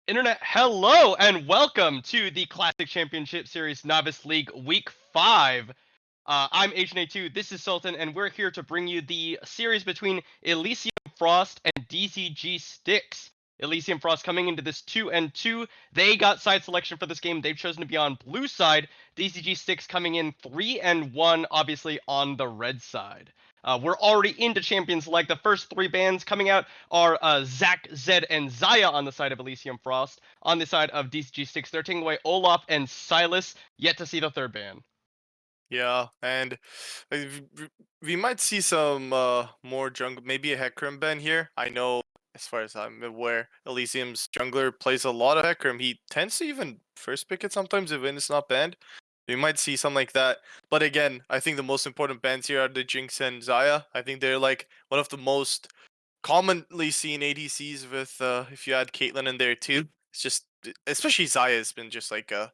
Internet, hello and welcome to the Classic Championship Series Novice League Week 5. I'm HNA2, this is Sultan, and we're here to bring you the series between Elysium Frost and DCG Styx. Elysium Frost coming into this 2-2. They got side selection for this game. They've chosen to be on blue side. DCG Styx coming in 3-1, obviously on the red side. We're already into Champions League. The first three bands coming out are Zack, Zed, and Zaya on the side of Elysium Frost. On the side of DCG Styx, they're taking away Olaf and Silas. Yet to see the third band. Yeah, and we might see some more jungle, maybe a Hecarim ban here. I know, as far as I'm aware, Elysium's jungler plays a lot of Hecarim. He tends to even first pick it sometimes if it's not banned. We might see something like that. But again, I think the most important bans here are the Jinx and Zaya. I think they're like one of the most commonly seen ADCs with if you add Caitlyn in there too. It's just, especially Zaya has been just like a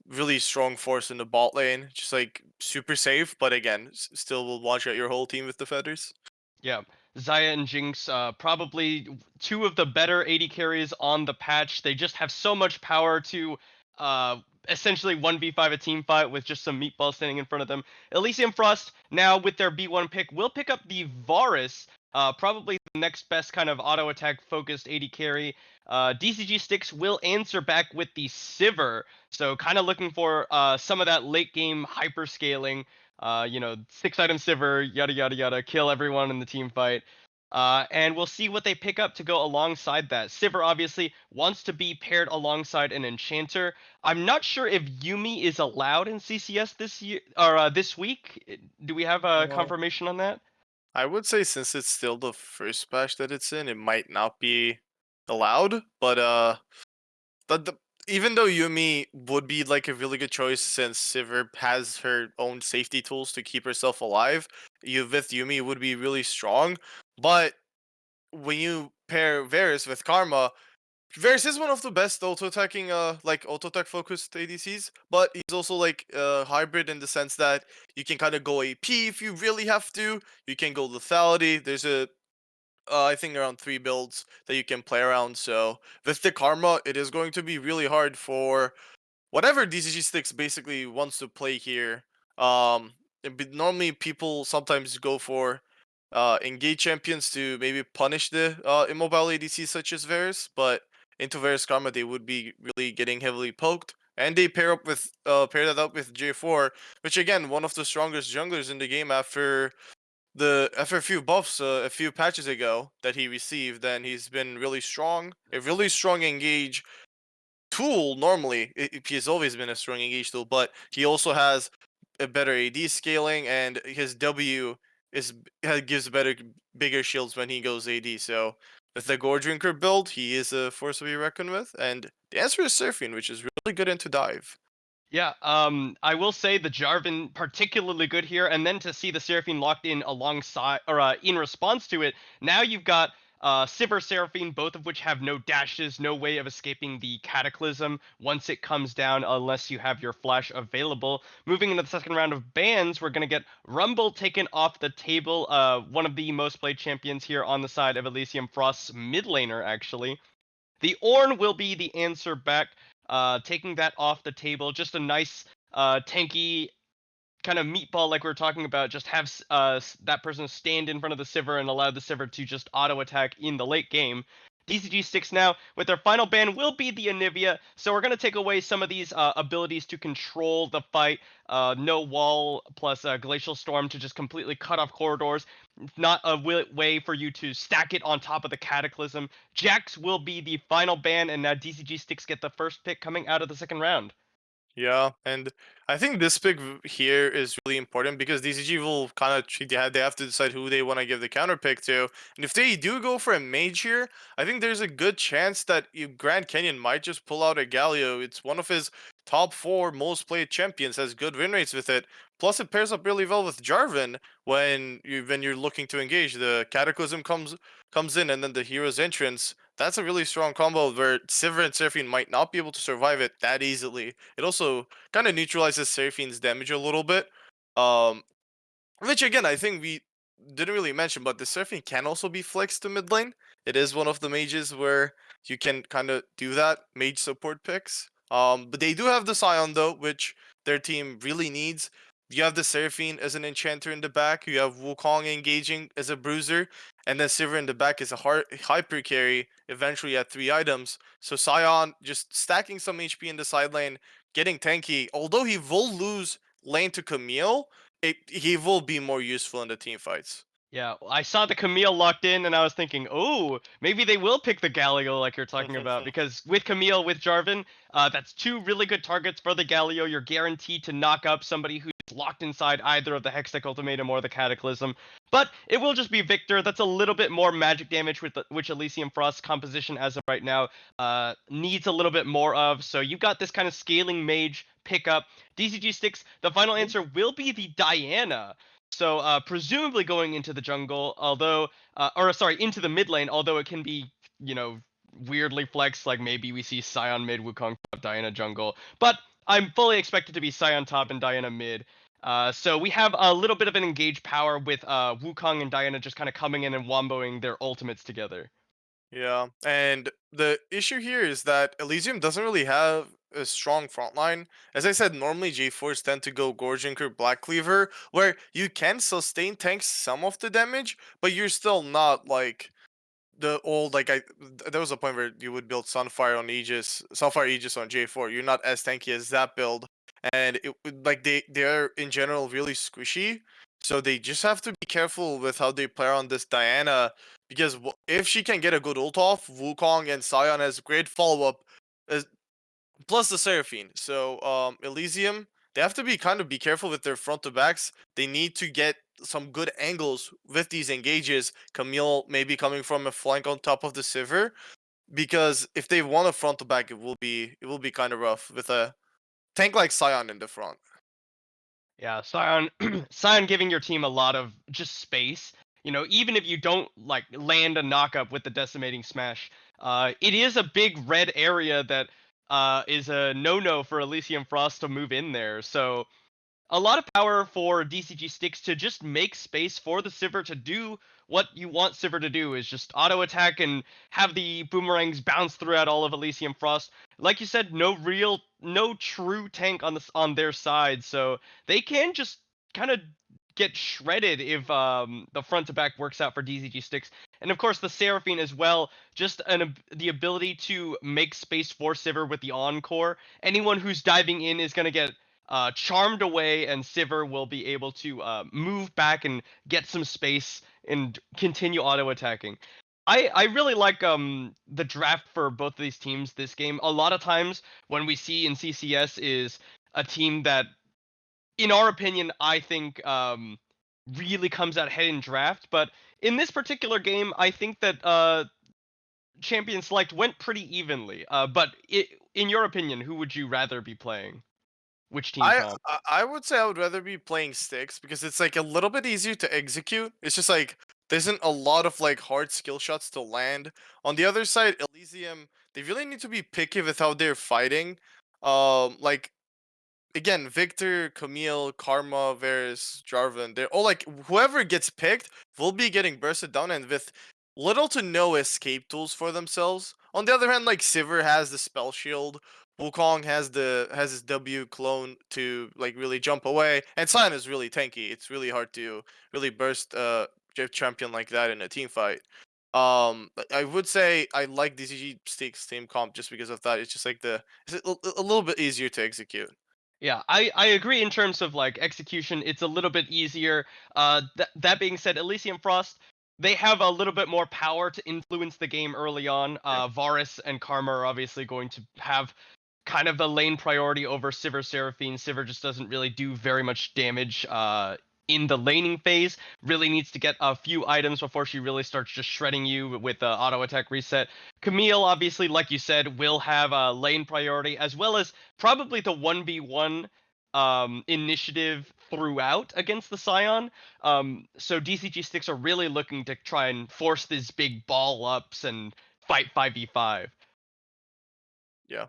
really strong force in the bot lane, just like super safe. But again, still will watch out your whole team with the feathers. Yeah, Zaya and Jinx, probably two of the better AD carries on the patch. They just have so much power to uh, essentially 1v5 a team fight with just some meatballs standing in front of them. Elysium Frost, now with their B1 pick, will pick up the Varus, probably the next best kind of auto attack focused AD carry. DCG Styx will answer back with the Sivir, so kind of looking for some of that late game hyper scaling. 6 item Sivir, yada yada yada, kill everyone in the team fight. And we'll see what they pick up to go alongside that. Sivir obviously wants to be paired alongside an Enchanter. I'm not sure if Yumi is allowed in CCS this year or this week. Do we have a Uh, confirmation on that? I would say since it's still the first patch that it's in, it might not be allowed. But even though Yumi would be like a really good choice since Sivir has her own safety tools to keep herself alive, you with Yumi would be really strong. But when you pair Varus with Karma, Varus is one of the best auto attacking like auto attack focused ADCs, but he's also like hybrid in the sense that you can kind of go AP if you really have to. You can go lethality. There's a I think around 3 builds that you can play around. So with the Karma, it is going to be really hard for whatever DCG Sticks basically wants to play here. Normally people sometimes go for engage champions to maybe punish the immobile ADCs such as Varus, but into Varus Karma they would be really getting heavily poked. And they pair that up with J4, which again one of the strongest junglers in the game after a few buffs a few patches ago that he received. Then he's been really strong, a really strong engage tool normally. He's always been a strong engage tool, but he also has a better AD scaling, and his W gives bigger shields when he goes AD. So with the Gore Drinker build, he is a force to be reckoned with. And the answer is Surfing, which is really good into dive. Yeah, I will say the Jarvan particularly good here, and then to see the Seraphine locked in alongside or in response to it, now you've got Sivir, Seraphine, both of which have no dashes, no way of escaping the Cataclysm once it comes down, unless you have your flash available. Moving into the second round of bans, we're gonna get Rumble taken off the table. One of the most played champions here on the side of Elysium Frost's mid laner, actually. The Ornn will be the answer back, taking that off the table. Just a nice, tanky kind of meatball like we are talking about. Just have that person stand in front of the Sivir and allow the Sivir to just auto attack in the late game. DCG Sticks now, with their final ban, will be the Anivia, so we're going to take away some of these abilities to control the fight. No wall plus Glacial Storm to just completely cut off corridors. Not a way for you to stack it on top of the Cataclysm. Jax will be the final ban, and now DCG Sticks get the first pick coming out of the second round. Yeah, and I think this pick here is really important because DCG will kind of they have to decide who they want to give the counter pick to, and if they do go for a mage here, I think there's a good chance that Grand Canyon might just pull out a Galio. It's one of his top 4 most played champions, has good win rates with it. Plus, it pairs up really well with Jarvan when you're looking to engage. The Cataclysm comes in, and then the hero's entrance. That's a really strong combo where Sivir and Seraphine might not be able to survive it that easily. It also kind of neutralizes Seraphine's damage a little bit. Um, which again, I think didn't really mention, but the Seraphine can also be flexed to mid lane. It is one of the mages where you can kind of do that, mage support picks. But they do have the Scion though, which their team really needs. You have the Seraphine as an enchanter in the back. You have Wukong engaging as a bruiser, and then Sivir in the back is a hyper carry. Eventually at 3 items. So Scion just stacking some HP in the side lane, getting tanky. Although he will lose lane to Camille, he will be more useful in the team fights. Yeah, I saw the Camille locked in, and I was thinking, oh, maybe they will pick the Galio like you're talking about, because with Camille, with Jarvan, that's two really good targets for the Galio. You're guaranteed to knock up somebody who's locked inside either of the Hextech Ultimatum or the Cataclysm. But it will just be Victor. That's a little bit more magic damage, which Elysium Frost composition as of right now needs a little bit more of. So you've got this kind of scaling mage pickup. DCG Sticks, the final answer will be the Diana. So presumably going into the jungle, although, or sorry, into the mid lane, although it can be, you know, weirdly flexed, like maybe we see Scion mid, Wukong top, Diana jungle. But I'm fully expected to be Scion top and Diana mid. So we have a little bit of an engaged power with Wukong and Diana just kind of coming in and womboing their ultimates together. Yeah, and the issue here is that Elysium doesn't really have a strong front line. As I said, normally J4s tend to go Gorginker, Black Cleaver, where you can sustain tanks some of the damage, but you're still not like the old there was a point where you would build Sunfire Aegis on J4. You're not as tanky as that build, and they're in general really squishy. So they just have to be careful with how they play on this Diana, because if she can get a good ult off, Wukong and Sion has great follow up, plus the Seraphine. So Elysium, they have to be careful with their front to backs. They need to get some good angles with these engages. Camille maybe coming from a flank on top of the Sivir, because if they want a front to back, it will be kind of rough with a tank like Sion in the front. Yeah, Scion, Scion giving your team a lot of just space. You know, even if you don't like land a knockup with the decimating smash, it is a big red area that is a no-no for Elysium Frost to move in there. So a lot of power for DCG Sticks to just make space for the Sivir to do what you want Sivir to do, is just auto attack and have the boomerangs bounce throughout all of Elysium Frost. Like you said, no true tank on their side, so they can just kind of get shredded if the front to back works out for DCG Sticks. And of course the Seraphine as well, just the ability to make space for Sivir with the Encore. Anyone who's diving in is going to get charmed away, and Sivir will be able to move back and get some space and continue auto attacking. I really like the draft for both of these teams this game. A lot of times when we see in CCS is a team that, in our opinion, I think really comes out ahead in draft. But in this particular game, I think that champion select went pretty evenly. But in your opinion, who would you rather be playing? Which team I comp? I would say I would rather be playing sticks because it's like a little bit easier to execute. It's just like there isn't a lot of like hard skill shots to land. On the other side, Elysium, they really need to be picky with how they're fighting. Like again, Victor, Camille, Karma, Varus, Jarvan, they're all like whoever gets picked will be getting bursted down and with little to no escape tools for themselves. On the other hand, like Sivir has the spell shield, Wukong has his W clone to like really jump away, and Sion is really tanky. It's really hard to really burst champion like that in a team fight. But I would say I like DCG Stakes team comp just because of that. It's just like it's a little bit easier to execute. Yeah, I agree in terms of like execution. It's a little bit easier. That being said, Elysium Frost, they have a little bit more power to influence the game early on. Varus and Karma are obviously going to have kind of the lane priority over Sivir Seraphine. Sivir just doesn't really do very much damage in the laning phase. Really needs to get a few items before she really starts just shredding you with the auto attack reset. Camille, obviously, like you said, will have a lane priority as well as probably the 1v1 initiative throughout against the Scion. So DCG Sticks are really looking to try and force these big ball ups and fight 5v5. Yeah.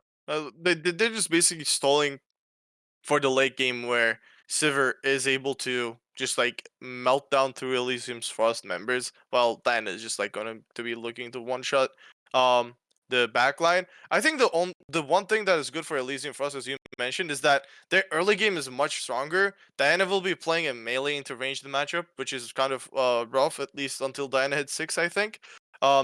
They're just basically stalling for the late game where Sivir is able to just like melt down through Elysium's Frost members, while Diana is just like going to be looking to one shot um the backline. I think the one thing that is good for Elysium Frost, as you mentioned, is that their early game is much stronger. Diana will be playing a melee into ranged matchup, which is kind of rough, at least until Diana hits 6, I think.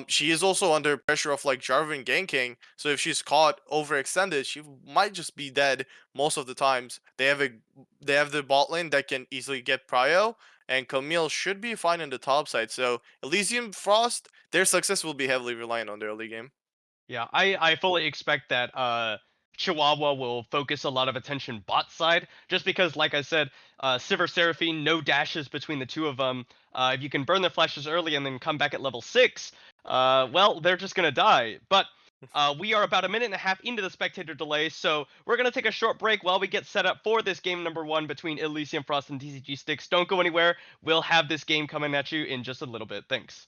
She is also under pressure of like Jarvan ganking, so if she's caught overextended, she might just be dead most of the times. They have the bot lane that can easily get prio, and Camille should be fine in the top side. So Elysium Frost, their success will be heavily reliant on their early game. Yeah, I fully expect that Chihuahua will focus a lot of attention bot side, just because, like I said, Sivir Seraphine, no dashes between the two of them. If you can burn their flashes early and then come back at level 6, well, they're just gonna die. But we are about a minute and a half into the spectator delay, so we're gonna take a short break while we get set up for this game number 1 between Elysium Frost and TCG Sticks. Don't go anywhere. We'll have this game coming at you in just a little bit. Thanks.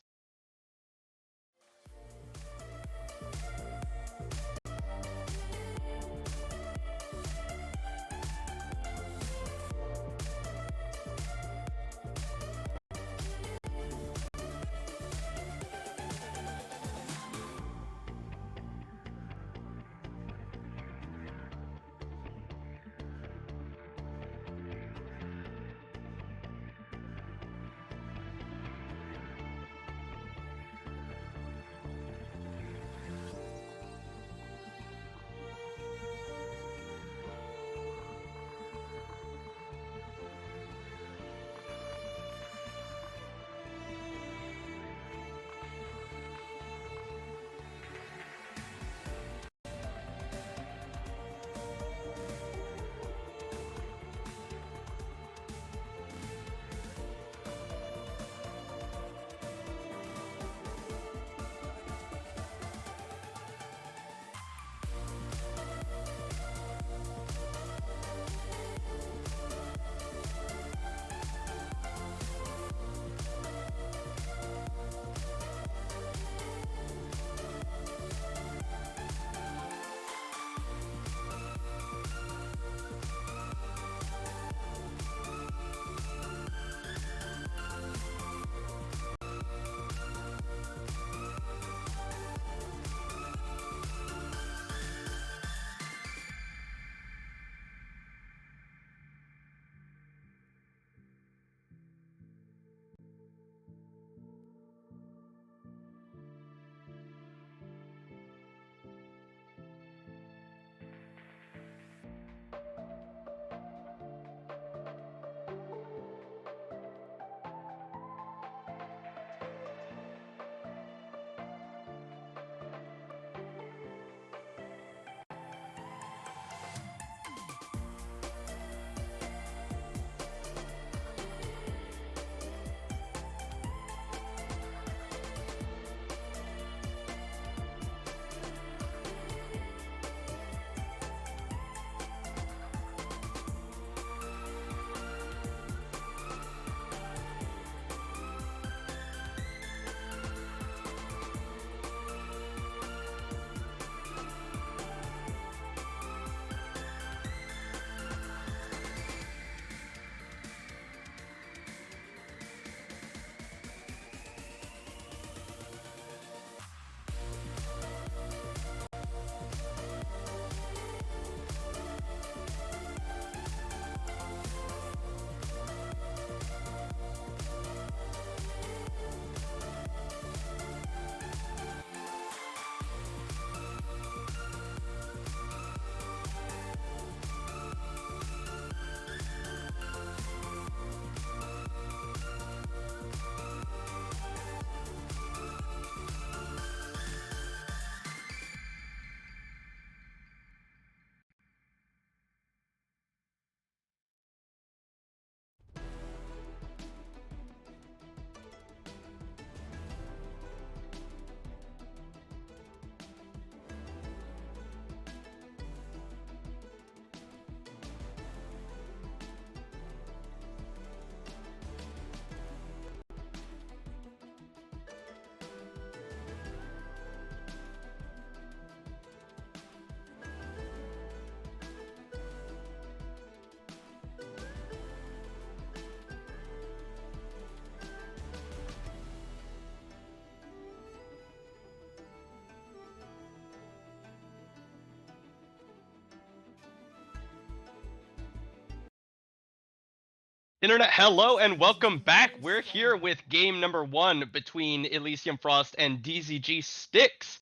Internet, hello and welcome back. We're here with game number 1 between Elysium Frost and DZG Sticks.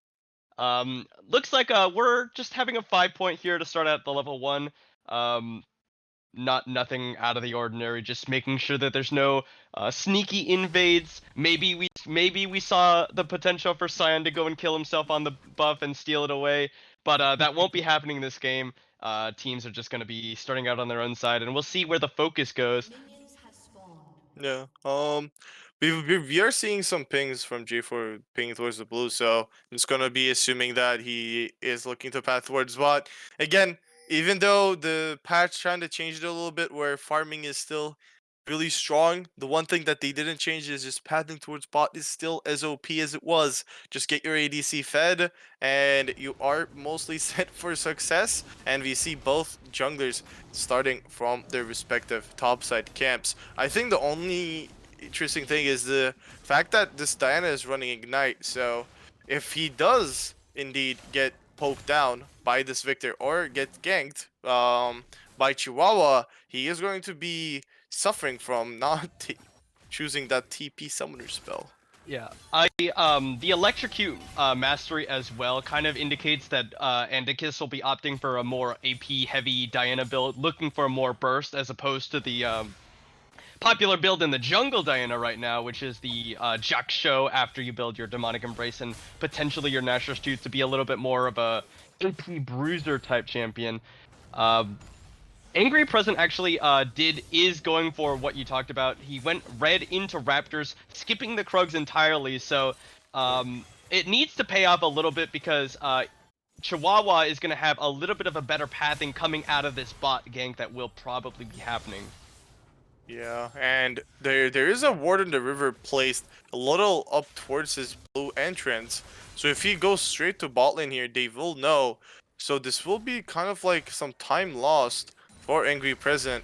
Looks like we're just having a 5 point here to start at the level 1. Um, nothing out of the ordinary, just making sure that there's no sneaky invades. Maybe we saw the potential for Cyan to go and kill himself on the buff and steal it away, but that won't be happening in this game. Teams are just going to be starting out on their own side, and we'll see where the focus goes. Minions have spawned. Yeah. We are seeing some pings from J4 pinging towards the blue, so I'm just gonna be assuming that he is looking to path towards bot. Again, even though the patch trying to change it a little bit where farming is still really strong, the one thing that they didn't change is just pathing towards bot is still as OP as it was. Just get your ADC fed and you are mostly set for success. And we see both junglers starting from their respective topside camps. I think the only interesting thing is the fact that this Diana is running Ignite. So if he does indeed get poked down by this Victor or get ganked by Chihuahua, he is going to be suffering from not choosing that TP summoner spell. Yeah, the electrocute mastery as well kind of indicates that Andicus will be opting for a more AP heavy Diana build, looking for a more burst as opposed to the popular build in the jungle Diana right now, which is the Jack Show after you build your Demonic Embrace and potentially your Nashor's Tooth to be a little bit more of a AP bruiser type champion. Angry Present actually is going for what you talked about. He went red into Raptors, skipping the Krugs entirely, so it needs to pay off a little bit because Chihuahua is going to have a little bit of a better pathing coming out of this bot gank that will probably be happening. Yeah, and there is a ward in the river placed a little up towards his blue entrance. So if he goes straight to bot lane here, they will know. So this will be kind of like some time lost for Angry Present.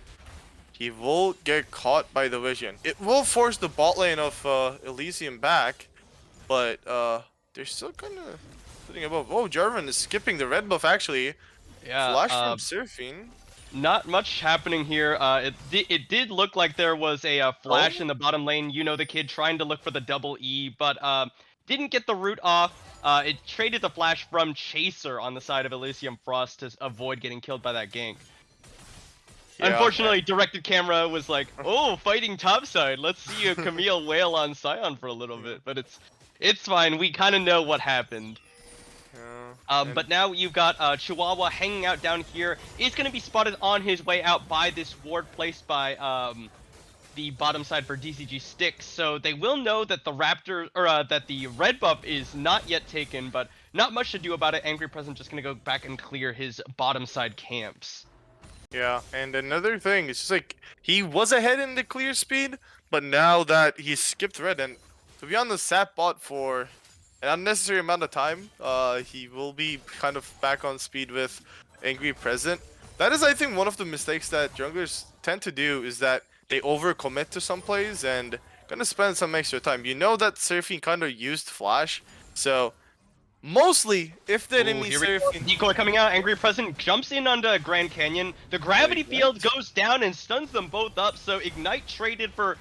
He will get caught by the vision. It will force the bot lane of Elysium back, but they're still kind of sitting above. Oh, Jarvan is skipping the red buff actually. Yeah, Flash from Seraphine. not much happening here. It did look like there was a flash Oh? in the bottom lane. You know, the kid trying to look for the double E, but didn't get the root off. It traded the flash from Chaser on the side of Elysium Frost to avoid getting killed by that gank. Yeah. Unfortunately, directed camera was like, "Oh, fighting topside. Let's see a Camille wail on Scion for a little bit." But it's fine. We kind of know what happened. Yeah. But now you've got Chihuahua hanging out down here. Is going to be spotted on his way out by this ward placed by the bottom side for DCG Sticks. So they will know that the Raptor or that the red buff is not yet taken, but not much to do about it. Angry Present just going to go back and clear his bottom side camps. Yeah, and another thing, it's just like he was ahead in the clear speed, but now that he skipped red, and to be on the sap bot for an unnecessary amount of time, he will be kind of back on speed with Angry Present. That is, I think, one of the mistakes that junglers tend to do is that they overcommit to some plays and gonna spend some extra time. You know that Seraphine kind of used Flash, so mostly if the Ooh, enemy here we go. Seraphine... Decoy coming out. Angry Present jumps in onto Grand Canyon. The gravity field goes down and stuns them both up. So Ignite traded for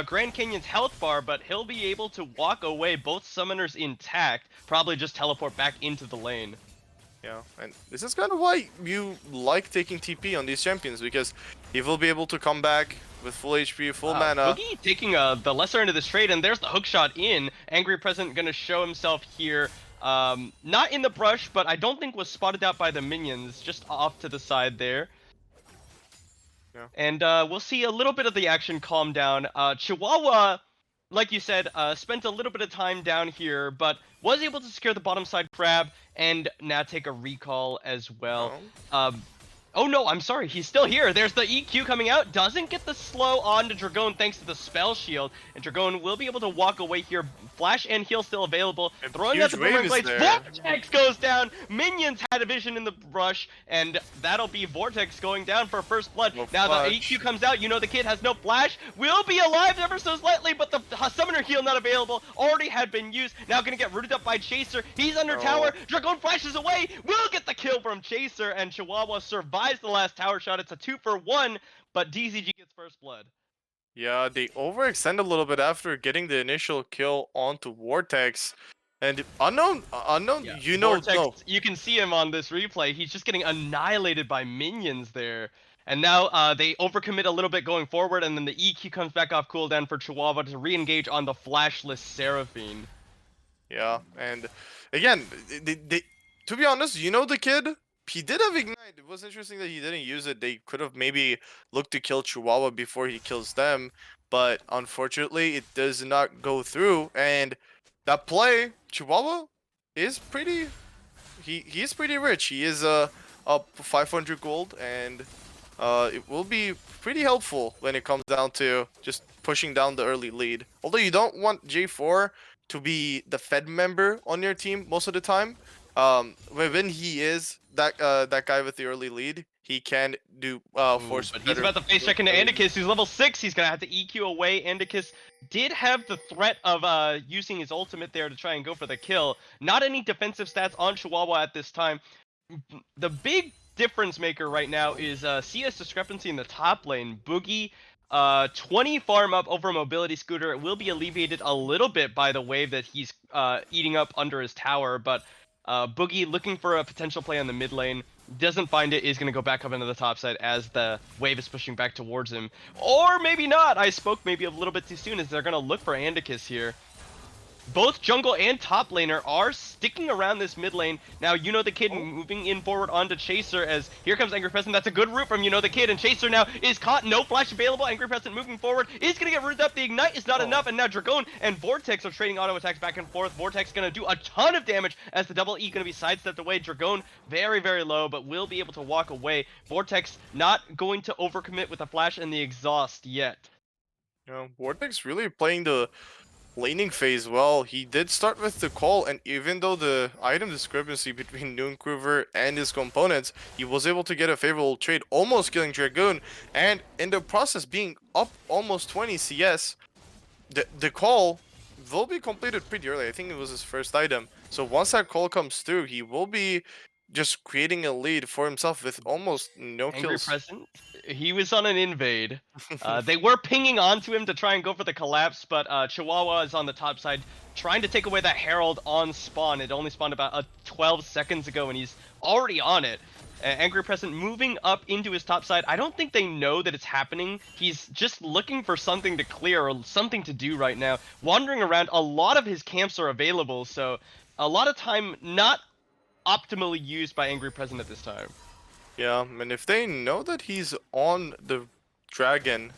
Grand Canyon's health bar, but he'll be able to walk away, both summoners intact. Probably just teleport back into the lane. Yeah, and this is kind of why you like taking TP on these champions, because he will be able to come back with full HP, full mana. Boogie taking the lesser end of this trade, and there's the hook shot in. Angry Present gonna show himself here. Not in the brush, but I don't think was spotted out by the minions, just off to the side there. Yeah. And we'll see a little bit of the action calm down. Chihuahua, like you said, spent a little bit of time down here, but was able to secure the bottom side crab and now take a recall as well. No. Oh no, I'm sorry, he's still here. There's the EQ coming out. Doesn't get the slow on to Dragon thanks to the spell shield. And Dragon will be able to walk away here. Flash and heal still available. And Throwing out the huge boomerang wave is blades. there. Vortex goes down. Minions had a vision in the brush. And that'll be Vortex going down for first blood. No now flash. the EQ comes out. You know the kid has no flash. Will be alive ever so slightly, but the summoner heal not available. Already had been used. Now gonna get rooted up by Chaser. He's under No. tower. Dragon flashes away. Will get the kill from Chaser. And Chihuahua survives the last tower shot. It's a 2-for-1, but DZG gets first blood. Yeah, they overextend a little bit after getting the initial kill onto Vortex. And unknown, Yeah, you know, Vortex, no. you can see him on this replay. He's just getting annihilated by minions there. And now they overcommit a little bit going forward, and then the EQ comes back off cooldown for Chihuahua to re-engage on the flashless Seraphine. Yeah, and again, to be honest, you know the kid, he did have Ignite. It was interesting that he didn't use it. They could have maybe looked to kill Chihuahua before he kills them, but unfortunately, it does not go through. And that play, Chihuahua is pretty. He is pretty rich. He is up 500 gold, and it will be pretty helpful when it comes down to just pushing down the early lead. Although you don't want J4 to be the Fed member on your team most of the time. When he is that guy with the early lead, he can do Ooh, force but he's better. about to face check into Andicus, who's level 6. He's going to have to EQ away. Andicus did have the threat of using his ultimate there to try and go for the kill. Not any defensive stats on Chihuahua at this time. The big difference maker right now is CS discrepancy in the top lane. Boogie, 20 farm up over mobility scooter. It will be alleviated a little bit by the wave that he's eating up under his tower, but Boogie looking for a potential play on the mid lane. Doesn't find it, is going to go back up into the top side as the wave is pushing back towards him. Or maybe not. I spoke maybe a little bit too soon as they're going to look for Andicus here. Both jungle and top laner are sticking around this mid lane. Now, you know the kid moving in forward onto Chaser as here comes Angry Present. That's a good route from you know the kid, and Chaser now is caught. No flash available. Angry Present moving forward is going to get rooted up. The Ignite is not enough, and now Dragon and Vortex are trading auto attacks back and forth. Vortex going to do a ton of damage as the double E going to be sidestepped away. Dragon very, very low, but will be able to walk away. Vortex not going to overcommit with the flash and the exhaust yet. You know, Vortex really playing the laning phase well. He did start with the call, and even though the item discrepancy between Noongroover and his components, he was able to get a favorable trade, almost killing Dragoon, and in the process being up almost 20 CS. The call will be completed pretty early. I think it was his first item. So once that call comes through, he will be just creating a lead for himself with almost no Angry kills. Present, he was on an invade. They were pinging onto him to try and go for the collapse, but Chihuahua is on the top side trying to take away that Herald on spawn. It only spawned about 12 seconds ago, and he's already on it. Angry Present moving up into his top side. I don't think they know that it's happening. He's just looking for something to clear or something to do right now. Wandering around, a lot of his camps are available, so a lot of time not optimally used by Angry Present at this time. Yeah, and if they know that he's on the dragon,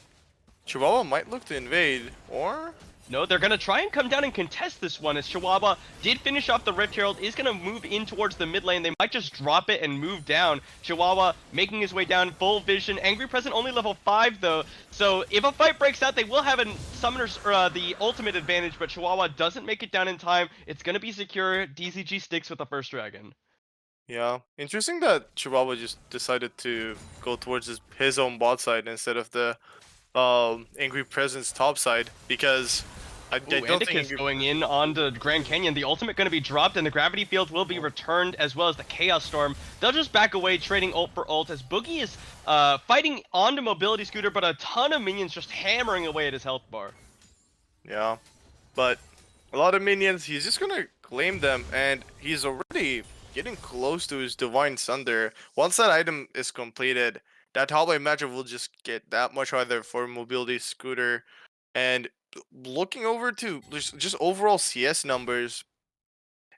Chihuahua might look to invade, or No, they're going to try and come down and contest this one as Chihuahua did finish off the Rift Herald, is going to move in towards the mid lane. They might just drop it and move down. Chihuahua making his way down, full vision. Angry Present only level 5 though, so if a fight breaks out, they will have a summoner's the ultimate advantage, but Chihuahua doesn't make it down in time. It's going to be secure. DZG sticks with the first dragon. yeah. Interesting that Chihuahua just decided to go towards his own bot side instead of the Angry Presence top side, because I Ooh, don't think Indicus going in onto Grand Canyon. The ultimate going to be dropped, and the gravity field will be returned, as well as the Chaos Storm. They'll just back away, trading ult for ult, as Boogie is fighting onto Mobility Scooter, but a ton of minions just hammering away at his health bar. Yeah, but a lot of minions, he's just gonna claim them, and he's already getting close to his Divine Sunder. Once that item is completed, that top lane matchup will just get that much harder for Mobility Scooter. And looking over to just overall CS numbers,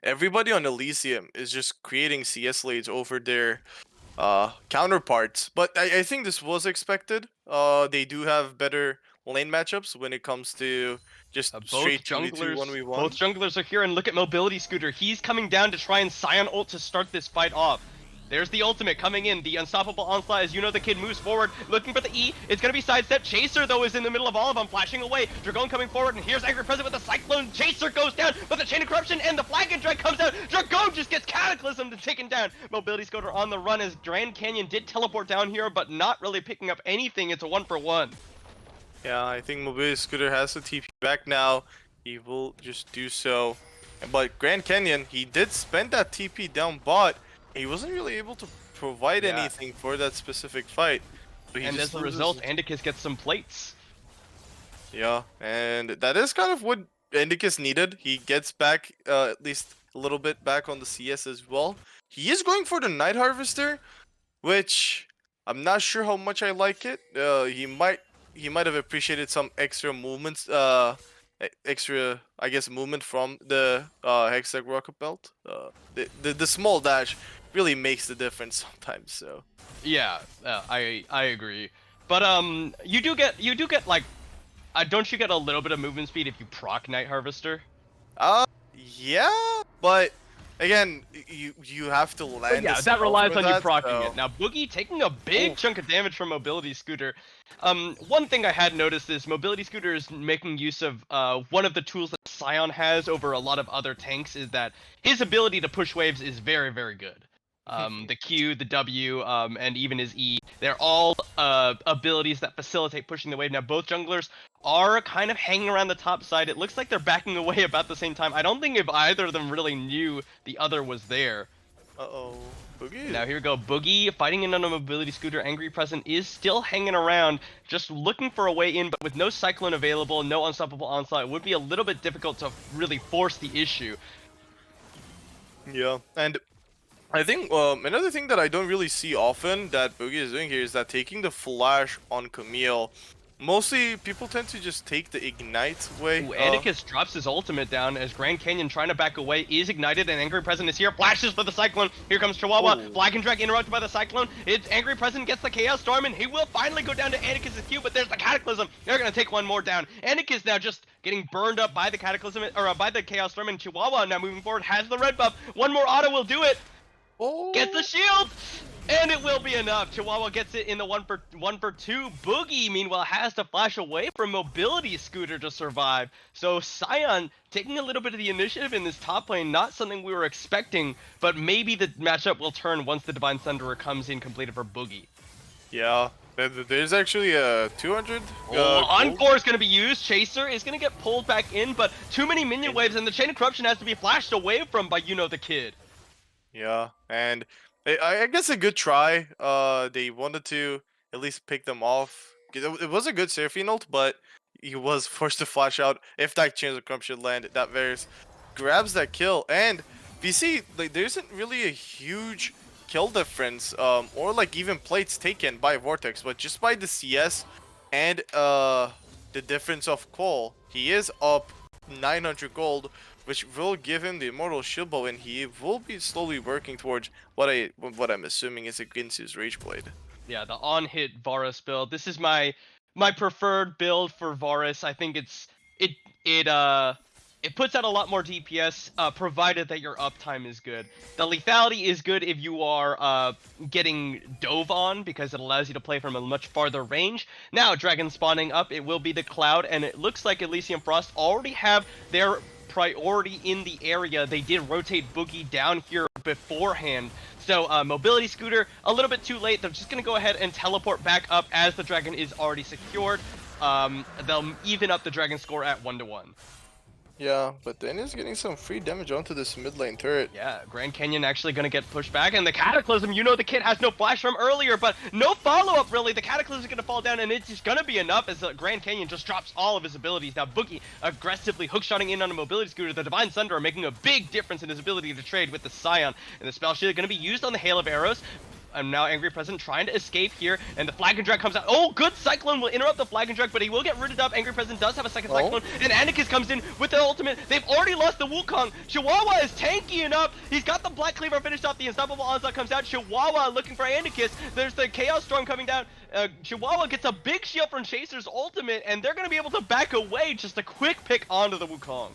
everybody on Elysium is just creating CS leads over their counterparts. But I think this was expected. They do have better lane matchups when it comes to just straight 2v2 Both 1v1. junglers are here, and look at Mobility Scooter. He's coming down to try and Scion ult to start this fight off. There's the ultimate coming in, the unstoppable onslaught as you know the kid moves forward, looking for the E. It's gonna be sidestep. Chaser though is in the middle of all of them, flashing away. Dragon coming forward, and here's Angry Present with the Cyclone. Chaser goes down, but the Chain of Corruption and the Flag and Drag comes out. Dragon just gets cataclysmed and taken down. Mobility Scooter on the run as Grand Canyon did teleport down here, but not really picking up anything. It's a 1-for-1. Yeah, I think Mobility Scooter has the TP back now. He will just do so. But Grand Canyon, he did spend that TP down bot. He wasn't really able to provide anything for that specific fight. But he And just as a result, Andicus gets some plates. Yeah, and that is kind of what Indicus needed. He gets back at least a little bit back on the CS as well. He is going for the Night Harvester, which I'm not sure how much I like it. He might have appreciated some extra movements, extra I guess movement from the Hextech Rocket Belt. The small dash really makes the difference sometimes. So Yeah, I agree. But you do get like don't you get a little bit of movement speed if you proc Night Harvester? yeah, but again, you have to But land the yeah, that spell relies for on you that. proccing it. So Now, Boogie taking a big oh, chunk of damage from Mobility Scooter. One thing I had noticed is Mobility Scooter is making use of one of the tools that Scion has over a lot of other tanks is that his ability to push waves is very, very good. The Q, the W, and even his E, they're all abilities that facilitate pushing the wave. Now, both junglers are kind of hanging around the top side. It looks like they're backing away about the same time. I don't think if either of them really knew the other was there. uh-oh, Now Boogie. here we go. Boogie fighting in on a mobility scooter. Angry Present is still hanging around, just looking for a way in, but with no Cyclone available, no Unstoppable Onslaught, it would be a little bit difficult to really force the issue. Yeah, and I think another thing that I don't really see often that Boogie is doing here is that taking the flash on Camille. Mostly people tend to just take the ignite way. Ooh, Atticus drops his ultimate down as Grand Canyon trying to back away is ignited and Angry Present is here. Flashes for the Cyclone. Here comes Chihuahua. Oh, Flag and Drag interrupted by the Cyclone. It's Angry Present gets the Chaos Storm and he will finally go down to Atticus' Q, but there's the Cataclysm. They're going to take one more down. Atticus now just getting burned up by the Cataclysm, or by the Chaos Storm, and Chihuahua now moving forward has the red buff. One more auto will do it. Gets the oh, shield! And it will be enough. Chihuahua gets it in the one for two. Boogie, meanwhile, has to flash away from Mobility Scooter to survive. So Scion taking a little bit of the initiative in this top lane, not something we were expecting, but maybe the matchup will turn once the Divine Thunderer comes in completed for Boogie. yeah. There's actually a 200 Oh, gold. Encore is going to be used. Chaser is going to get pulled back in, but too many minion waves, and the Chain of Corruption has to be flashed away from by the Kid. Yeah, and I guess a good try. They wanted to at least pick them off. It was a good Seraphine ult, but he was forced to flash out. If that Chains of Crump should land, that Varus grabs that kill. And VC, like, there isn't really a huge kill difference, or like even plates taken by Vortex, but just by the CS and the difference of Cole, he is up 900 gold, which will give him the Immortal Shield Bow, and he will be slowly working towards what I'm assuming is against his Rage Blade. Yeah, the on-hit Varus build. This is my preferred build for Varus. I think it it uh it puts out a lot more DPS, provided that your uptime is good. The lethality is good if you are getting Dove on, because it allows you to play from a much farther range. Now, Dragon spawning up, it will be the Cloud, and it looks like Elysium Frost already have their priority in the area. They did rotate Boogie down here beforehand. So Mobility Scooter, a little bit too late. They're just going to go ahead and teleport back up as the Dragon is already secured. They'll even up the Dragon score at 1-1. Yeah, but then he's getting some free damage onto this mid lane turret. Yeah, Grand Canyon actually going to get pushed back, and the Cataclysm, the kid has no flash from earlier, but no follow-up, really. The Cataclysm is going to fall down, and it's just going to be enough as Grand Canyon just drops all of his abilities. Now, Boogie aggressively hookshotting in on a Mobility Scooter. The Divine Thunderer making a big difference in his ability to trade with the Scion, and the Spell Shield going to be used on the Hail of Arrows. And now Angry Present trying to escape here, and the Flag and Drag comes out. Oh, good Cyclone will interrupt the Flag and Drag, but he will get rooted up. Angry Present does have a second Cyclone, and Anarchus comes in with the ultimate. They've already lost the Wukong. Chihuahua is tanky enough. He's got the Black Cleaver finished off. The Unstoppable Onslaught comes out. Chihuahua looking for Anarchus. There's the Chaos Storm coming down. Chihuahua gets a big shield from Chaser's ultimate, and they're going to be able to back away. Just a quick pick onto the Wukong.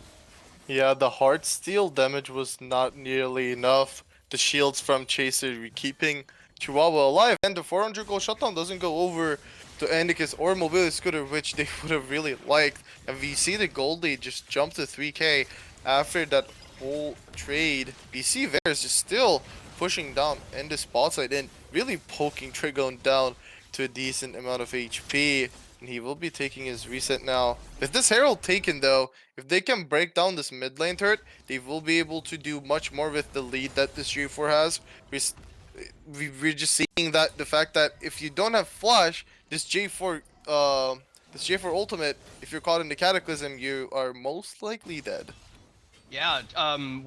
Yeah, the hard steel damage was not nearly enough. The shields from Chaser keeping Chihuahua alive, and the 400 gold shutdown doesn't go over to Andicus or Mobility Scooter, which they would have really liked. And we see the gold lead just jump to 3k after that whole trade. BC Varus is still pushing down in the spot side and really poking Trigon down to a decent amount of HP. And he will be taking his reset now. With this Herald taken though, if they can break down this mid lane turret, they will be able to do much more with the lead that this G4 has. We're just seeing that the fact that if you don't have flash, this J4 this J4 ultimate, if you're caught in the Cataclysm, you are most likely dead. Yeah,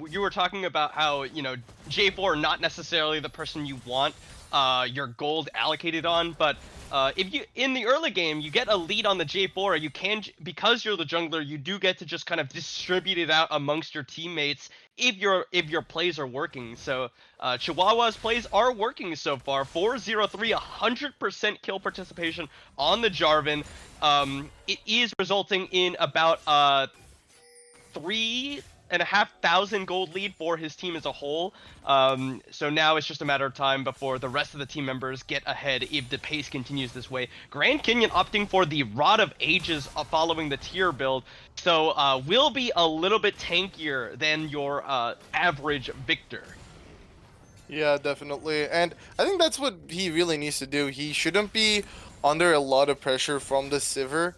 you were talking about how, you know, J4 not necessarily the person you want your gold allocated on, but if you in the early game you get a lead on the J4, you can, because you're the jungler, you do get to just kind of distribute it out amongst your teammates if your plays are working. So Chihuahua's plays are working so far. 4-0-3, 100% kill participation on the Jarvan. It is resulting in about 3,500 gold lead for his team as a whole. So now it's just a matter of time before the rest of the team members get ahead if the pace continues this way. Grand Canyon opting for the Rod of Ages following the tier build, so will be a little bit tankier than your average Victor. Yeah, definitely. And I think that's what he really needs to do. He shouldn't be under a lot of pressure from the Sivir.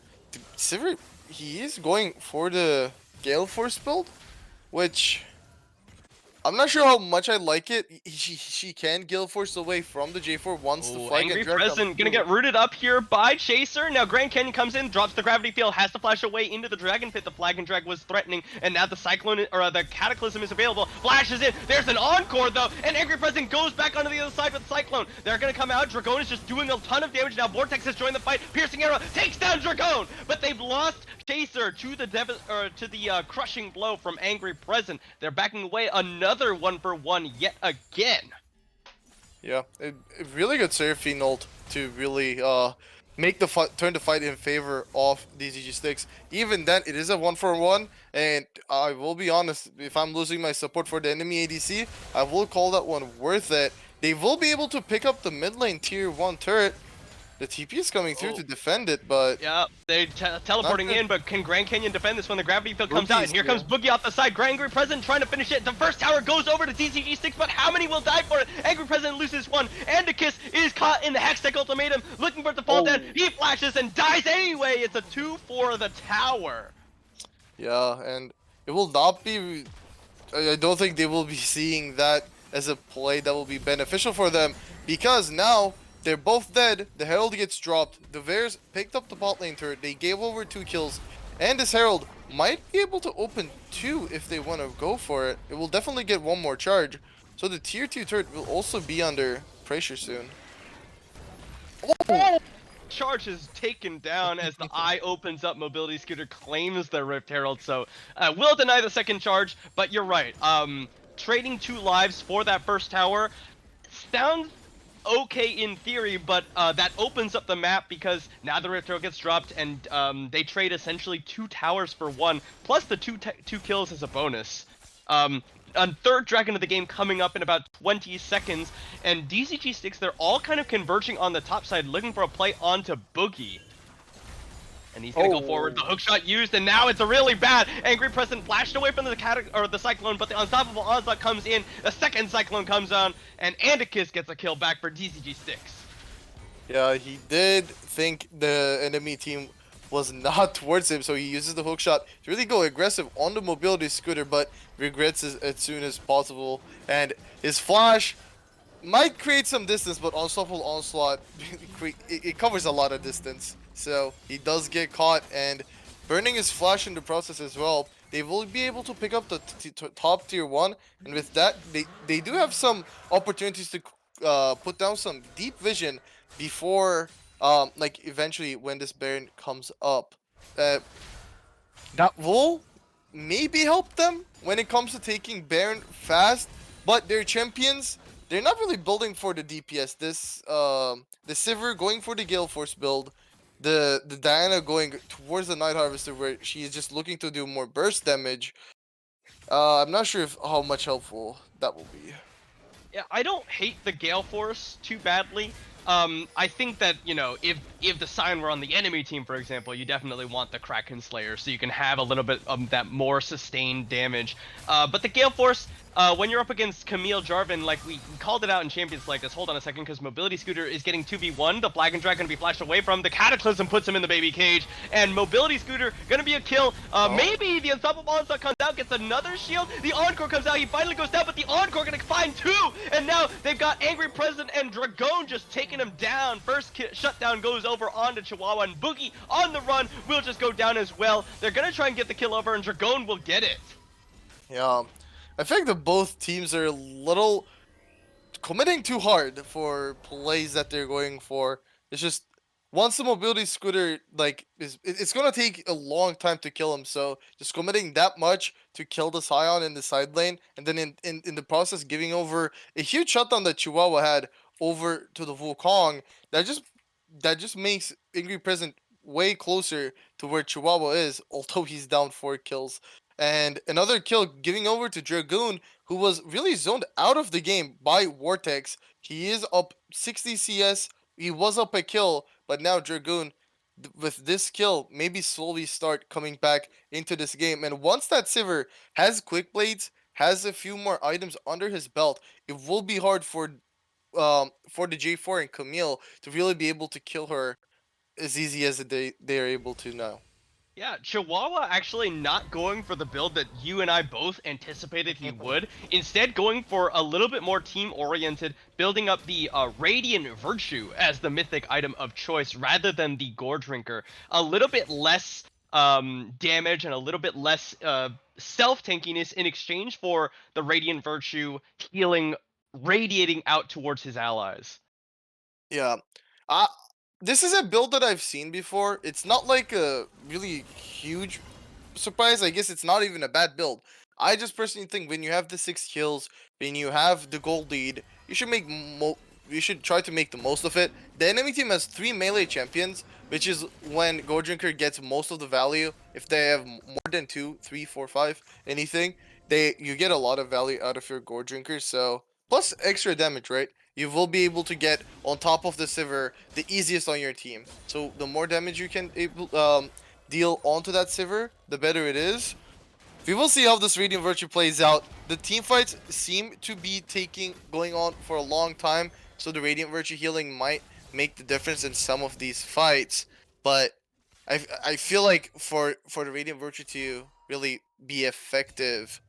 Sivir, he is going for the Gale Force build, which I'm not sure how much I like it. She can Gale Force away from the J4 once the Oh, flag Angry gets dragged up Present gonna through. get rooted up here by Chaser. Now Grand Canyon comes in, drops the gravity field, has to flash away into the Dragon Pit. The flag and drag was threatening, and now the Cyclone, or the Cataclysm is available. Flashes in, there's an Encore though, and Angry Present goes back onto the other side with Cyclone. They're gonna come out, Dragon is just doing a ton of damage now. Vortex has joined the fight, Piercing Arrow takes down Dragon, but they've lost Chaser to the crushing blow from Angry Present. They're backing away, another 1-for-1 yet again. Yeah, a really good Seraphine ult to really make the turn the fight in favor of DZG Sticks. Even then, it is a 1-for-1, and I will be honest, if I'm losing my support for the enemy ADC, I will call that one worth it. They will be able to pick up the mid lane tier 1 turret. The TP is coming through to defend it, but yeah, they're teleporting in, but can Grand Canyon defend this when the gravity field comes out? And here comes Boogie off the side. Angry President trying to finish it. The first tower goes over to DCG 6, but how many will die for it? Angry President loses one. Andicus is caught in the Hextech ultimatum, looking for it to fall down. He flashes and dies anyway. It's a 2 for the tower. Yeah, and it will not be. I don't think they will be seeing that as a play that will be beneficial for them, because now they're both dead. The Herald gets dropped. The Bears picked up the bot lane turret. They gave over 2 kills. And this Herald might be able to open 2 if they want to go for it. It will definitely get 1 more charge. So the tier 2 turret will also be under pressure soon. Oh! Charge is taken down as the eye opens up. Mobility Scooter claims the Rift Herald, so will deny the second charge, but you're right. Trading 2 lives for that first tower sounds okay in theory, but that opens up the map because now the Rift Herald gets dropped, and they trade essentially 2 towers for 1, plus the 2 kills as a bonus. A third dragon of the game coming up in about 20 seconds, and DCG Sticks, they're all kind of converging on the top side, looking for a play onto Boogie. And he's gonna go forward, the hookshot used, and now it's a really bad. Angry President flashed away from the Cyclone, but the Unstoppable Onslaught comes in, the second Cyclone comes on, and Andicus gets a kill back for DCG Sticks. Yeah, he did think the enemy team was not towards him, so he uses the hookshot to really go aggressive on the mobility scooter, but regrets it as soon as possible. And his flash might create some distance, but Unstoppable Onslaught, it covers a lot of distance. So he does get caught, and burning his flash in the process as well. They will be able to pick up the top tier 1, and with that, they do have some opportunities to put down some deep vision before like eventually when this Baron comes up. That will maybe help them when it comes to taking Baron fast, but their champions, they're not really building for the DPS. This the Sivir going for the Gale Force build, the Diana going towards the Night Harvester where she is just looking to do more burst damage. I'm not sure how much helpful that will be. Yeah, I don't hate the Gale Force too badly. I think that, you know, if the Sign were on the enemy team, for example, you definitely want the Kraken Slayer, so you can have a little bit of that more sustained damage. But the Gale Force, when you're up against Camille Jarvan, like we called it out in Champions like this. Hold on a second, because Mobility Scooter is getting 2v1. The Flag and Drag gonna be flashed away from. The Cataclysm puts him in the baby cage, and Mobility Scooter gonna be a kill. Oh, Maybe the Unstoppable Onslaught comes out, gets another shield. The Encore comes out, he finally goes down, but the Encore gonna find two, and now they've got Angry President and Dragon just taking him down. First shutdown goes over onto Chihuahua, and Boogie on the run will just go down as well. They're gonna try and get the kill over, and Dragon will get it. yeah. I think that both teams are a little committing too hard for plays that they're going for. It's just once the mobility scooter it's gonna take a long time to kill him. So just committing that much to kill the Scion in the side lane, and then in the process giving over a huge shutdown that Chihuahua had over to the Wukong. That just makes Angry Present way closer to where Chihuahua is, although he's down 4 kills. And another kill giving over to Dragoon, who was really zoned out of the game by Vortex. He is up 60 CS. He was up a kill, but now Dragoon, with this kill, maybe slowly start coming back into this game. And once that Sivir has quick blades, has a few more items under his belt, it will be hard for the J4 and Camille to really be able to kill her as easy as they are able to now. Yeah, Chihuahua actually not going for the build that you and I both anticipated he would. Instead, going for a little bit more team-oriented, building up the Radiant Virtue as the mythic item of choice rather than the Gore Drinker. A little bit less damage and a little bit less self-tankiness in exchange for the Radiant Virtue healing, radiating out towards his allies. Yeah. Uh, this is a build that I've seen before. It's not like a really huge surprise. I guess it's not even a bad build. I just personally think when you have the 6 kills, when you have the gold lead, you should try to make the most of it. The enemy team has 3 melee champions, which is when Gold Drinker gets most of the value. If they have more than 2, 3, 4, 5, anything, you get a lot of value out of your Gold Drinker. So plus extra damage, right? You will be able to get on top of the Sivir the easiest on your team. So the more damage you can deal onto that Sivir, the better it is. We will see how this Radiant Virtue plays out. The team fights seem to be going on for a long time, so the Radiant Virtue healing might make the difference in some of these fights. But I feel like for the Radiant Virtue to really be effective,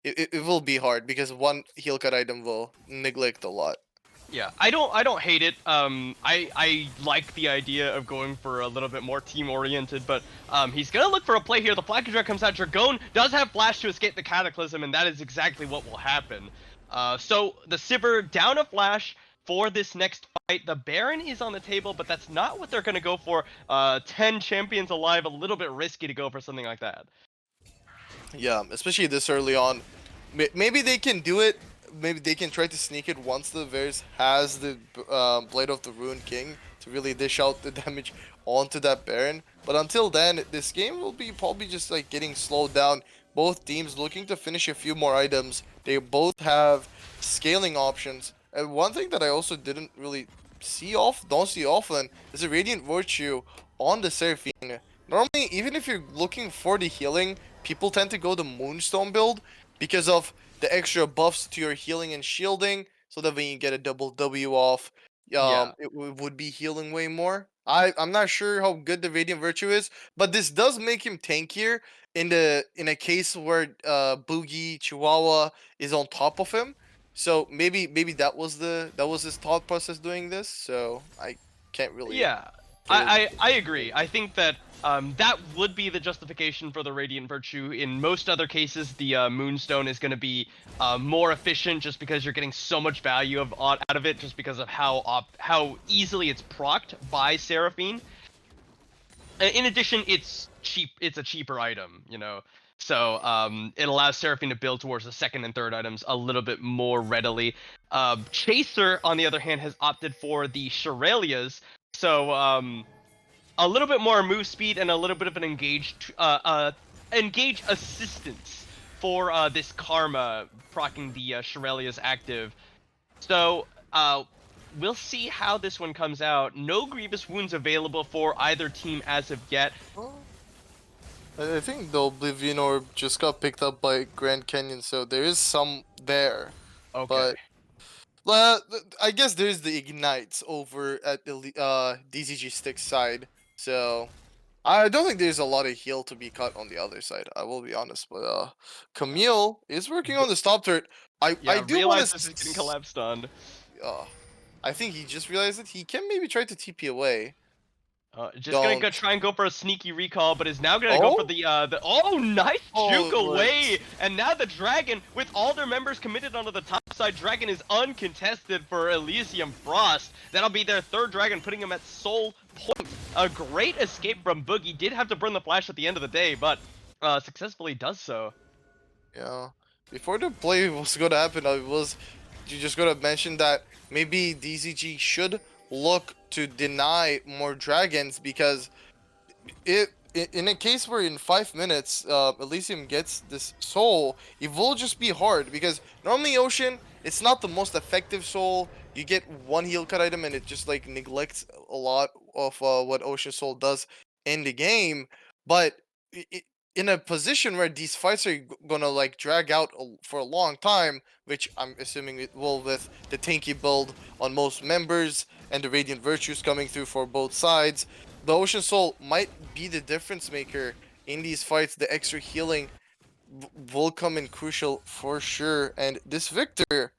it will be hard because one heal cut item will neglect a lot. Yeah, I don't hate it. I like the idea of going for a little bit more team oriented, but he's gonna look for a play here. The Flag Drag comes out. Dragon does have flash to escape the Cataclysm, and that is exactly what will happen. So the Sivir down a flash for this next fight. The Baron is on the table, but that's not what they're gonna go for. 10 champions alive, a little bit risky to go for something like that. Yeah, especially this early on. Maybe they can do it. Maybe they can try to sneak it once the Varus has the Blade of the Ruined King to really dish out the damage onto that Baron. But until then, this game will be probably just like getting slowed down. Both teams looking to finish a few more items. They both have scaling options. And one thing that I also didn't really don't see often, is a Radiant Virtue on the Seraphine. Normally, even if you're looking for the healing, people tend to go the Moonstone build because of the extra buffs to your healing and shielding, so that when you get a double W off, Yeah. it would be healing way more. I'm not sure how good the Radiant Virtue is, but this does make him tankier in a case where Boogie Chihuahua is on top of him. So maybe that was his thought process doing this. So I can't really Yeah, get it. I agree. I think that that would be the justification for the Radiant Virtue. In most other cases, the Moonstone is going to be more efficient just because you're getting so much value out of it, just because of how easily it's procced by Seraphine. In addition, it's cheap. It's a cheaper item, you know. So it allows Seraphine to build towards the second and third items a little bit more readily. Chaser, on the other hand, has opted for the Shirelias. So a little bit more move speed and a little bit of an engage assistance for this Karma proccing the Shirelia's active. So we'll see how this one comes out. No grievous wounds available for either team as of yet. I think the Oblivion Orb just got picked up by Grand Canyon, so there is some there. Okay. But I guess there's the ignites over at the DCG stick side. So I don't think there's a lot of heal to be cut on the other side. I will be honest, but Camille is working on But the stop turret. I yeah, do want realize this is getting to. collapsed on. I think he just realized that he can maybe try to TP away. Just gonna go Don't. try and go for a sneaky recall, but is now gonna go for Oh, the oh, nice oh, juke it works. away, and now the dragon with all their members committed onto the top side. Dragon is uncontested for Elysium Frost. That'll be their third dragon, putting him at soul point. A great escape from Boogie. Did have to burn the flash at the end of the day, but successfully does so. Yeah. Before the play was gonna happen, I was you just gonna mention that maybe DCG should look to deny more dragons because in a case where in 5 minutes Elysium gets this soul, it will just be hard because normally Ocean it's not the most effective soul. You get one heal cut item and it just like neglects a lot of what Ocean Soul does in the game. But in a position where these fights are gonna like drag out for a long time, which I'm assuming it will with the tanky build on most members and the Radiant Virtues coming through for both sides, the Ocean Soul might be the difference maker in these fights. The extra healing will come in crucial for sure. And this Victor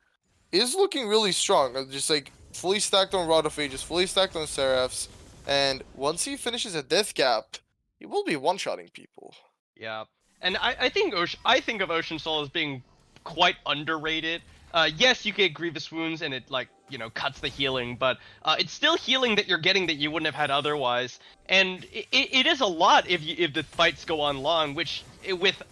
is looking really strong. Just like fully stacked on Rod of Ages, fully stacked on Seraphs. And once he finishes a Death Gap, he will be one-shotting people. Yeah, and I think of Ocean Soul as being quite underrated. Yes, you get grievous wounds and it like cuts the healing, but it's still healing that you're getting that you wouldn't have had otherwise. And it is a lot if the fights go on long, which with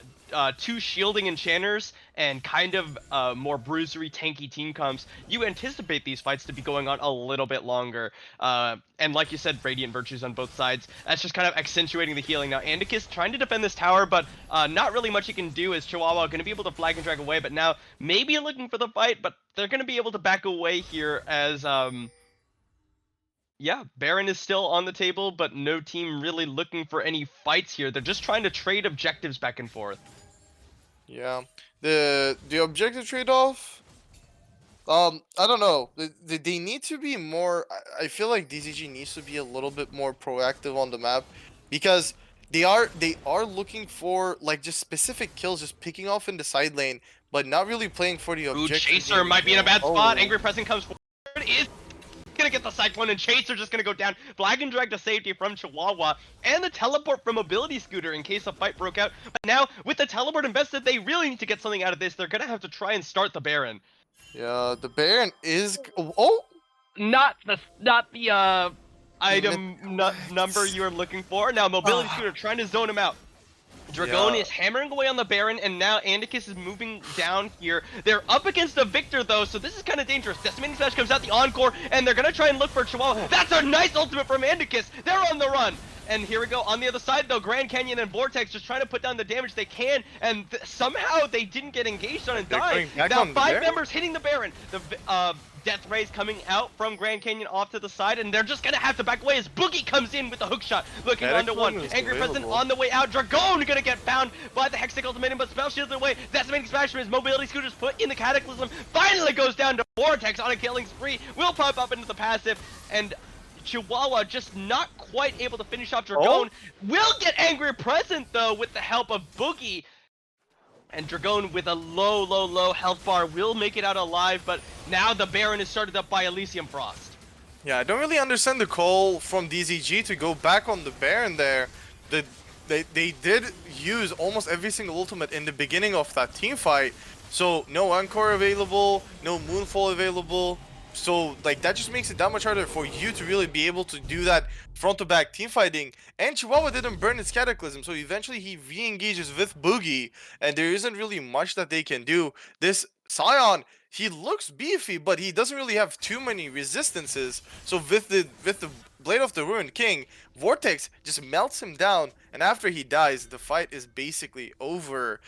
two shielding enchanters and kind of more bruisery tanky team comps, you anticipate these fights to be going on a little bit longer. And like you said, Radiant Virtues on both sides. That's just kind of accentuating the healing. Now, Andicus trying to defend this tower, but not really much he can do as Chihuahua going to be able to flag and drag away, but now maybe looking for the fight, but they're going to be able to back away here as yeah, Baron is still on the table, but no team really looking for any fights here. They're just trying to trade objectives back and forth. Yeah. The objective trade-off, I don't know. They need to be more. I feel like DCG needs to be a little bit more proactive on the map because they are looking for like just specific kills, just picking off in the side lane, but not really playing for the Ooh, objective. Chaser game might be in a well. bad spot. Oh, Angry Present comes forward. Is gonna get the Cyclone, and Chaser just gonna go down. Flag and drag to safety from Chihuahua, and the teleport from Mobility Scooter in case a fight broke out. But now, with the teleport invested, they really need to get something out of this. They're gonna have to try and start the Baron. yeah. The Baron is. Oh, Not the he item number you are looking for. Now, Mobility Scooter trying to zone him out. Dragon Yeah. is hammering away on the Baron, and now Andicus is moving down here. They're up against the Victor, though, so this is kind of dangerous. Decimating Smash comes out, the Encore, and they're going to try and look for Chihuahua. That's a nice ultimate from Andicus. They're on the run. And here we go. On the other side, though, Grand Canyon and Vortex just trying to put down the damage they can, and somehow they didn't get engaged on and They're die. going back Now, on the 5 Baron? members hitting the Baron. The Death Rays coming out from Grand Canyon off to the side, and they're just gonna have to back away as Boogie comes in with the hook shot, looking onto one. Cataclysm is Angry President available. on the way out. Dragon gonna get found by the Hextech Ultimatum, but Spell Shield's away. Decimating Smash from his Mobility Scooters put in the Cataclysm. Finally goes down to Vortex on a killing spree. Will pop up into the passive, and Chihuahua just not quite able to finish off Dragon. Will get Angry Present, though, with the help of Boogie. And Dragon with a low health bar will make it out alive, but now the Baron is started up by Elysium Frost. Yeah, I don't really understand the call from DZG to go back on the Baron there. They did use almost every single ultimate in the beginning of that team fight. So no Encore available, no Moonfall available. So like that just makes it that much harder for you to really be able to do that front to back team fighting. And Chihuahua didn't burn his Cataclysm, so eventually he re-engages with Boogie, and there isn't really much that they can do. This Scion, he looks beefy, but he doesn't really have too many resistances. So with the Blade of the Ruined King, Vortex just melts him down, and after he dies, the fight is basically over.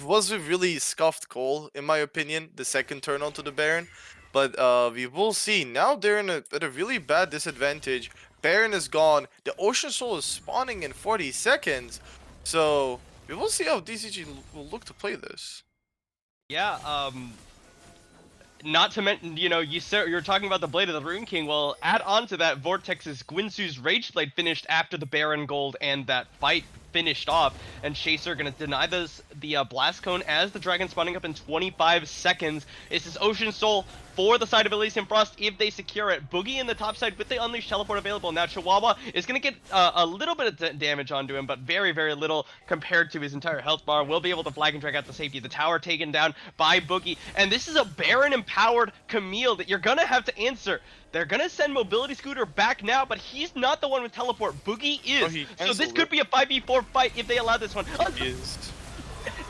Was a really scuffed call, in my opinion, the second turn onto the Baron. But we will see. Now they're at a really bad disadvantage. Baron is gone. The Ocean Soul is spawning in 40 seconds. So we will see how DCG will look to play this. Yeah, not to mention, you know, you're talking about the Blade of the Rune King. Well, add on to that, Vortex's Gwinsu's Rage Blade finished after the Baron Gold and that fight finished off, and Chaser gonna deny the Blast Cone as the Dragon spawning up in 25 seconds. This is Ocean Soul for the side of Elysian Frost if they secure it. Boogie in the top side with the Unleashed Teleport available. Now Chihuahua is gonna get a little bit of damage onto him, but very, very little compared to his entire health bar. Will be able to flag and drag out the safety. The tower taken down by Boogie, and this is a Baron empowered Camille that you're gonna have to answer. They're gonna send Mobility Scooter back now, but he's not the one with teleport. Boogie is. So this could be a 5v4 fight if they allow this one.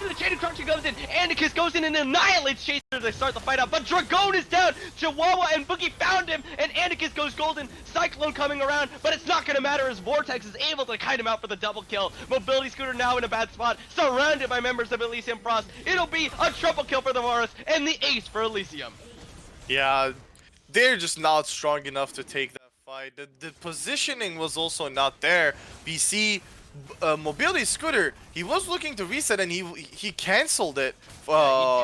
The chain of crouching comes in, Andicus goes in and annihilates Chaser to start the fight out, but Dragon is down! Chihuahua and Boogie found him, and Andicus goes golden, Cyclone coming around, but it's not gonna matter as Vortex is able to kite him out for the double kill. Mobility Scooter now in a bad spot, surrounded by members of Elysium Frost. It'll be a triple kill for the Varus, and the ace for Elysium. Yeah, they're just not strong enough to take that fight. The positioning was also not there. BC Mobility Scooter, he was looking to reset and he canceled it.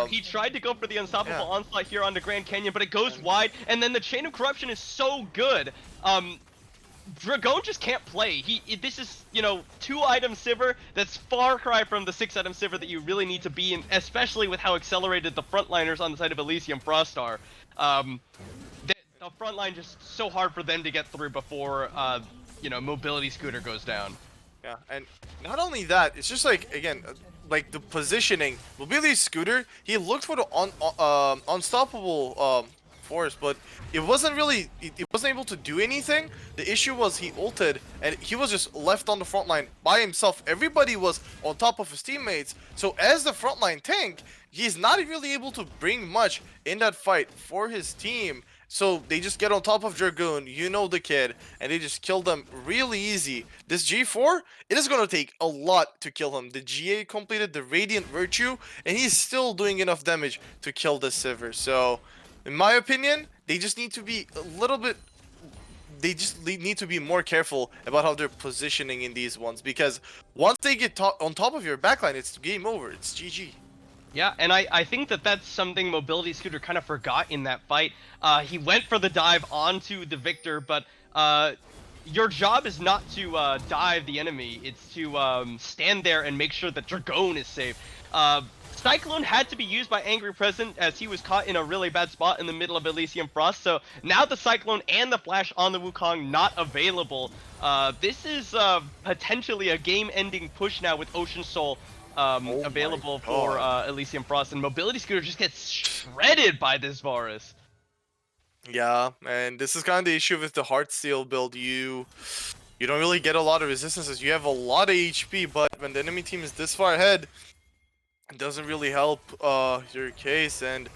He tried to go for the unstoppable onslaught here on the Grand Canyon, but it goes wide, and then the Chain of Corruption is so good. Dragon just can't play. This is, you know, 2-item Sivir that's far cry from the 6-item Sivir that you really need to be in, especially with how accelerated the frontliners on the side of Elysium Frost are. The front line just so hard for them to get through before, you know, Mobility Scooter goes down. Yeah, and not only that, it's just like, again, like the positioning. Mobility Scooter, he looked for the unstoppable force, but it wasn't really, it wasn't able to do anything. The issue was he ulted and he was just left on the front line by himself. Everybody was on top of his teammates. So as the frontline tank, he's not really able to bring much in that fight for his team. So they just get on top of Dragoon, you know the kid, and they just kill them really easy. This G4, it is going to take a lot to kill him. The GA completed the Radiant Virtue, and he's still doing enough damage to kill this Sivir. So, in my opinion, they just need to be a little bit... They just need to be more careful about how they're positioning in these ones. Because once they get on top of your backline, it's game over. It's GG. Yeah, and I think that that's something Mobility Scooter kind of forgot in that fight. He went for the dive onto the Victor, but your job is not to dive the enemy. It's to stand there and make sure that Dragon is safe. Cyclone had to be used by Angry Present as he was caught in a really bad spot in the middle of Elysium Frost. So now the Cyclone and the Flash on the Wukong not available. This is potentially a game-ending push now with Ocean Soul available for Elysium Frost, and Mobility Scooter just gets shredded by this Varus. Yeah, and this is kind of the issue with the Heartsteel build. You don't really get a lot of resistances. You have a lot of HP, but when the enemy team is this far ahead, it doesn't really help your case. And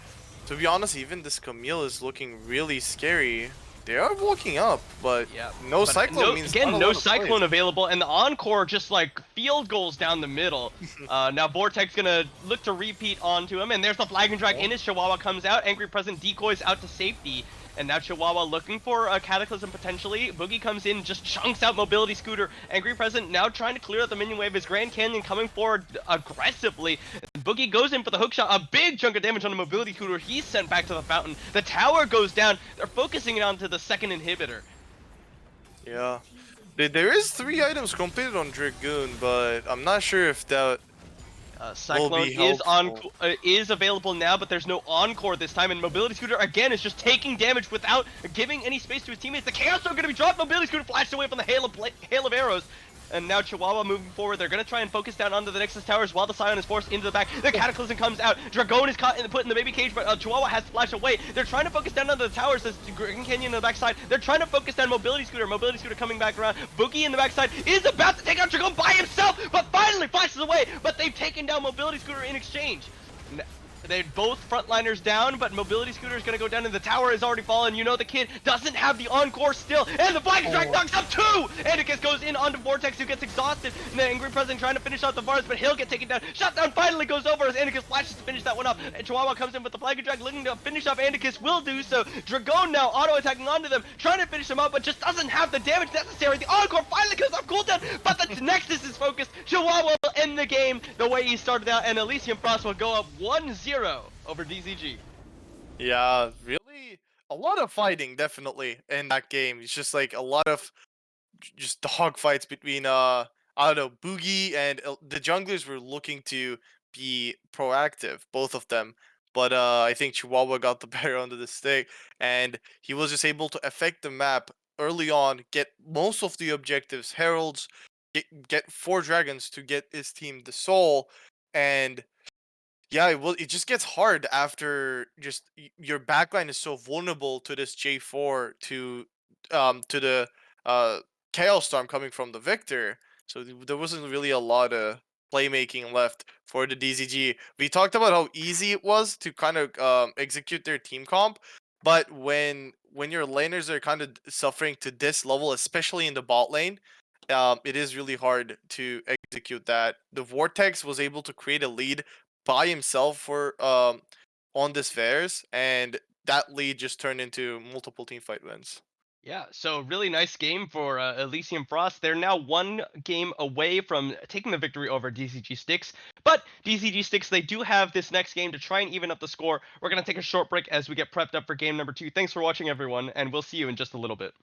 to be honest, even this Camille is looking really scary. They are walking up, but no Cyclone means again, no Cyclone available, and the Encore just like field goals down the middle. Now Vortex gonna look to repeat onto him, and there's the flag and drag in as Chihuahua comes out. Angry Present decoys out to safety, and now Chihuahua looking for a Cataclysm potentially. Boogie comes in, just chunks out Mobility Scooter. Angry Present now trying to clear out the minion wave. His Grand Canyon coming forward aggressively. Boogie goes in for the hookshot, a big chunk of damage on the Mobility Scooter. He's sent back to the fountain. The tower goes down. They're focusing it onto the second inhibitor. Yeah. There is 3 items completed on Dragoon, but I'm not sure if that Cyclone is available now, but there's no Encore this time, and Mobility Scooter again is just taking damage without giving any space to his teammates. The Chaos Stone going to be dropped. Mobility Scooter flashed away from the hail of arrows. And now Chihuahua moving forward. They're going to try and focus down onto the Nexus Towers while the Scion is forced into the back. The Cataclysm comes out. Dragon is caught and put in the baby cage, but Chihuahua has to flash away. They're trying to focus down onto the towers. There's Grand Canyon on the backside. They're trying to focus down Mobility Scooter. Mobility Scooter coming back around. Boogie in the backside is about to take out Dragon by himself, but finally flashes away. But they've taken down Mobility Scooter in exchange. They both frontliners down, but Mobility Scooter is going to go down, and the tower has already fallen. You know the kid doesn't have the encore still, and the Flag Strike knocks up 2! Andicus goes in onto Vortex, who gets exhausted, and the Angry President trying to finish out the Vars, but he'll get taken down. Shutdown finally goes over as Andicus flashes to finish that one up, and Chihuahua comes in with the Flag Drag, looking to finish up Andicus, will do so. Dragon now auto-attacking onto them, trying to finish him up, but just doesn't have the damage necessary. The encore finally goes off cooldown, but the Nexus is focused. Chihuahua will end the game the way he started out, and Elysium Frost will go up 1-0 over DZG. Yeah, really a lot of fighting definitely in that game. It's just like a lot of just dog fights between I don't know, Boogie and the junglers were looking to be proactive, both of them. But I think Chihuahua got the better under the stick, and he was just able to affect the map early on, get most of the objectives, heralds, get 4 dragons to get his team the soul, and yeah, it just gets hard after just your backline is so vulnerable to this J4 to the uh Chaos Storm coming from the Victor. So there wasn't really a lot of playmaking left for the DZG. We talked about how easy it was to kind of execute their team comp, but when your laners are kind of suffering to this level, especially in the bot lane, it is really hard to execute that. The Vortex was able to create a lead by himself for on this Veirs, and that lead just turned into multiple team fight wins. Yeah, so really nice game for Elysium Frost. They're now 1 game away from taking the victory over DCG Sticks. But DCG Sticks, they do have this next game to try and even up the score. We're going to take a short break as we get prepped up for game number 2. Thanks for watching, everyone, and we'll see you in just a little bit.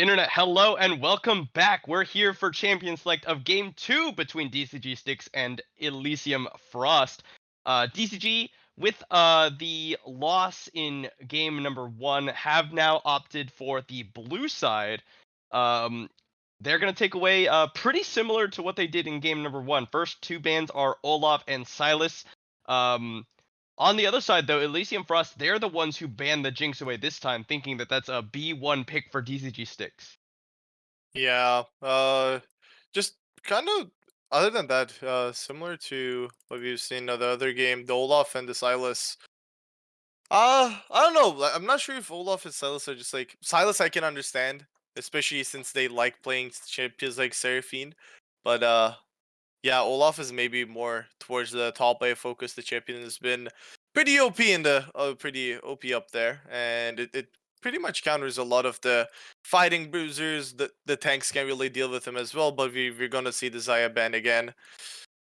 Internet, hello and welcome back. We're here for Champion Select of Game 2 between DCG Sticks and Elysium Frost. DCG, with the loss in game number 1, have now opted for the blue side. Um, they're going to take away pretty similar to what they did in game number 1. First two bans are Olaf and Silas. Um, on the other side, though, Elysium Frost, they're the ones who banned the Jinx away this time, thinking that that's a B1 pick for DCG Sticks. Yeah, just kind of other than that, similar to what we've seen in the other game, the Olaf and the Silas. I don't know. I'm not sure if Olaf and Silas are just like Silas. I can understand, especially since they like playing champions like Seraphine. But yeah, Olaf is maybe more towards the top lane focus. The champion has been pretty OP in the pretty OP up there, and it pretty much counters a lot of the fighting bruisers. The tanks can't really deal with him as well, but we're gonna see the Xayah ban again.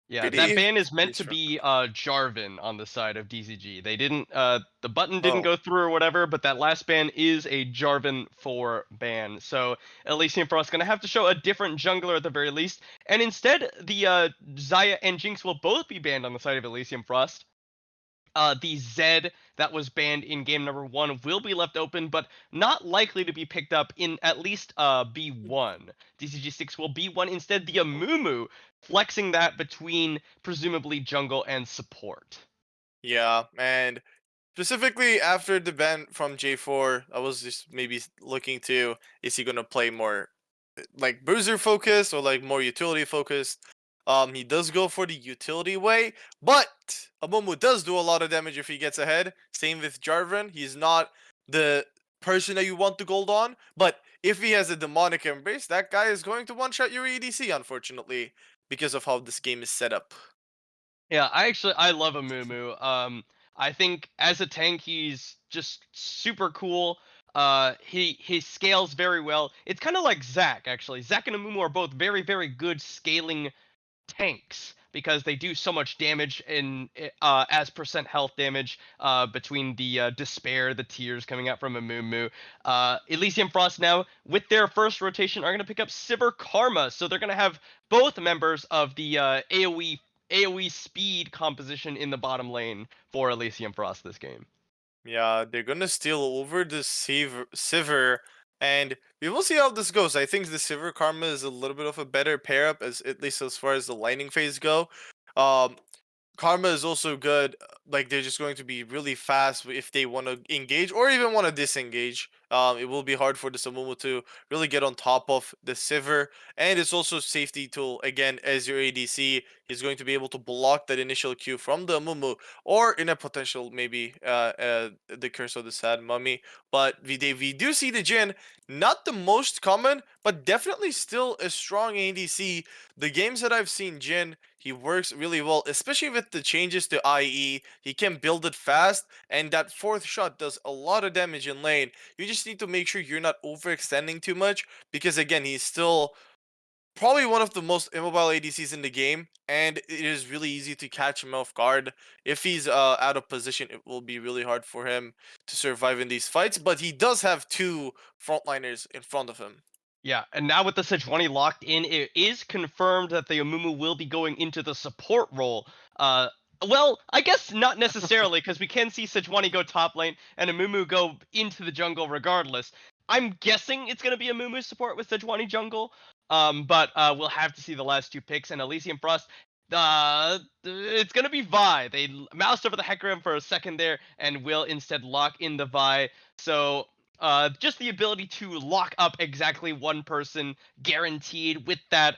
Yeah, that Pretty ban is pretty meant to strong. be Jarvan on the side of DCG. They didn't the button didn't Oh go through or whatever, but that last ban is a Jarvan 4 ban. So Elysium Frost gonna have to show a different jungler at the very least. And instead, the Xayah and Jinx will both be banned on the side of Elysium Frost. The Zed that was banned in game number 1 will be left open, but not likely to be picked up in at least B1. DCG6 will B1 instead. The Amumu flexing that between presumably jungle and support. yeah, and specifically after the ban from J4, I was just maybe looking to is he gonna play more like bruiser focused or like more utility focused. He does go for the utility way, but Amumu does do a lot of damage if he gets ahead. Same with Jarvan. He's not the person that you want to gold on, but if he has a demonic embrace, that guy is going to one-shot your EDC, unfortunately, because of how this game is set up. Yeah, I love Amumu. I think as a tank he's just super cool. He scales very well. It's kind of like Zac actually. Zac and Amumu are both very good scaling tanks because they do so much damage in as percent health damage between the despair, the tears coming out from Amumu. Elysium Frost now with their first rotation are going to pick up Sivir Karma, so they're going to have both members of the AOE speed composition in the bottom lane for Elysium Frost this game. Yeah, they're gonna steal over the Sivir, and we will see how this goes. I think the Sivir Karma is a little bit of a better pair up, as at least as far as the lightning phase go. Um, Karma is also good. Like they're just going to be really fast if they want to engage or even want to disengage. It will be hard for the Samumu to really get on top of the Sivir, and it's also safety tool again as your ADC. He's going to be able to block that initial Q from the Mumu, or in a potential maybe the Curse of the Sad Mummy. But we do see the Jin, not the most common, but definitely still a strong ADC. The games that I've seen Jin, he works really well, especially with the changes to IE. He can build it fast, and that fourth shot does a lot of damage in lane. You just need to make sure you're not overextending too much, because again, he's still probably one of the most immobile ADCs in the game, and it is really easy to catch him off guard. If he's out of position, it will be really hard for him to survive in these fights, but he does have two frontliners in front of him. Yeah, and now with the Sejuani locked in, it is confirmed that the Amumu will be going into the support role. Well, I guess not necessarily, because we can see Sejuani go top lane and Amumu go into the jungle regardless. I'm guessing it's going to be Amumu support with Sejuani jungle, but we'll have to see the last two picks. And Elysium Frost, it's going to be Vi. They moused over the Hecarim for a second there and will instead lock in the Vi. So just the ability to lock up exactly one person guaranteed with that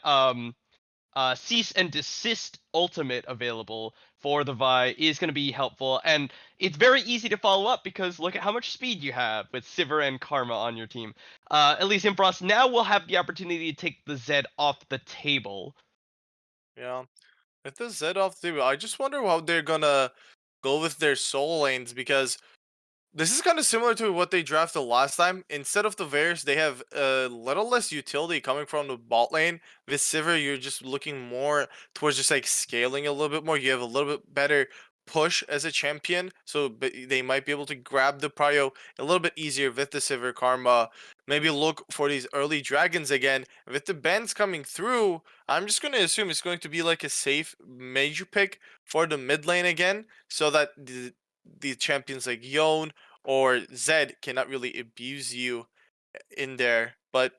cease and desist ultimate available for the Vi is going to be helpful, and it's very easy to follow up because look at how much speed you have with Sivir and Karma on your team. Elysium Frost now will have the opportunity to take the Zed off the table. Yeah. With the Z off too, I just wonder how they're gonna go with their soul lanes, because this is kind of similar to what they drafted last time. Instead of the Varus, they have a little less utility coming from the bot lane. With Sivir, you're just looking more towards just like scaling a little bit more. You have a little bit better push as a champion, so they might be able to grab the prio a little bit easier with the Sivir Karma. Maybe look for these early dragons again. With the bans coming through, I'm just going to assume it's going to be like a safe major pick for the mid lane again, so that the champions like Yone or Zed cannot really abuse you in there. But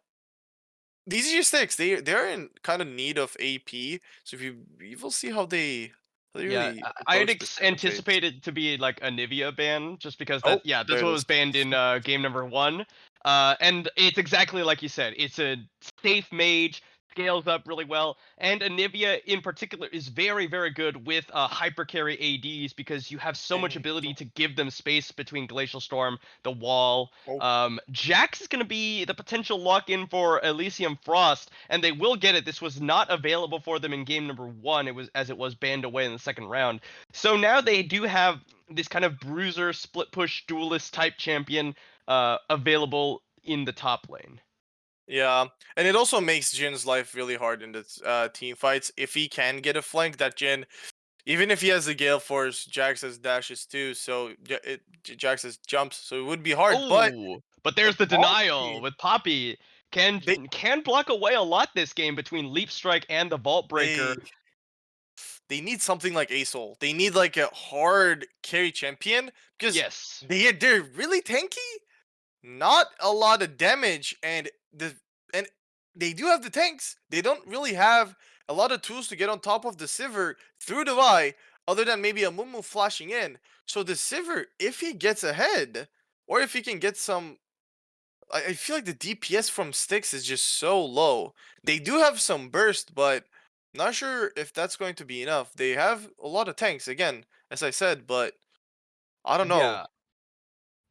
these are your sticks. They're in kind of need of AP. So if you will see how they Yeah, really I'd approach this type of phase. anticipate it to be like a Nivea ban, just because Oh, that's there it what is. was banned in game number one. And it's exactly like you said. It's a safe mage, scales up really well, and Anivia in particular is very, very good with hyper carry ADs because you have so much And ability to give them space between Glacial Storm, the wall. oh Jax is going to be the potential lock-in for Elysium Frost, and they will get it. This was not available for them in game number one. It was banned away in the second round. So now they do have this kind of bruiser, split push, duelist type champion available in the top lane. yeah, and it also makes Jin's life really hard in the team fights. If he can get a flank, that Jin, even if he has the Gale Force, Jax has dashes too, so Jax has jumps, so it would be hard. But Oh, but there's the denial Poppy, with Poppy. they Can block away a lot this game between Leap Strike and the Vault they Breaker. they need something like Asol. They need like a hard carry champion because Yes. they're really tanky. Not a lot of damage, and they do have the tanks. They don't really have a lot of tools to get on top of the Sivir through the Vi, other than maybe a Mumu flashing in. So the Sivir, if he gets ahead, or if he can get some, I feel like the DPS from sticks is just so low. They do have some burst, but not sure if that's going to be enough. They have a lot of tanks again, as I said, but I don't know. Yeah.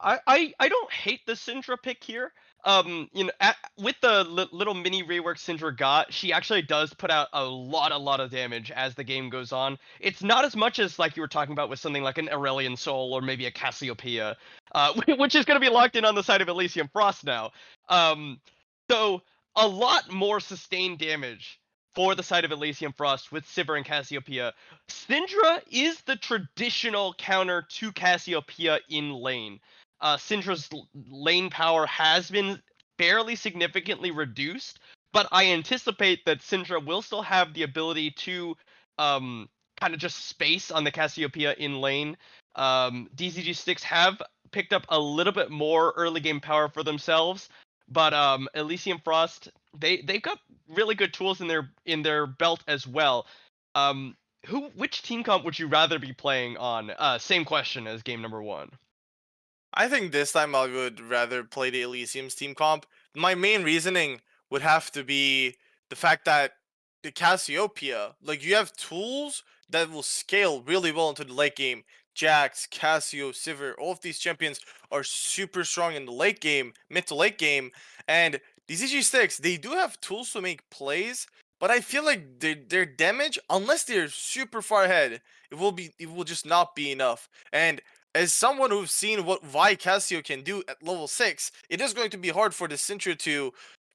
I don't hate the Syndra pick here. With the little mini rework Syndra got, she actually does put out a lot of damage as the game goes on. It's not as much as like you were talking about with something like an Aurelion Soul or maybe a Cassiopeia, which is going to be locked in on the side of Elysium Frost now. Um, so a lot more sustained damage for the side of Elysium Frost with Sivir and Cassiopeia. Syndra is the traditional counter to Cassiopeia in lane. Syndra's lane power has been fairly significantly reduced, but I anticipate that Syndra will still have the ability to um, kind of just space on the Cassiopeia in lane. DCG sticks have picked up a little bit more early game power for themselves, but Elysium Frost they've got really good tools in their belt as well. Um, which team comp would you rather be playing on? Same question as game number one. I think this time I would rather play the Elysium's team comp. My main reasoning would have to be the fact that the Cassiopeia, like you have tools that will scale really well into the late game. Jax, Cassio, Sivir, all of these champions are super strong in the late game, mid to late game, and these EG6, they do have tools to make plays, but I feel like their damage, unless they're super far ahead, it will just not be enough. And as someone who's seen what Vi Cassio can do at level 6, it is going to be hard for the Sintra to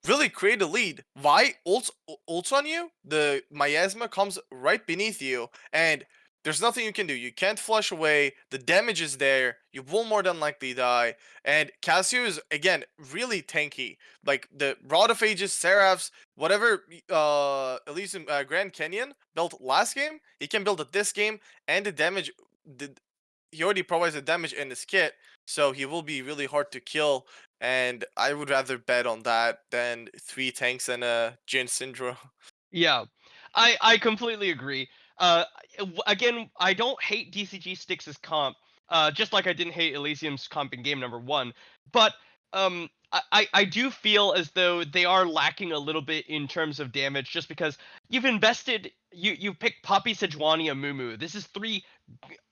really create a lead. Vi ults on you, the Miasma comes right beneath you, and there's nothing you can do. You can't flush away, the damage is there, you will more than likely die, and Cassio is, again, really tanky. Like, the Rod of Ages, Seraphs, whatever Elysium Grand Canyon built last game, he can build it this game, and the damage, he already provides the damage in his kit, so he will be really hard to kill. And I would rather bet on that than three tanks and a Jin Syndra. Yeah, I completely agree. Uh, again, I don't hate DCG Styx' comp, just like I didn't hate Elysium's comp in game number one. But I do feel as though they are lacking a little bit in terms of damage, just because you picked Poppy, Sejuani, and Mumu. This is three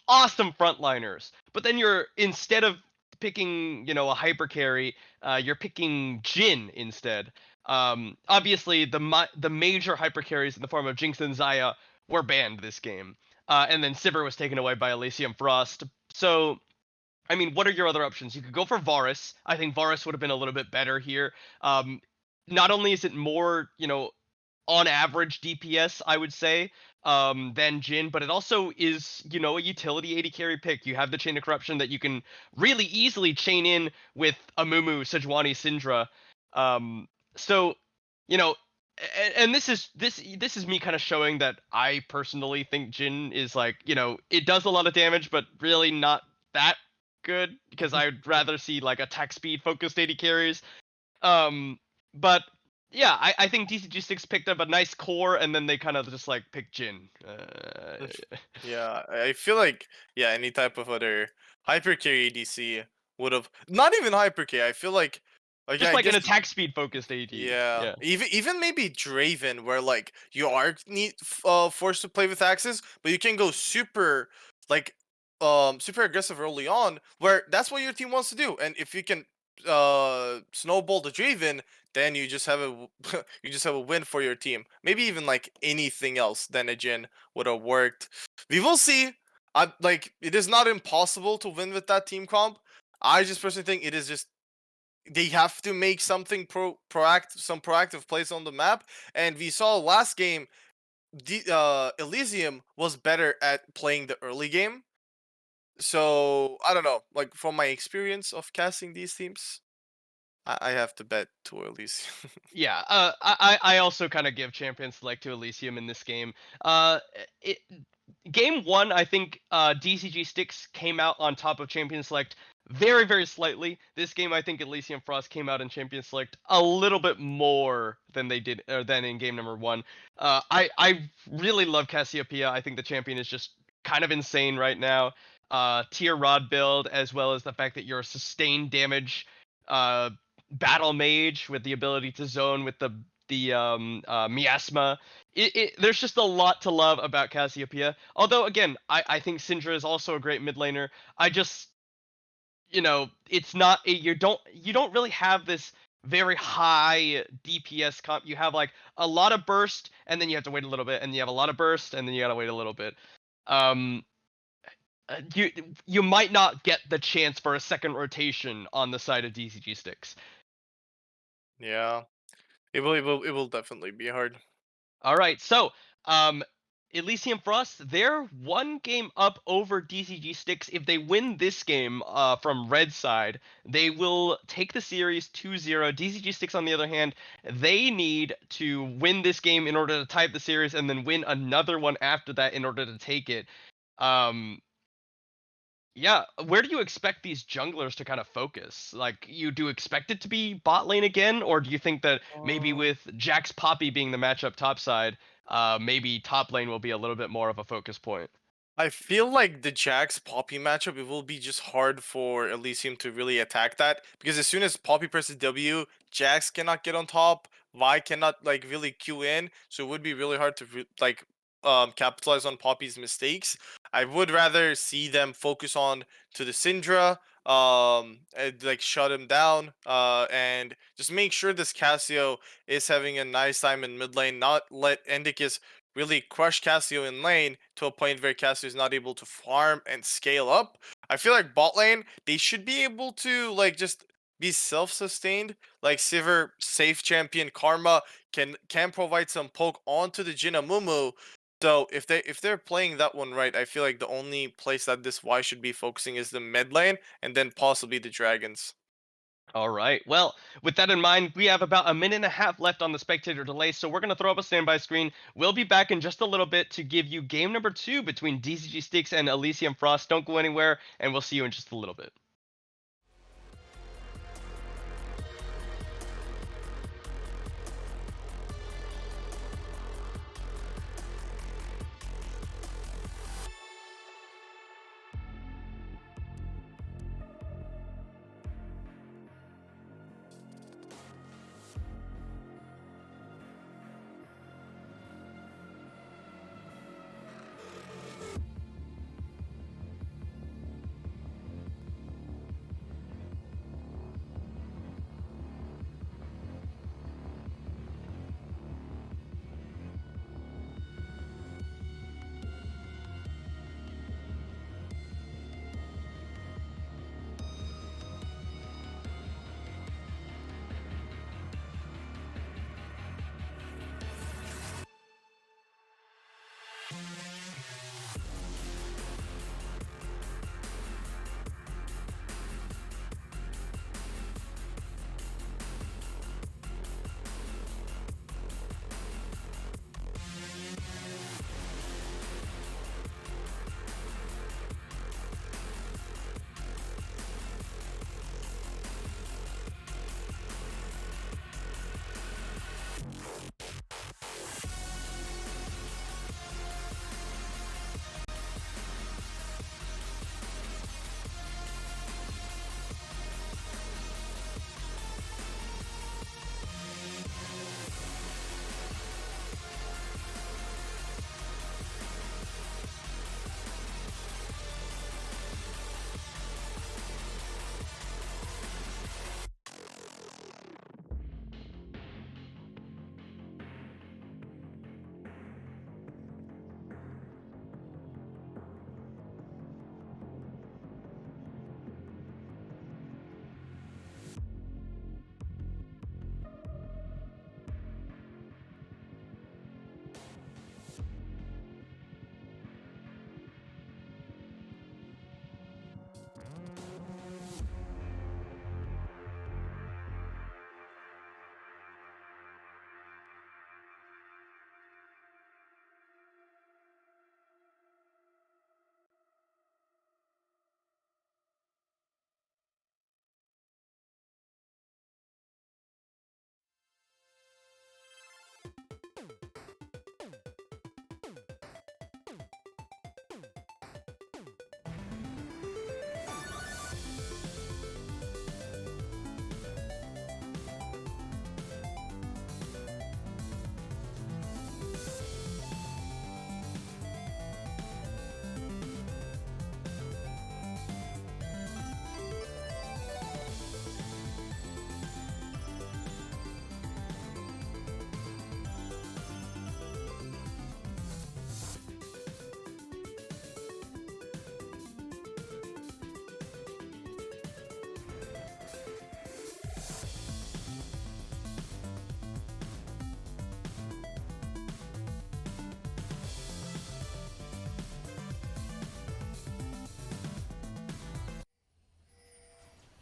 awesome frontliners. But then you're instead of picking, a hyper carry, you're picking Jin instead. Obviously, the major hyper carries in the form of Jinx and Xayah were banned this game, and then Sivir was taken away by Elysium Frost. So, I mean, what are your other options? You could go for Varus. I think Varus would have been a little bit better here. Not only is it more, on average DPS, I would say, than Jin, but it also is, you know, a utility AD carry pick. You have the Chain of Corruption that you can really easily chain in with Amumu, Sejuani, Syndra. Um, so, you know, and this is me kind of showing that I personally think Jin is like, you know, it does a lot of damage, but really not that good because I'd rather see like attack speed focused AD carries. Um, but yeah, I think DCG6 picked up a nice core, and then they kind of just like picked Jin. Yeah, I feel like yeah, any type of other hyper carry ADC would have not even hyper carry. I feel like Just I like an guess attack speed focused AD. yeah, Yeah. even maybe Draven, where like you are forced to play with axes, but you can go super like super aggressive early on, where that's what your team wants to do, and if you can snowball the Draven, then you just have a you just have a win for your team. Maybe even like anything else than a Jin would have worked. We will see. I like it is not impossible to win with that team comp. I just personally think it is just they have to make something proactive, some proactive plays on the map. And we saw last game, Elysium was better at playing the early game. So I don't know. Like from my experience of casting these teams, I have to bet to Elysium. Yeah, I also kind of give champion select to Elysium in this game. Uh, it, game one, I think DCG Sticks came out on top of champion select very, very slightly. This game, I think Elysium Frost came out in champion select a little bit more than they did, or than in game number one. I really love Cassiopeia. I think the champion is just kind of insane right now. Tier Rod build, as well as the fact that you're a sustained damage uh battle mage with the ability to zone with the miasma. There's just a lot to love about Cassiopeia. Although again, I think Syndra is also a great mid laner. I just, you know, it's not a, you don't really have this very high DPS comp. You have like a lot of burst, and then you have to wait a little bit, and you have a lot of burst, and then you gotta wait a little bit. Um, you you might not get the chance for a second rotation on the side of DCG sticks. Yeah, it will definitely be hard. All right, so um, Elysium Frost, they're one game up over DCG Sticks. If they win this game from Red side, they will take the series 2-0. DCG Sticks, on the other hand, they need to win this game in order to tie up the series, and then win another one after that in order to take it. Um, yeah, where do you expect these junglers to kind of focus? Like, you do expect it to be bot lane again, or do you think that maybe Um, with Jax Poppy being the matchup topside, maybe top lane will be a little bit more of a focus point? I feel like the Jax Poppy matchup, it will be just hard for Elysium to really attack that because as soon as Poppy presses W, Jax cannot get on top, Vi cannot like really queue in, so it would be really hard to like capitalize on Poppy's mistakes. I would rather see them focus on to the Syndra, and, like shut him down, and just make sure this Cassio is having a nice time in mid lane, not let Endicus really crush Cassio in lane to a point where Cassio is not able to farm and scale up. I feel like bot lane, they should be able to like just be self-sustained. Like Sivir, safe champion Karma can provide some poke onto the Jinamumu. So if they're playing that one right, I feel like the only place that this Y should be focusing is the mid lane and then possibly the dragons. All right. Well, with that in mind, we have about a minute and a half left on the spectator delay, so we're going to throw up a standby screen. We'll be back in just a little bit to give you game number 2 between DCG Sticks and Elysium Frost. Don't go anywhere, and we'll see you in just a little bit.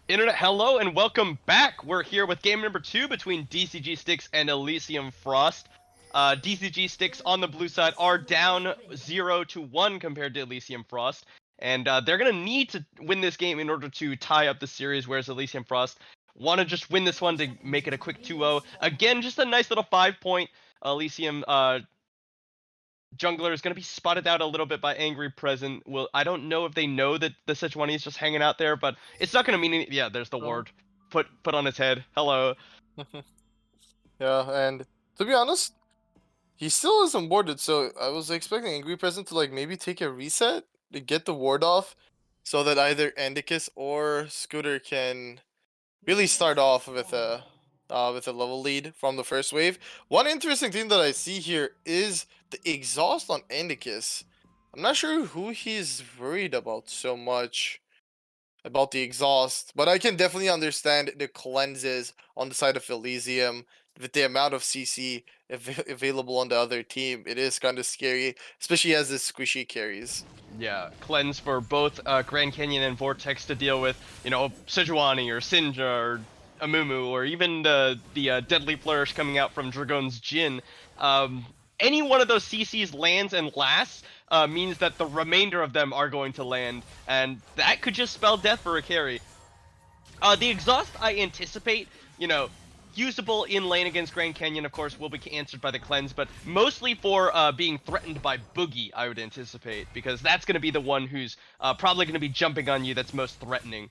Internet, hello and welcome back. We're here with game number 2 between DCG Sticks and Elysium Frost. DCG Sticks on the blue side are down 0-1 compared to Elysium Frost, and they're gonna need to win this game in order to tie up the series. Whereas Elysium Frost want to just win this one to make it a quick 2-0. Again, just a nice little 5-point. Elysium jungler is going to be spotted out a little bit by Angry Present. Well, I don't know if they know that the Sejuani is just hanging out there, but it's not going to mean any. Yeah, there's the Oh. ward. Put on his head. Hello. Yeah, and to be honest, he still isn't boarded, so I was expecting Angry Present to like maybe take a reset to get the ward off, so that either Andicus or Scooter can really start off with a level lead from the first wave. One interesting thing that I see here is the exhaust on Andicus. I'm not sure who he's worried about so much about the exhaust, but I can definitely understand the cleanses on the side of Elysium with the amount of CC available on the other team. It is kind of scary, especially as the squishy carries. Yeah, cleanse for both Grand Canyon and Vortex to deal with, Sejuani or Sinja or Amumu, or even the Deadly Flourish coming out from Dragon's Jin. Any one of those CCs lands and lasts means that the remainder of them are going to land, and that could just spell death for a carry. The exhaust, I anticipate, usable in lane against Grand Canyon, of course, will be answered by the cleanse, but mostly for being threatened by Boogie, I would anticipate, because that's going to be the one who's probably going to be jumping on you that's most threatening.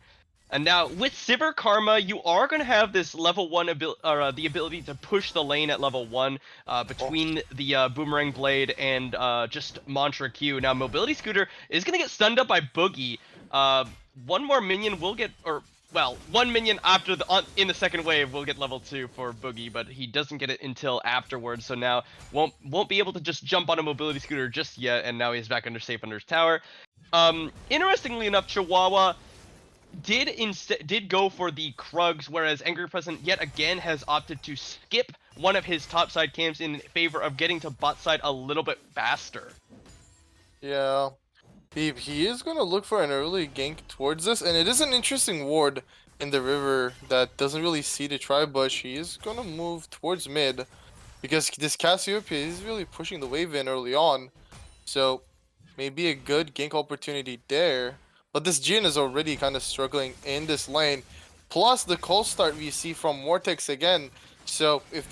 And now, with Sivir Karma, you are going to have this level 1 the ability to push the lane at level 1 between the Boomerang Blade and just Mantra Q. Now, Mobility Scooter is going to get stunned up by Boogie. One more minion will get, one minion after in the second wave will get level 2 for Boogie, but he doesn't get it until afterwards, so now won't be able to just jump on a Mobility Scooter just yet, and now he's back safe under his tower. Interestingly enough, Chihuahua did go for the Krugs, whereas Angry Present yet again has opted to skip one of his topside camps in favor of getting to bot side a little bit faster. Yeah. He is gonna look for an early gank towards this, and it is an interesting ward in the river that doesn't really see the tri-bush. He is gonna move towards mid because this Cassiopeia is really pushing the wave in early on, so maybe a good gank opportunity there. But this Jhin is already kind of struggling in this lane, plus the cold start we see from Vortex again. So if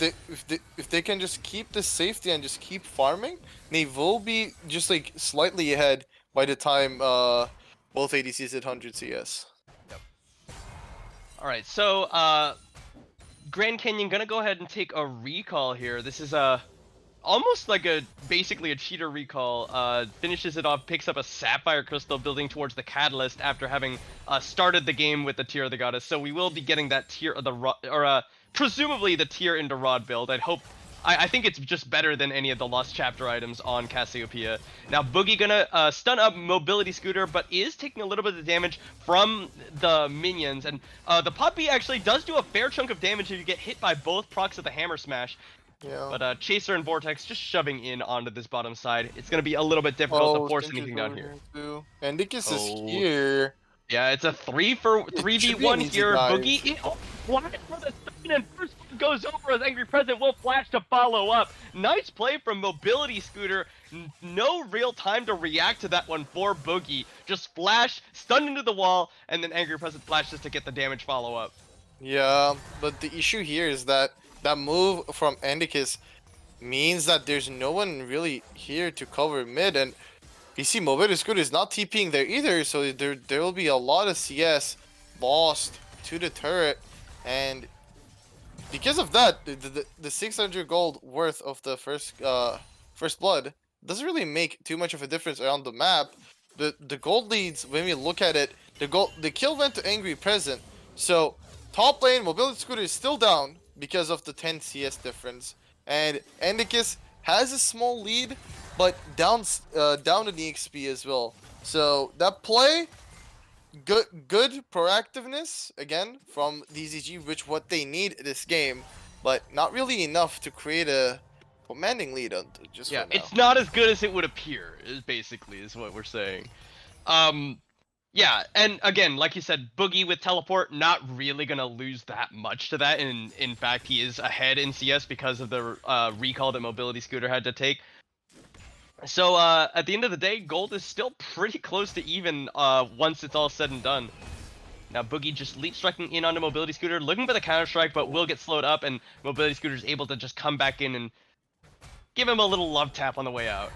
they can just keep this safety and just keep farming, they will be just like slightly ahead by the time both ADCs hit 100 CS. Yep. All right, so Grand Canyon gonna go ahead and take a recall here. This is almost like basically a cheater recall. Finishes it off, picks up a Sapphire Crystal, building towards the Catalyst after having started the game with the Tear of the Goddess. So we will be getting that Tear of the presumably the Tear into Rod build. I think it's just better than any of the Lost Chapter items on Cassiopeia. Now, Boogie gonna stun up Mobility Scooter, but is taking a little bit of damage from the minions. And the Puppy actually does do a fair chunk of damage if you get hit by both procs of the Hammer Smash. Yeah. But Chaser and Vortex just shoving in onto this bottom side. It's gonna be a little bit difficult to force anything down here. And Andicus is here. Yeah, it's a 3v1 here. Boogie, flash for the second, and first one goes over as Angry Present will flash to follow up. Nice play from Mobility Scooter. No real time to react to that one for Boogie. Just flash, stun into the wall, and then Angry Present flashes to get the damage follow up. Yeah, but the issue here is that that move from Andicus means that there's no one really here to cover mid, and you see Mobility Scooter is not TPing there either, so there will be a lot of CS lost to the turret, and because of that, the 600 gold worth of the first blood doesn't really make too much of a difference around the map. The gold leads, when we look at it, the kill went to Angry Present, so top lane Mobility Scooter is still down because of the 10 CS difference, and Andicus has a small lead, but down in the XP as well. So that play, good proactiveness again from DZG, which what they need this game, but not really enough to create a commanding lead on just Yeah, for now. it's not as good as it would appear. Is what we're saying. Yeah, and again, like you said, Boogie with teleport not really gonna lose that much to that. And in fact, he is ahead in CS because of the recall that Mobility Scooter had to take. So at the end of the day, gold is still pretty close to even once it's all said and done. Now Boogie just leap striking in onto Mobility Scooter, looking for the counter strike, but will get slowed up, and Mobility Scooter is able to just come back in and give him a little love tap on the way out.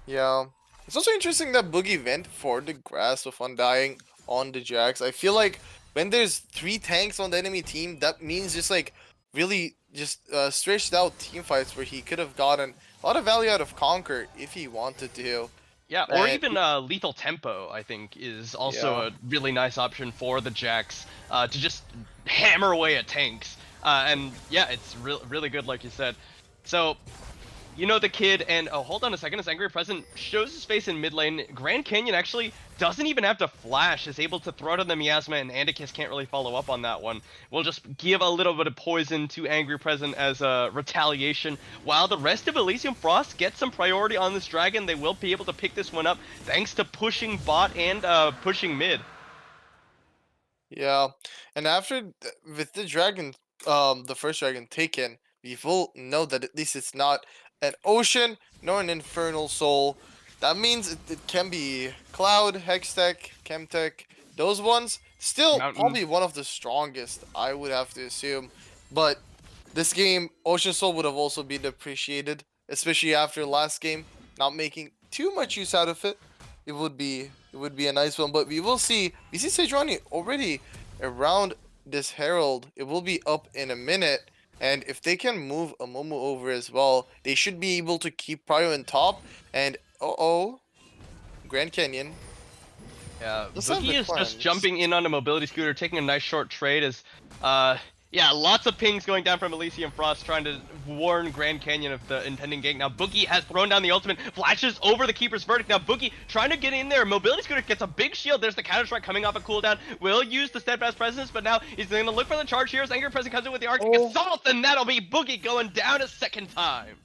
Yeah. It's also interesting that Boogie went for the grasp of Undying on the Jax. I feel like when there's 3 tanks on the enemy team, that means just like really just stretched out team fights where he could have gotten a lot of value out of Conquer if he wanted to. Yeah, or And even Lethal Tempo, I think, is also yeah. a really nice option for the Jax to just hammer away at tanks. And yeah, it's really good, like you said. So, you know the kid, and oh, hold on a second, his Angry Present shows his face in mid lane. Grand Canyon actually doesn't even have to flash, is able to throw to the Miasma, and Andicus can't really follow up on that one. We'll just give a little bit of poison to Angry Present as a retaliation, while the rest of Elysium Frost get some priority on this dragon. They will be able to pick this one up thanks to pushing bot and pushing mid. Yeah, and with the dragon, the first dragon taken, we will know that at least it's not an ocean nor an infernal soul. That means it can be cloud, hextech, chemtech. Those ones still Mountain. probably one of the strongest, I would have to assume. But this game, ocean soul would have also been appreciated, especially after last game, not making too much use out of it. It would be a nice one, but we will see. We see Sejuani already around this Herald. It will be up in a minute, and if they can move a Momo over as well, they should be able to keep Prio in top. And Grand Canyon Yeah, does have Boogie the is just cleanse. jumping in on a mobility scooter, taking a nice short trade as, yeah, lots of pings going down from Elysium Frost trying to warn Grand Canyon of the impending gank. Now Boogie has thrown down the ultimate, flashes over the Keeper's Verdict. Now Boogie trying to get in there. Mobility scooter gets a big shield. There's the counter strike coming off a cooldown. Will use the steadfast presence, but now he's going to look for the charge here as Angry Presence comes in with the Arctic Oh. Assault, and that'll be Boogie going down a second time.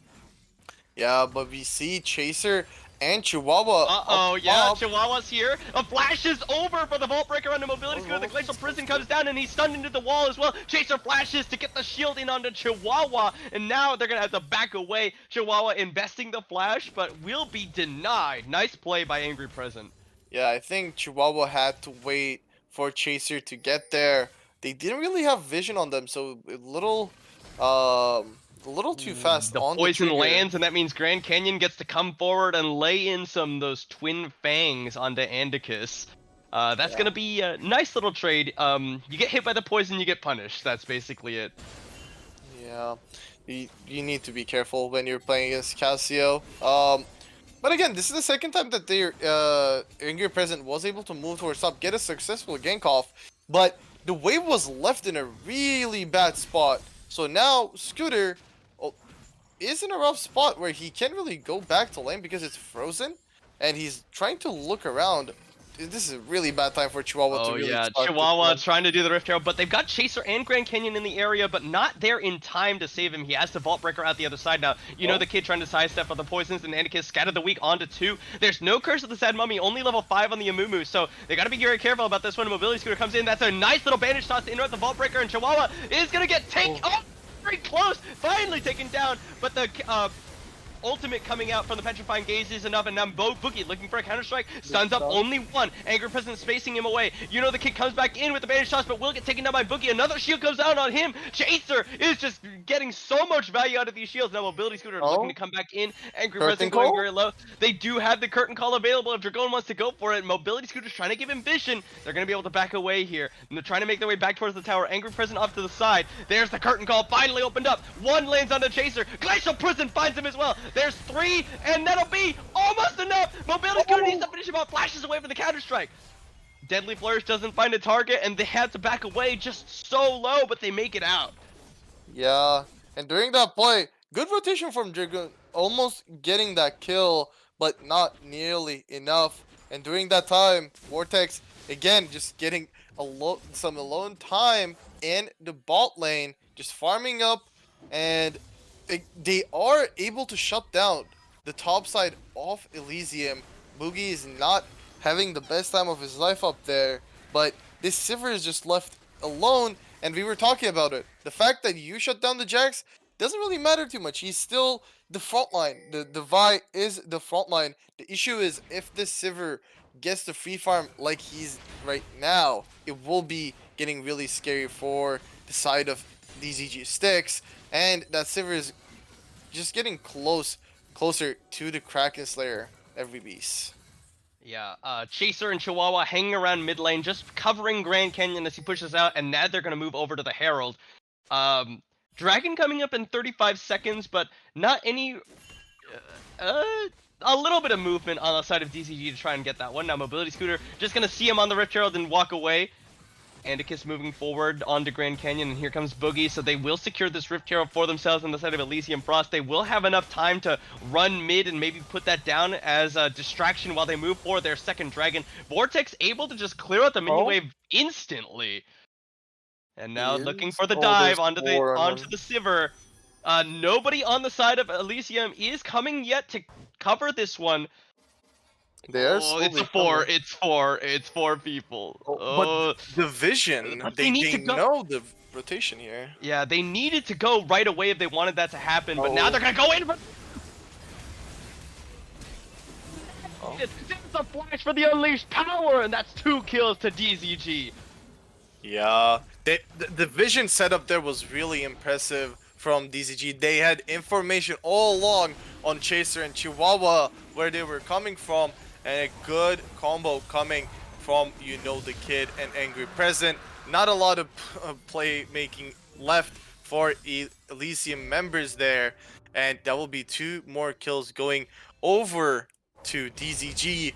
Yeah, but we see Chaser and Chihuahua up Uh-oh, yeah, top. Chihuahua's here. A flash is over for the Vault Breaker on the Mobility Scooter. The Glacial Prison comes down and he's stunned into the wall as well. Chaser flashes to get the shield in onto Chihuahua, and now they're gonna have to back away. Chihuahua investing the flash, but will be denied. Nice play by Angry Present. Yeah, I think Chihuahua had to wait for Chaser to get there. They didn't really have vision on them, so a little too fast The on the poison trigger. lands, and that means Grand Canyon gets to come forward and lay in those twin fangs onto Andicus. That's Yeah. gonna be a nice little trade. You get hit by the poison, you get punished. That's basically it. Yeah, you need to be careful when you're playing against Casio. But again, this is the second time that their Angry Present was able to move towards top, get a successful gank off, but the wave was left in a really bad spot. So now Scooter is in a rough spot where he can't really go back to lane because it's frozen, and he's trying to look around. This is a really bad time for Chihuahua to Oh really yeah, start to Chihuahua run. trying to do the Rift Arrow, but they've got Chaser and Grand Canyon in the area, but not there in time to save him. He has to Vault Breaker out the other side now. You know Oh. the kid trying to sidestep for the poisons, and Andicus scattered the weak onto 2. There's no Curse of the Sad Mummy, only level 5 on the Amumu, so they gotta be very careful about this one. Mobility Scooter comes in, that's a nice little bandage toss to interrupt the Vault Breaker, and Chihuahua is gonna get taken. Oh, very close! Finally taken down, but the ultimate coming out from the Petrifying Gaze is enough, and now Boogie looking for a counter-strike, stuns up only one. Angry Present spacing him away. You know the kid comes back in with the bandage toss, but will get taken down by Boogie. Another shield goes out on him. Chaser is just getting so much value out of these shields. Now Mobility Scooter looking to come back in. Angry Curtain Present going call? very low. They do have the curtain call available if Dragon wants to go for it. Mobility Scooter's trying to give him vision. They're going to be able to back away here. And they're trying to make their way back towards the tower. Angry Present off to the side. There's the curtain call finally opened up. One lands on the Chaser. Glacial Prison finds him as well. There's 3, and that'll be almost enough. Mobility Scooter needs to finish him off. Flashes away for the counter strike. Deadly Flourish doesn't find a target, and they had to back away just so low, but they make it out. Yeah, and during that play, good rotation from Dragoon, almost getting that kill, but not nearly enough. And during that time, Vortex again just getting some alone time in the bot lane, just farming up, and they are able to shut down the top side of Elysium. Boogie is not having the best time of his life up there, but this Sivir is just left alone, and we were talking about it. The fact that you shut down the Jax doesn't really matter too much. He's still the front line. The Vi is the front line. The issue is if this Sivir gets the free farm like he's right now, it will be getting really scary for the side of DZG Sticks, and that Sivir is just getting closer to the Kraken Slayer every beast. Yeah, Chaser and Chihuahua hanging around mid lane, just covering Grand Canyon as he pushes out, and now they're gonna move over to the Herald. Dragon coming up in 35 seconds, but not any. A little bit of movement on the side of DCG to try and get that one. Now Mobility Scooter just gonna see him on the Rift Herald and walk away. Andicus moving forward onto Grand Canyon, and here comes Boogie, so they will secure this Rift Herald for themselves on the side of Elysium Frost. They will have enough time to run mid and maybe put that down as a distraction while they move for their second dragon. Vortex able to just clear out the minion wave instantly. And now looking for the dive onto the Sivir. Nobody on the side of Elysium is coming yet to cover this one. It's four people. But the vision, But they need to go. know the rotation here. Yeah, they needed to go right away if they wanted that to happen, but now they're gonna go in for. There's a flash for the unleashed power, and that's 2 kills to DZG. Yeah, the vision setup there was really impressive from DZG. They had information all along on Chaser and Chihuahua where they were coming from, and a good combo coming from the Kid and Angry Present. Not a lot of play making left for Elysium members there, and that will be 2 more kills going over to DZG.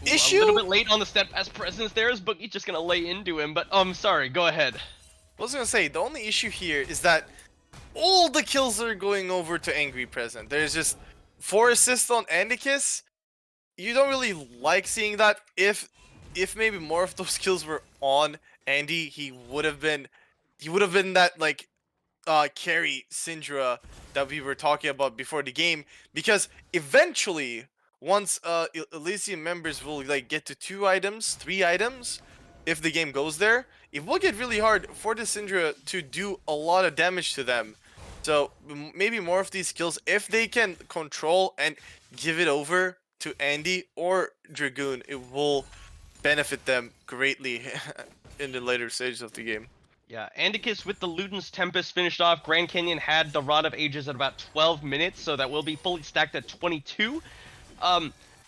A little bit late on the steadfast presence there, is Boogie just gonna lay into him, but sorry, go ahead. I was gonna say, the only issue here is that all the kills are going over to Angry Present. There's just 4 assists on Andicus. You don't really like seeing that. If maybe more of those kills were on Andy, he would have been that like carry Syndra that we were talking about before the game, because eventually once Elysium members will like get to 2 items, 3 items, if the game goes there, it will get really hard for the Syndra to do a lot of damage to them. So maybe more of these kills, if they can control and give it over to Andy or Dragoon, it will benefit them greatly in the later stages of the game. Yeah, Andicus with the Luden's Tempest finished off. Grand Canyon had the Rod of Ages at about 12 minutes, so that will be fully stacked at 22.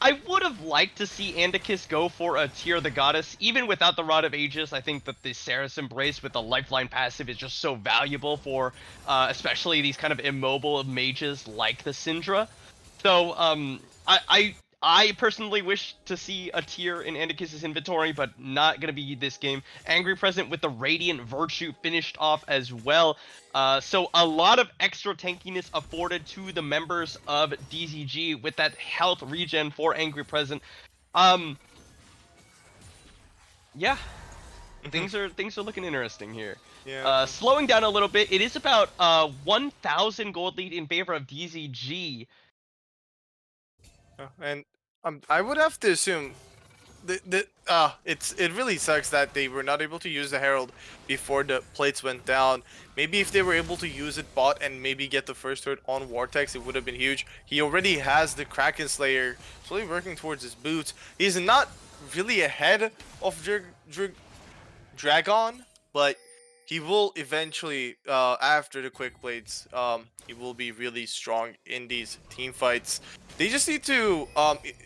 I would have liked to see Andicus go for a Tear the Goddess. Even without the Rod of Ages, I think that the Saris Embrace with the Lifeline passive is just so valuable for especially these kind of immobile mages like the Syndra. So I personally wish to see a Tear in Andicus's inventory, but not going to be this game. Angry Present with the Radiant Virtue finished off as well. So a lot of extra tankiness afforded to the members of DZG with that health regen for Angry Present. Yeah, things are looking interesting here. Yeah. Slowing down a little bit, it is about 1,000 gold lead in favor of DZG. And I would have to assume it really sucks that they were not able to use the Herald before the plates went down. Maybe if they were able to use it bot and maybe get the first hurt on Vortex, it would have been huge. He already has the Kraken Slayer slowly working towards his boots. He's not really ahead of Dragon, but he will eventually, after the quick plates, he will be really strong in these team fights. They just need to,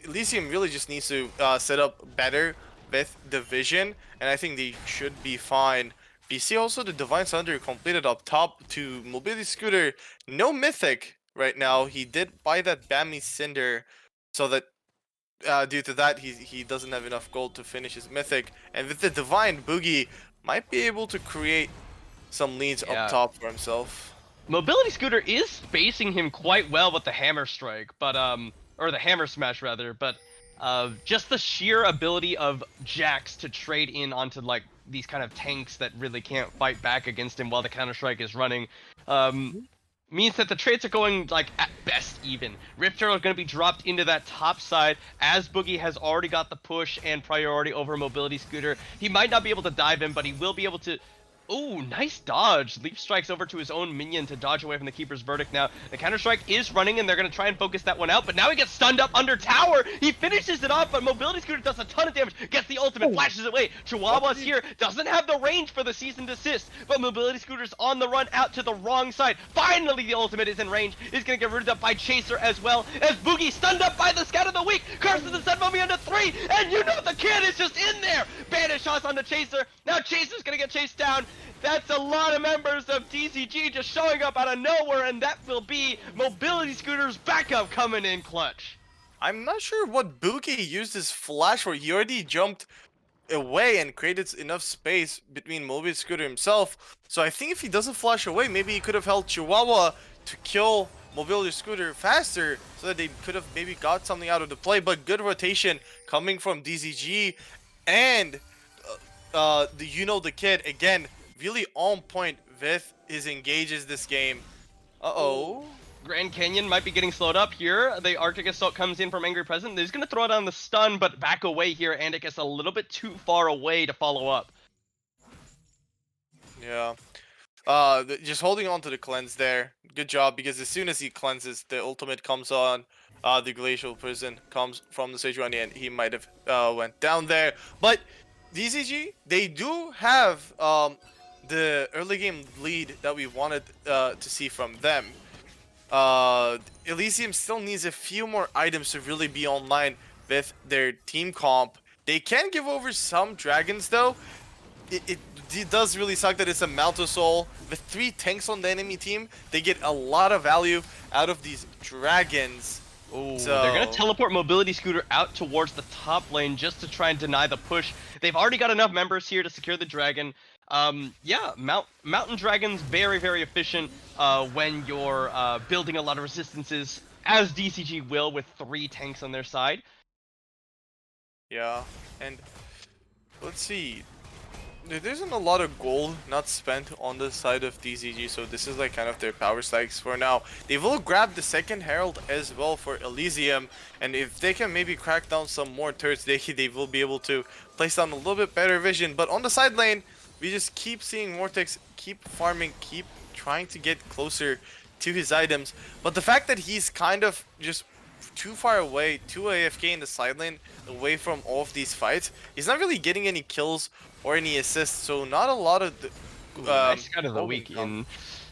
Elysium really just needs to set up better with the vision, and I think they should be fine. We see also the Divine Thunder completed up top to Mobility Scooter. No Mythic right now. He did buy that Bammy Cinder, so that due to that, he doesn't have enough gold to finish his Mythic. And with the Divine, Boogie might be able to create some leads up top for himself. Mobility Scooter is spacing him quite well with the Hammer Strike, but or the Hammer Smash rather, but just the sheer ability of Jax to trade in onto like these kind of tanks that really can't fight back against him while the Counter Strike is running. means that the trades are going, like, at best even. Rift Turtle are going to be dropped into that top side, as Boogie has already got the push and priority over Mobility Scooter. He might not be able to dive in, but he will be able to... Ooh, nice dodge. Leap strikes over to his own minion to dodge away from the Keeper's Verdict now. The Counter-Strike is running, and they're going to try and focus that one out, but now he gets stunned up under tower. He finishes it off, but Mobility Scooter does a ton of damage, gets the ultimate, flashes it away. Chihuahua's here, doesn't have the range for the cease and desist, but Mobility Scooter's on the run out to the wrong side. Finally, the ultimate is in range. Is going to get rooted up by Chaser as well, as Boogie stunned up by the Scout of the Week. Curses the Sun Mummy under 3, and you know the kid is just in there. Banish shots on the Chaser. Now Chaser's going to get chased down. That's a lot of members of DCG just showing up out of nowhere, and that will be Mobility Scooter's backup coming in clutch. I'm not sure what Boogie used his flash for. He already jumped away and created enough space between Mobility Scooter himself. So I think if he doesn't flash away, maybe he could have held Chihuahua to kill Mobility Scooter faster, so that they could have maybe got something out of the play. But good rotation coming from DCG, and the kid again, really on point with his engages this game. Uh-oh. Grand Canyon might be getting slowed up here. The Arctic Assault comes in from Angry President. He's going to throw down the stun, but back away here. Andicus a little bit too far away to follow up. Yeah. Just holding on to the cleanse there. Good job, because as soon as he cleanses, the ultimate comes on. The Glacial Prison comes from the Sejuani, and he might have went down there. But DCG, they do have the early game lead that we wanted to see from them. Elysium still needs a few more items to really be online with their team comp. They can give over some dragons though. It does really suck that it's a Mount of Soul. With 3 tanks on the enemy team, they get a lot of value out of these dragons. Oh, So they're going to teleport Mobility Scooter out towards the top lane just to try and deny the push. They've already got enough members here to secure the dragon. Yeah, Mountain Dragon's very, very efficient when you're building a lot of resistances, as DCG will with 3 tanks on their side. yeah, and let's see. There isn't a lot of gold not spent on the side of DCG, so this is like kind of their power stacks for now. They will grab the second Herald as well for Elysium, and if they can maybe crack down some more turrets, they will be able to place down a little bit better vision. But on the side lane, we just keep seeing Vortex keep farming, keep trying to get closer to his items. But the fact that he's kind of just too far away, too AFK in the side lane, away from all of these fights, he's not really getting any kills or any assists, so not a lot of the, Nice Scout of the Week in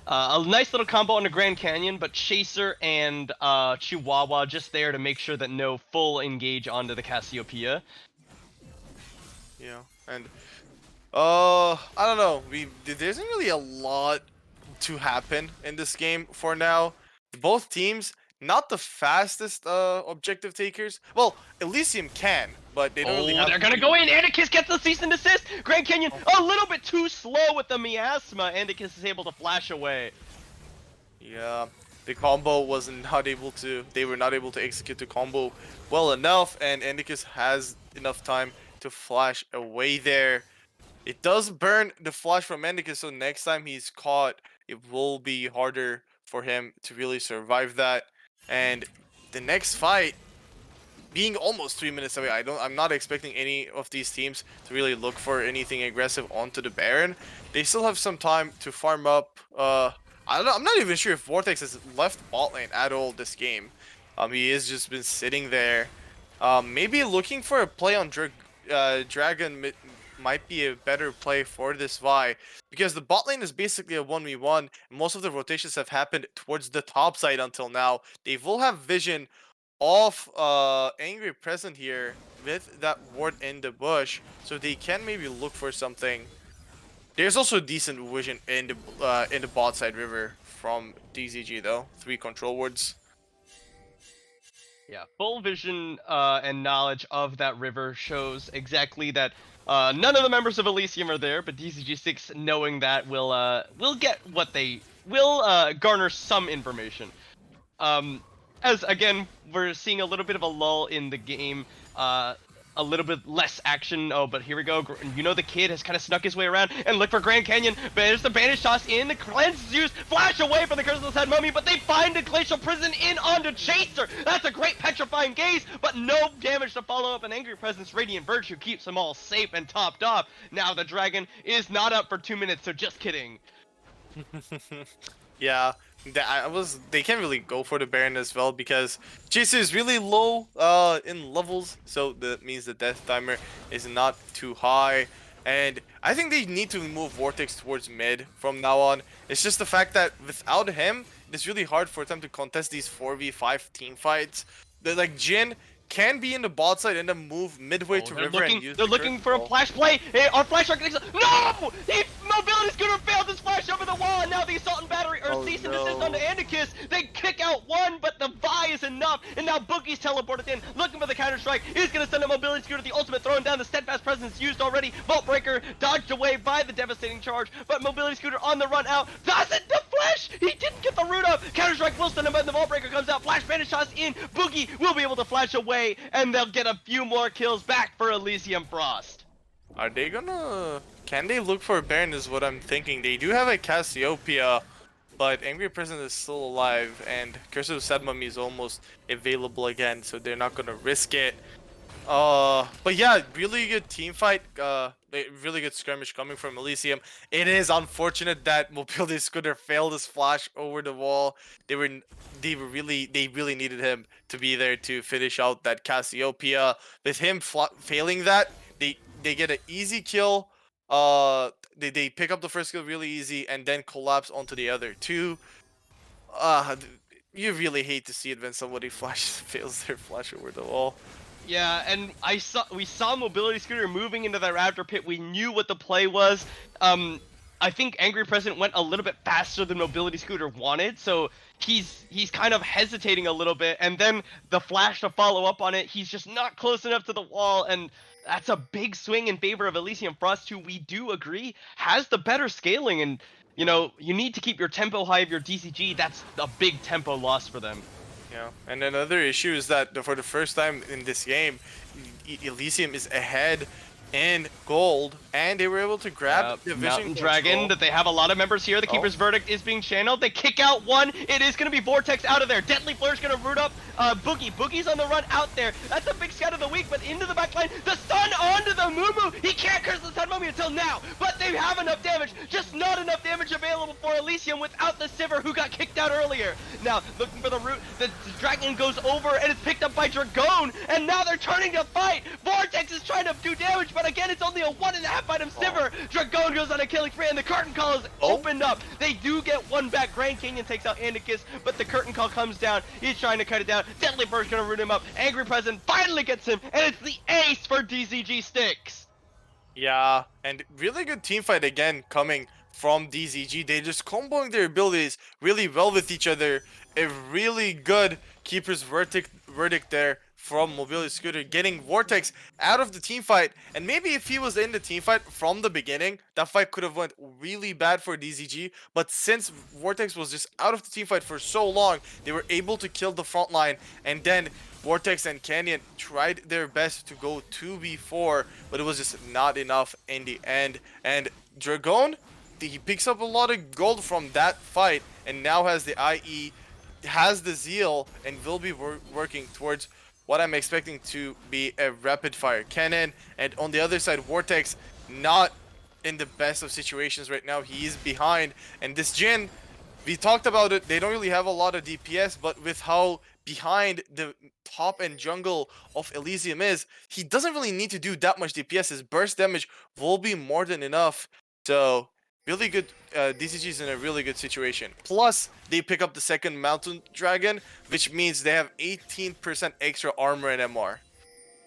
a nice little combo on the Grand Canyon, but Chaser and Chihuahua just there to make sure that no full engage onto the Cassiopeia. Yeah, and I don't know. There isn't really a lot to happen in this game for now. Both teams not the fastest objective takers. Well, Elysium can, but they don't really have. They're gonna go in. Andicus gets the cease and desist. Grand Canyon a little bit too slow with the miasma. Andicus is able to flash away. Yeah, the combo was not able to. They were not able to execute the combo well enough, and Andicus has enough time to flash away there. It does burn the flash from Andicus, so next time he's caught, it will be harder for him to really survive that. And the next fight being almost 3 minutes away, I'm not expecting any of these teams to really look for anything aggressive onto the Baron. They still have some time to farm up. I'm not even sure if Vortex has left bot lane at all this game. He has just been sitting there. Maybe looking for a play on Dragon might be a better play for this Vi, because the bot lane is basically a 1v1, and most of the rotations have happened towards the top side until now. They will have vision of Angry Present here with that ward in the bush, so they can maybe look for something. There's also decent vision in the bot side river from DZG though. 3 control wards. Yeah, full vision and knowledge of that river shows exactly that none of the members of Elysium are there, but DCG6 knowing that will get what they will garner some information. As again, we're seeing a little bit of a lull in the game. a little bit less action. Oh, but here we go. You know the kid has kind of snuck his way around and look for Grand Canyon. But there's the Banish Toss in. The cleanse is used. Flash away from the Curse of the Sad Mummy, but they find the Glacial Prison in onto Chaser. That's a great petrifying gaze, but no damage to follow up. An Angry Presence Radiant Virtue keeps them all safe and topped off. Now the dragon is not up for 2 minutes, so just kidding. Yeah, they can't really go for the Baron as well because Chaser is really low in levels, so that means the death timer is not too high. And I think they need to move Vortex towards mid from now on. It's just the fact that without him, it's really hard for them to contest these 4v5 team fights. Like Jin can be in the bot side and then move midway to River and use They're looking for a flash play. Hey, our flash shark no! Mobility Scooter failed this flash over the wall, and now the assault and battery cease and desist onto Andicus. They kick out one, but the Vi is enough, and now Boogie's teleported in, looking for the counter strike. He's gonna send a Mobility Scooter, the ultimate throwing down. The steadfast presence used already. Vault Breaker dodged away by the devastating charge, but Mobility Scooter on the run out. Doesn't the flash? He didn't get the root up. Counter strike will stun him, but the Vault Breaker comes out. Flash Banish Toss in. Boogie will be able to flash away, and they'll get a few more kills back for Elysium Frost. Are they gonna... Can they look for a Baron is what I'm thinking. They do have a Cassiopeia, but Angry Presence is still alive, and Curse of Sad Mummy is almost available again, so they're not gonna risk it. But yeah, really good team fight. Really good skirmish coming from Elysium. It is unfortunate that Mobility Scooter failed his flash over the wall. They really needed him to be there to finish out that Cassiopeia. With him failing that, they get an easy kill. They pick up the first kill really easy and then collapse onto the other two. You really hate to see it when somebody fails their flash over the wall. Yeah, and we saw Mobility Scooter moving into that Raptor pit. We knew what the play was. I think Angry President went a little bit faster than Mobility Scooter wanted, so he's kind of hesitating a little bit, and then the flash to follow up on it, he's just not close enough to the wall, and that's a big swing in favor of Elysium Frost, who we do agree has the better scaling, and you know, you need to keep your tempo high of your DCG. That's a big tempo loss for them. Yeah, and another issue is that for the first time in this game, Elysium is ahead in gold, and they were able to grab the Mountain Dragon. That they have a lot of members here. The Keeper's Verdict is being channeled. They kick out one. It is going to be Vortex out of there. Deadly Flourish going to root up Boogie. Boogie's on the run out there. That's a big scout of the week, but into the back line. The stun onto the Moo. He can't curse the Sun Mummy until now, but they have enough damage. Just not enough damage available for Elysium without the Sivir, who got kicked out earlier. Now, looking for the root. The Dragon goes over, and it's picked up by Dragon, and now they're turning to fight. Vortex is trying to do damage, but again, it's only a 1.5 item Sivir. Dragon goes on a killing spree, and the curtain call is opened up. They do get one back. Grand Canyon takes out Andicus, but the curtain call comes down. He's trying to cut it down. Deadly Bird's gonna root him up. Angry President finally gets him, and it's the ace for DCG Sticks. Yeah, and really good team fight again coming from DCG. They're just comboing their abilities really well with each other. A really good Keeper's Verdict there from Mobility Scooter, getting Vortex out of the team fight. And maybe if he was in the team fight from the beginning, that fight could have went really bad for DCG. But since Vortex was just out of the team fight for so long, they were able to kill the front line. And then Vortex and Canyon tried their best to go 2v4, but it was just not enough in the end. And Dragon, he picks up a lot of gold from that fight, and now has the IE, has the zeal, and will be working towards what I'm expecting to be a rapid fire cannon. And on the other side, Vortex not in the best of situations right now. He is behind, and this Jin, we talked about it, they don't really have a lot of DPS, but with how behind the top and jungle of Elysium is, he doesn't really need to do that much DPS. His burst damage will be more than enough. So really good, DCG is in a really good situation. Plus, they pick up the second Mountain Dragon, which means they have 18% extra armor and MR.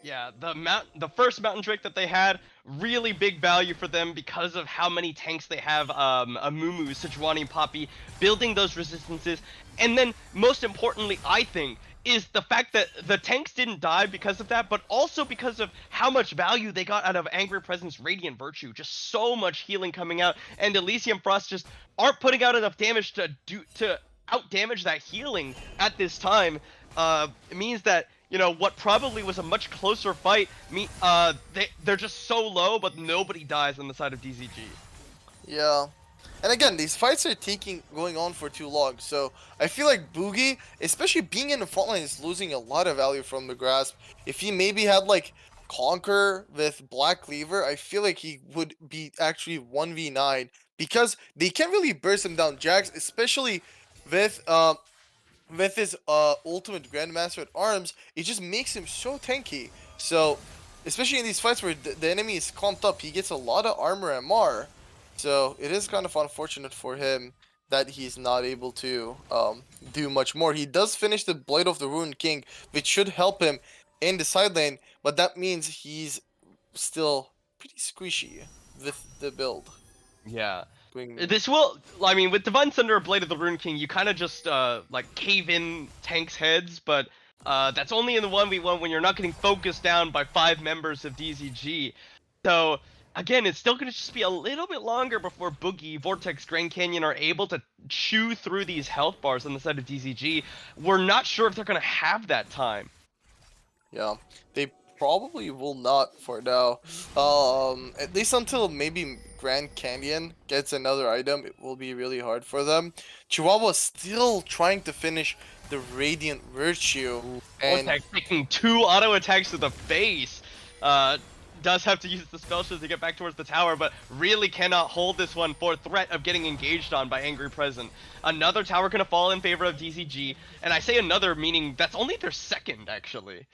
Yeah, the first Mountain Drake that they had, really big value for them because of how many tanks they have, Amumu, Sejuani, Poppy, building those resistances. And then, most importantly, I think, is the fact that the tanks didn't die because of that, but also because of how much value they got out of Angry Presence Radiant Virtue. Just so much healing coming out, and Elysium Frost just aren't putting out enough damage to out damage that healing at this time. It means that what probably was a much closer fight. They're just so low, but nobody dies on the side of DZG. Yeah. And again, these fights are going on for too long, so I feel like Boogie, especially being in the front line, is losing a lot of value from the grasp. If he maybe had like Conquer with Black Cleaver, I feel like he would be actually 1v9 because they can't really burst him down. Jax, especially with his ultimate Grandmaster at arms, it just makes him so tanky. So, especially in these fights where the enemy is clumped up, he gets a lot of armor and MR. So it is kind of unfortunate for him that he's not able to do much more. He does finish the Blade of the Ruined King, which should help him in the side lane, but that means he's still pretty squishy with the build. Yeah. Going This will, I mean, with Divine Thunder or Blade of the Rune King, you kind of just, like, cave in tanks' heads, but, that's only in the 1v1 when you're not getting focused down by 5 members of DZG. So, again, it's still gonna just be a little bit longer before Boogie, Vortex, Grand Canyon are able to chew through these health bars on the side of DZG. We're not sure if they're gonna have that time. Yeah, they probably will not for now. At least until maybe Grand Canyon gets another item, it will be really hard for them. Chihuahua still trying to finish the Radiant Virtue, and Vortex taking 2 auto attacks to the face. Uh, does have to use the spell shield to get back towards the tower, but really cannot hold this one for threat of getting engaged on by Angry Present. Another tower gonna fall in favor of DCG, and I say another meaning that's only their second, actually.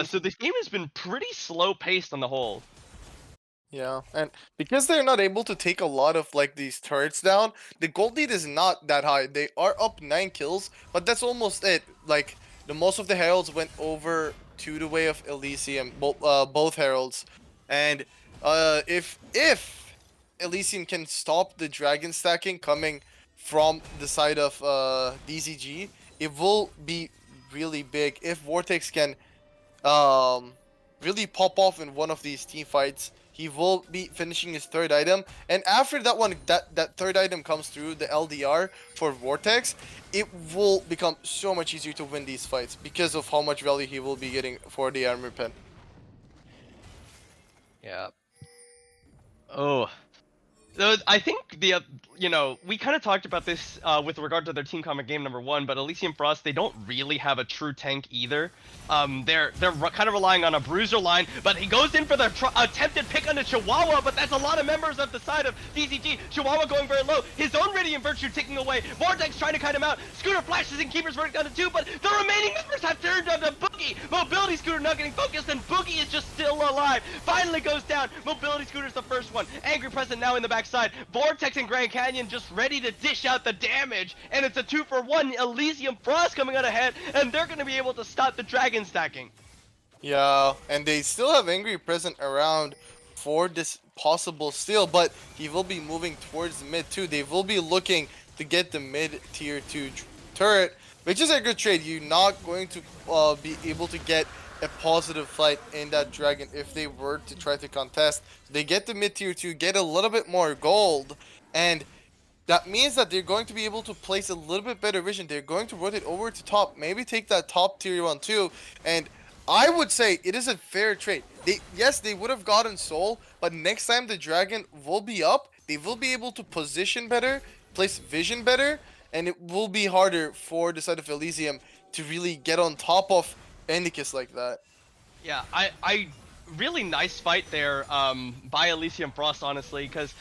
So this game has been pretty slow paced on the whole. yeah, and because they're not able to take a lot of like these turrets down, the gold lead is not that high. They are up 9 kills, but that's almost it. Like the most of the heralds went over to the way of Elysium, both heralds, and if Elysium can stop the dragon stacking coming from the side of DZG, it will be really big. If Vortex can um really pop off in one of these team fights, he will be finishing his third item, and after that one, that third item comes through the LDR for Vortex, it will become so much easier to win these fights because of how much value he will be getting for the armor pen. Yeah. Oh, I think we kind of talked about this with regard to their team comic game number 1, but Elysium Frost, they don't really have a true tank either. They're kind of relying on a bruiser line, but he goes in for the attempted pick on the Chihuahua, but that's a lot of members of the side of DCG. Chihuahua going very low, his own Radiant Virtue ticking away. Vortex trying to kite him out. Scooter flashes and Keeper's Verdict down to 2, but the remaining members have turned on to Boogie. Mobility Scooter not getting focused, and Boogie is just still alive. Finally goes down. Mobility Scooter's the first one. Angry Present now in the backside. Vortex and Grand Canyon just ready to dish out the damage, and it's a 2-for-1. Elysium Frost coming out ahead, and they're going to be able to stop the dragon stacking. Yeah, and they still have Angry Present around for this possible steal, but he will be moving towards the mid too. They will be looking to get the mid tier 2 turret, which is a good trade. You're not going to be able to get a positive fight in that dragon if they were to try to contest. They get the mid tier 2, get a little bit more gold, and that means that they're going to be able to place a little bit better vision. They're going to rotate over to top, maybe take that top tier 1 too, and I would say it is a fair trade. Yes, they would have gotten soul, but next time the dragon will be up, they will be able to position better, place vision better, and it will be harder for the side of Elysium to really get on top of Endicus like that. Yeah, I really nice fight there by Elysium Frost, honestly, because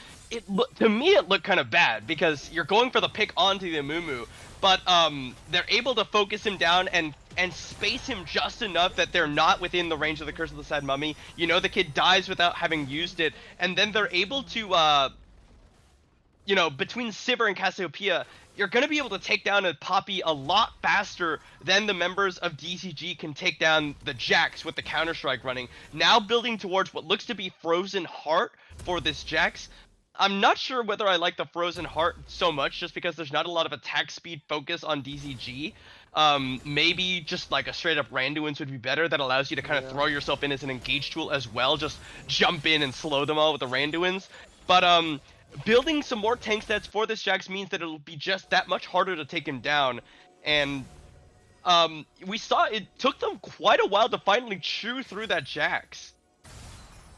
to me it looked kind of bad because you're going for the pick onto the Amumu, but they're able to focus him down and space him just enough that they're not within the range of the Curse of the Sad Mummy. The kid dies without having used it, and then they're able to between Sivir and Cassiopeia, you're going to be able to take down a Poppy a lot faster than the members of DCG can take down the Jax with the Counter-Strike running. Now building towards what looks to be Frozen Heart for this Jax. I'm not sure whether I like the Frozen Heart so much just because there's not a lot of attack speed focus on DCG. Maybe just like a straight up Randuin's would be better. That allows you to kind of throw yourself in as an engage tool as well. Just jump in and slow them all with the Randuins. But building some more tank stats for this Jax means that it'll be just that much harder to take him down. And we saw it took them quite a while to finally chew through that Jax.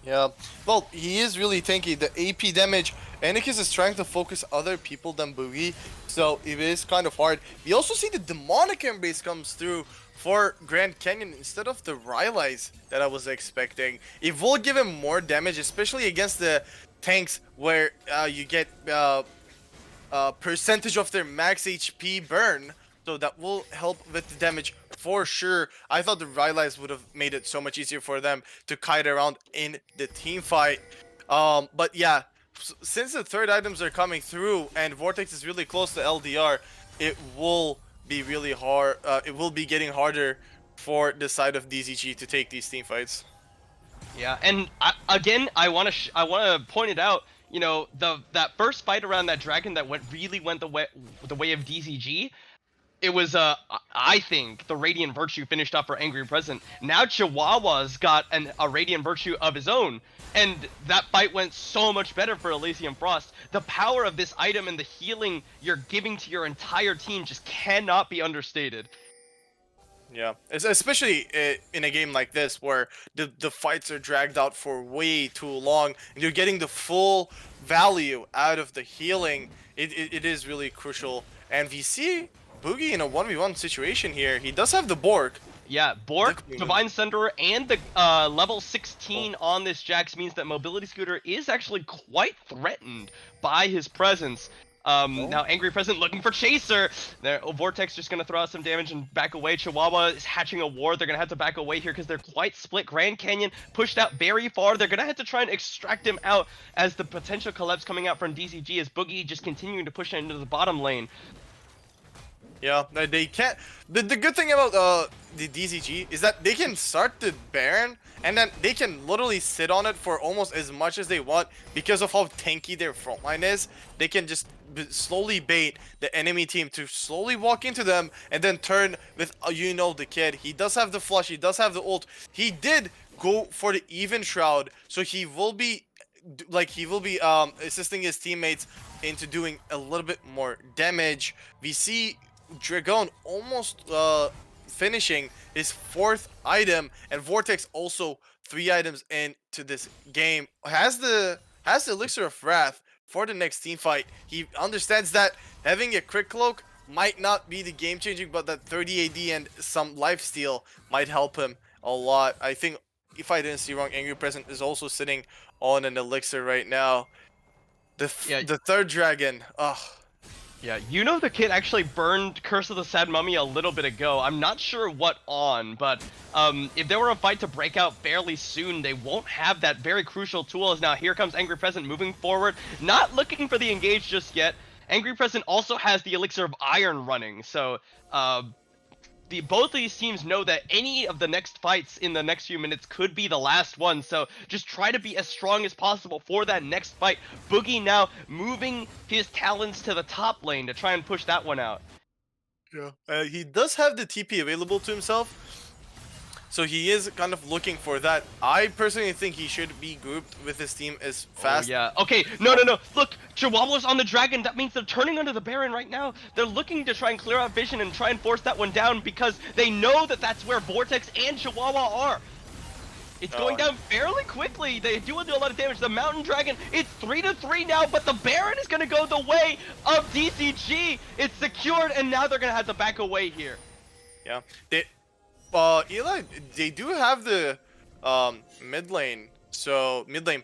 Yeah, well, he is really tanky. The AP damage, Anarchist is trying to focus other people than Boogie, so it is kind of hard. We also see the Demonic Embrace comes through for Grand Canyon instead of the Rylai's that I was expecting. It will give him more damage, especially against the tanks where you get percentage of their max HP burn, so that will help with the damage for sure. I thought the Rylai's would have made it so much easier for them to kite around in the team fight. But yeah, since the third items are coming through and Vortex is really close to LDR, it will be really hard. It will be getting harder for the side of DZG to take these team fights. Yeah, and I want to point it out. You know, that first fight around that dragon that really went the way of DZG. It was I think the Radiant Virtue finished up for Angry Present. Now Chihuahua's got a Radiant Virtue of his own, and that fight went so much better for Elysium Frost. The power of this item and the healing you're giving to your entire team just cannot be understated. Yeah, especially in a game like this where the fights are dragged out for way too long and you're getting the full value out of the healing. It is really crucial. And we see Boogie in a 1v1 situation here. He does have the Borg. Yeah, Bork, Divine Sunderer, and the level 16 on this Jax means that Mobility Scooter is actually quite threatened by his presence. Now Angry Present looking for Chaser. There, Vortex just gonna throw out some damage and back away. Chihuahua is hatching a ward. They're gonna have to back away here because they're quite split. Grand Canyon pushed out very far. They're gonna have to try and extract him out as the potential collapse coming out from DCG as Boogie just continuing to push into the bottom lane. Yeah, they can't. The good thing about the DZG is that they can start the Baron and then they can literally sit on it for almost as much as they want because of how tanky their frontline is. They can just slowly bait the enemy team to slowly walk into them and then turn with you know the kid. He does have the flush. He does have the ult. He did go for the even shroud, so he will be assisting his teammates into doing a little bit more damage. We see Dragon almost finishing his fourth item, and Vortex also 3 items into this game. Has the Elixir of Wrath for the next team fight. He understands that having a Crit Cloak might not be the game changing, but that 30 AD and some lifesteal might help him a lot. I think, if I didn't see wrong, Angry Present is also sitting on an Elixir right now. The third dragon, ugh. Yeah, you know the kid actually burned Curse of the Sad Mummy a little bit ago. I'm not sure what on, but if there were a fight to break out fairly soon, they won't have that very crucial tool. As now here comes Angry Present moving forward, not looking for the engage just yet. Angry Present also has the Elixir of Iron running, so both of these teams know that any of the next fights in the next few minutes could be the last one, so just try to be as strong as possible for that next fight. Boogie now moving his talents to the top lane to try and push that one out. Yeah, he does have the TP available to himself, so he is kind of looking for that. I personally think he should be grouped with his team as fast. Oh, yeah. Okay. No. Look, Chihuahua's on the dragon. That means they're turning under the Baron right now. They're looking to try and clear out vision and try and force that one down because they know that that's where Vortex and Chihuahua are. It's going down fairly quickly. They do a lot of damage. The Mountain Dragon, it's 3-3 now, but the Baron is going to go the way of DCG. It's secured, and now they're going to have to back away here. Yeah. Eli, they do have the mid lane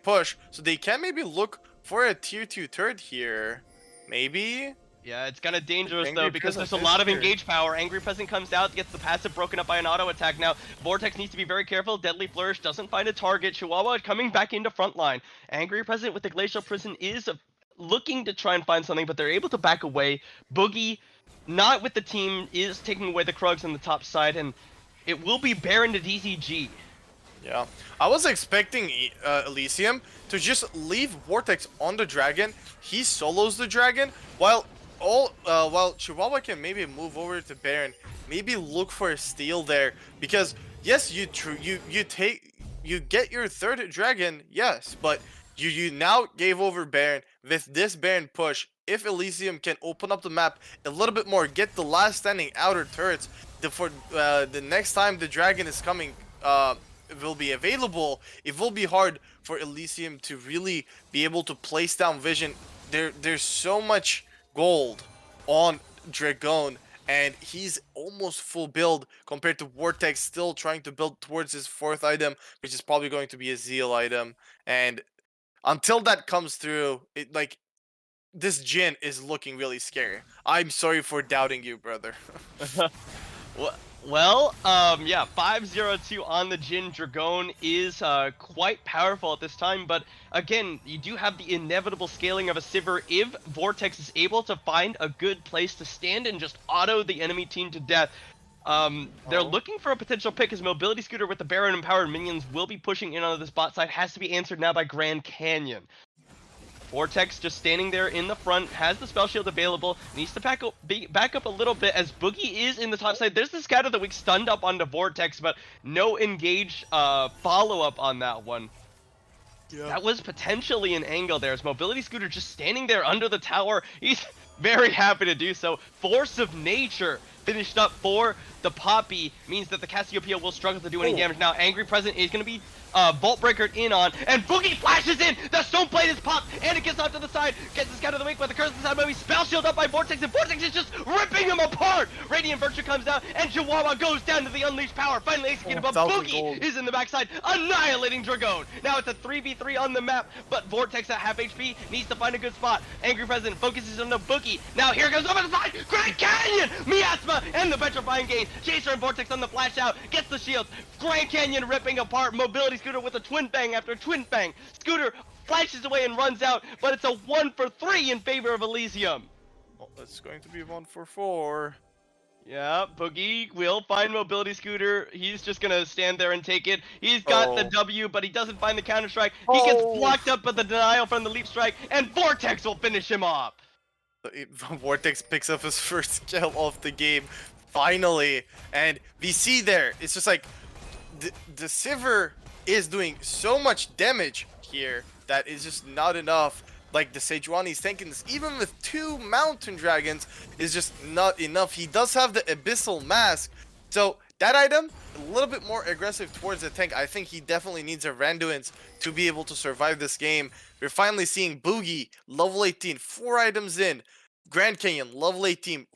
push, so they can maybe look for a tier 2 turret here, maybe. Yeah, it's kind of dangerous though because there's a lot of engage power. Angry Present comes out, gets the passive broken up by an auto attack. Now Vortex needs to be very careful. Deadly Flourish doesn't find a target. Chihuahua coming back into frontline. Angry Present with the Glacial Prison is looking to try and find something, but they're able to back away. Boogie, not with the team, is taking away the Krugs on the top side, and it will be Baron to DCG. Yeah, I was expecting Elysium to just leave Vortex on the dragon. He solos the dragon while Chihuahua can maybe move over to Baron, maybe look for a steal there, because yes, you get your third dragon, yes, but You now gave over Baron. With this Baron push, if Elysium can open up the map a little bit more, get the last standing outer turrets, for the next time the dragon is coming, will be available. It will be hard for Elysium to really be able to place down vision. There's so much gold on Dragon, and he's almost full build compared to Vortex, still trying to build towards his fourth item, which is probably going to be a Zeal item. And until that comes through, it like this Jin is looking really scary. I'm sorry for doubting you, brother. Yeah, 502 on the Jin Dragon is quite powerful at this time, but again, you do have the inevitable scaling of a Sivir if Vortex is able to find a good place to stand and just auto the enemy team to death. They're Oh. looking for a potential pick as Mobility Scooter with the Baron empowered minions will be pushing in on this bot side, has to be answered now by Grand Canyon. Vortex just standing there in the front, has the spell shield available, needs to back up a little bit as Boogie is in the top side. There's the Scatter of the Week stunned up onto Vortex, but no engage follow-up on that one. Yeah. That was potentially an angle there as Mobility Scooter just standing there under the tower. He's very happy to do so. Force of Nature finished up for the Poppy means that the Cassiopeia will struggle to do any damage. Now, Angry Present is going to be Vault Breakered in on, and Boogie flashes in! The Stone Blade is popped, and it gets off to the side, gets the Scout of the Week, but the Curse of the Side movie spell shield up by Vortex, and Vortex is just ripping him apart! Radiant Virtue comes out, and Chihuahua goes down to the Unleashed Power, finally executed, but 1,000 Boogie gold. is in the backside, annihilating Dragon! Now it's a 3v3 on the map, but Vortex at half HP needs to find a good spot. Angry President focuses on the Boogie. Now here goes over the side, Grand Canyon! Miasma and the Petrifying Gaze. Chaser and Vortex on the flash out, gets the shields. Grand Canyon ripping apart Mobility Scooter with a Twin Fang after Twin Fang. Scooter flashes away and runs out, but it's a 1 for 3 in favor of Elysium. Oh, that's going to be 1 for 4. Yeah, Boogie will find Mobility Scooter. He's just gonna stand there and take it. He's got the W, but he doesn't find the counter strike. He gets blocked up by the denial from the leap strike, and Vortex will finish him off. Vortex picks up his first kill of the game, finally, and we see there, it's just like the Sivir is doing so much damage here that is just not enough. Like the Sejuani's tanking this, even with 2 mountain dragons, is just not enough. He does have the Abyssal Mask, so that item a little bit more aggressive towards the tank. I think he definitely needs a Randuin's to be able to survive this game. We're finally seeing Boogie level 18, 4 items in. Grand Canyon level 18,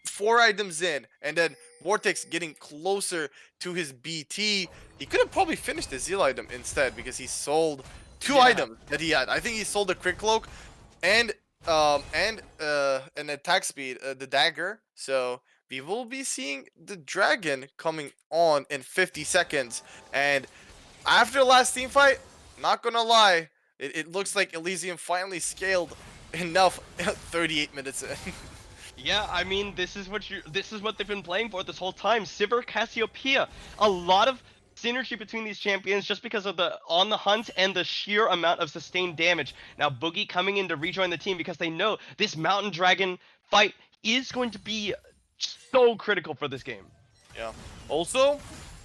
4 items in, and then Vortex getting closer to his BT. He could have probably finished the Zeal item instead because he sold 2 items that he had. I think he sold a Crit Cloak and an attack speed, the dagger. So we will be seeing the dragon coming on in 50 seconds. And after last team fight, not gonna lie, it looks like Elysium finally scaled enough 38 minutes in. Yeah, I mean, this is what they've been playing for this whole time. Sivir, Cassiopeia, a lot of synergy between these champions just because of the on the hunt and the sheer amount of sustained damage. Now Boogie coming in to rejoin the team because they know this Mountain Dragon fight is going to be so critical for this game. Yeah. Also,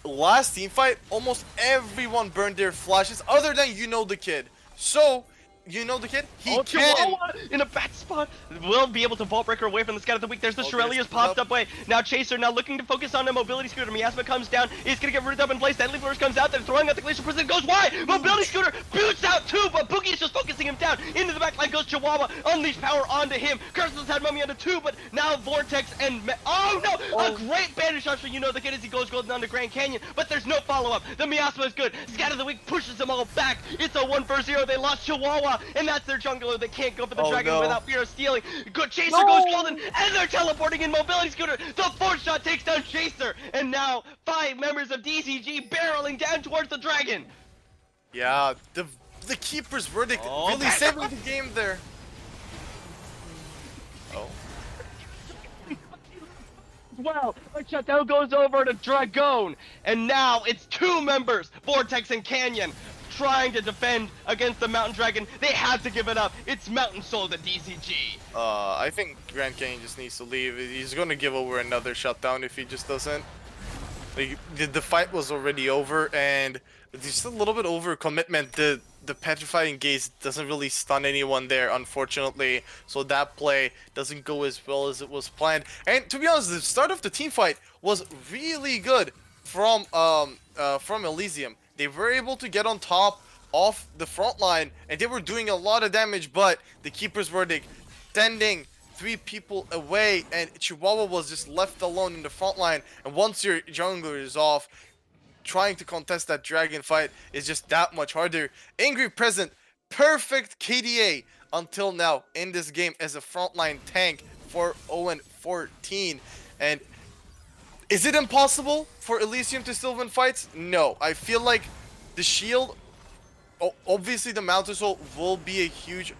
last team fight, almost everyone burned their flashes other than the kid. So he can. Chihuahua in a bad spot. Will be able to Vault Breaker away from the Scout of the Week. There's the Shurelya's popped up way. Now Chaser now looking to focus on a Mobility Scooter. Miasma comes down. He's gonna get rooted up in place. Deadly Flourish comes out. They're throwing out the Glacial Prison. Goes wide. Mobility Scooter boots out too, but Boogie is just focusing him down. Into the back line goes Chihuahua. Unleash power onto him. Curses had Mummy onto 2, but now Vortex and oh no! A great bandage shot for the kid as he goes golden onto Grand Canyon, but there's no follow-up. The Miasma is good. Scout of the Week pushes them all back. It's a 1 for 0. They lost Chihuahua, and that's their jungler. They can't go for the dragon without fear of stealing. Good Chaser goes golden, and they're teleporting in Mobility Scooter. The 4th shot takes down Chaser, and now 5 members of DCG barreling down towards the dragon. Yeah, the keeper's verdict really saving the game there. Oh. Well, the shutdown goes over to Dragon, and now it's 2 members, Vortex and Canyon, trying to defend against the Mountain Dragon. They have to give it up. It's Mountain Soul to DCG. I think Grand Canyon just needs to leave. He's going to give over another shutdown if he just doesn't. Like, the fight was already over, and just a little bit over commitment. The the petrifying gaze doesn't really stun anyone there, unfortunately. So that play doesn't go as well as it was planned. And to be honest, the start of the team fight was really good from Elysium. They were able to get on top of the front line, and they were doing a lot of damage, but the keeper's verdict sending 3 people away, and Chihuahua was just left alone in the front line. And once your jungler is off, trying to contest that dragon fight is just that much harder. Angry Present, perfect KDA until now in this game as a frontline tank for 0-14. And is it impossible for Elysium to still win fights? No. I feel like the shield, obviously the Mountain Soul will be a huge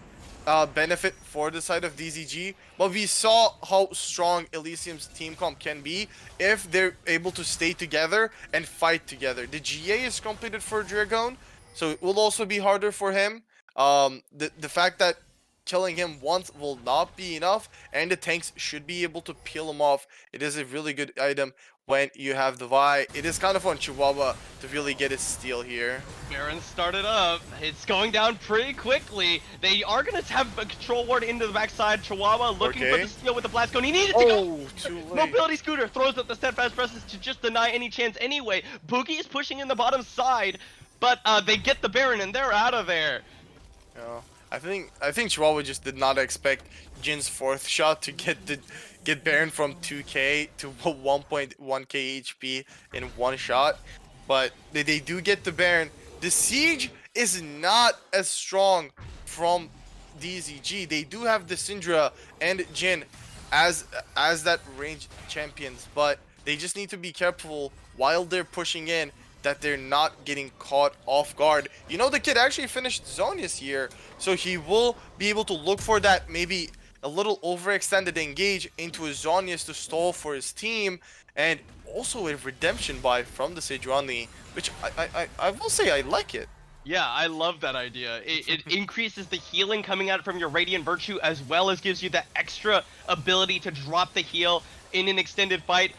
benefit for the side of DZG, but we saw how strong Elysium's team comp can be if they're able to stay together and fight together. The GA is completed for Dragon, so it will also be harder for him. The fact that killing him once will not be enough, and the tanks should be able to peel him off. It is a really good item when you have the Vi. It is kind of on Chihuahua to really get his steal here. Baron started up. It's going down pretty quickly. They are going to have a control ward into the backside. Chihuahua looking for the steal with the blast cone. He needed to go. Too late. Mobility Scooter throws up the steadfast presence to just deny any chance anyway. Boogie is pushing in the bottom side, but they get the Baron and they're out of there. Yeah. I think Chihuahua just did not expect Jin's 4th shot to get Baron from 2k to 1.1k HP in one shot, but they do get the Baron. The siege is not as strong from DZG. They do have the Syndra and Jin as that ranged champions, but they just need to be careful while they're pushing in that they're not getting caught off guard. You know, the kid actually finished Zonius here, so he will be able to look for that maybe a little overextended engage into a Zonius to stall for his team, and also a redemption buy from the Sejuani, which I will say I like it. Yeah, I love that idea. It increases the healing coming out from your Radiant Virtue, as well as gives you that extra ability to drop the heal in an extended fight.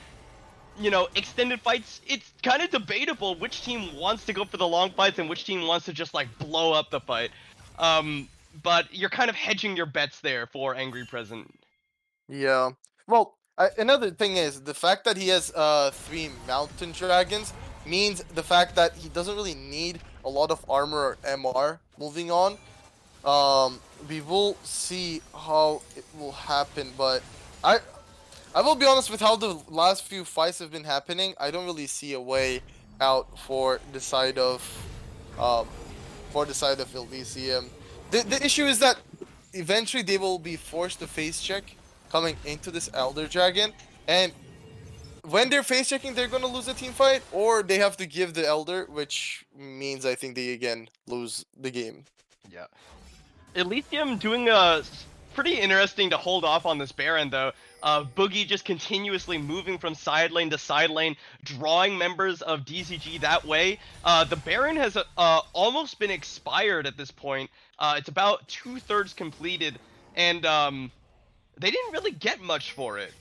You know, extended fights, it's kind of debatable which team wants to go for the long fights and which team wants to just, like, blow up the fight. But you're kind of hedging your bets there for Angry Present. Yeah. Well, another thing is the fact that he has 3 mountain dragons means the fact that he doesn't really need a lot of armor or MR moving on. We will see how it will happen, but I will be honest with how the last few fights have been happening. I don't really see a way out for the side of Elysium. The issue is that eventually they will be forced to face check coming into this Elder Dragon, and when they're face checking, they're gonna lose a team fight, or they have to give the Elder, which means I think they again lose the game. Yeah. Elysium doing pretty interesting to hold off on this Baron, though. Boogie just continuously moving from side lane to side lane, drawing members of DZG that way. The Baron has almost been expired at this point. It's about 2/3 completed, and they didn't really get much for it.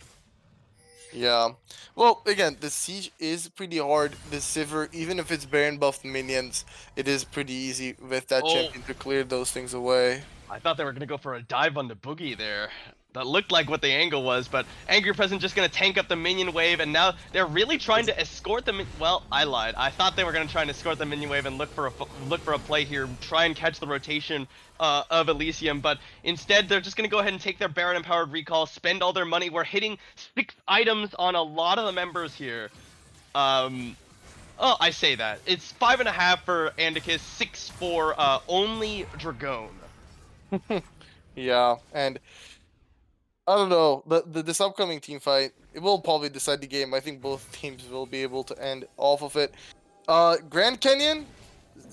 Yeah. Well, again, the siege is pretty hard. The Sivir, even if it's Baron buffed minions, it is pretty easy with that champion to clear those things away. I thought they were going to go for a dive on the Boogie there. That looked like what the angle was, but Angry Present just going to tank up the minion wave, and now they're really trying to escort the well, I lied. I thought they were going to try and escort the minion wave and look for a play here, try and catch the rotation of Elysium, but instead they're just going to go ahead and take their Baron Empowered Recall, spend all their money. We're hitting 6 items on a lot of the members here. Oh, I say that. It's 5.5 for Andicus, 6 for only Dragon. Yeah, and I don't know, this upcoming team fight, it will probably decide the game. I think both teams will be able to end off of it. Grand Canyon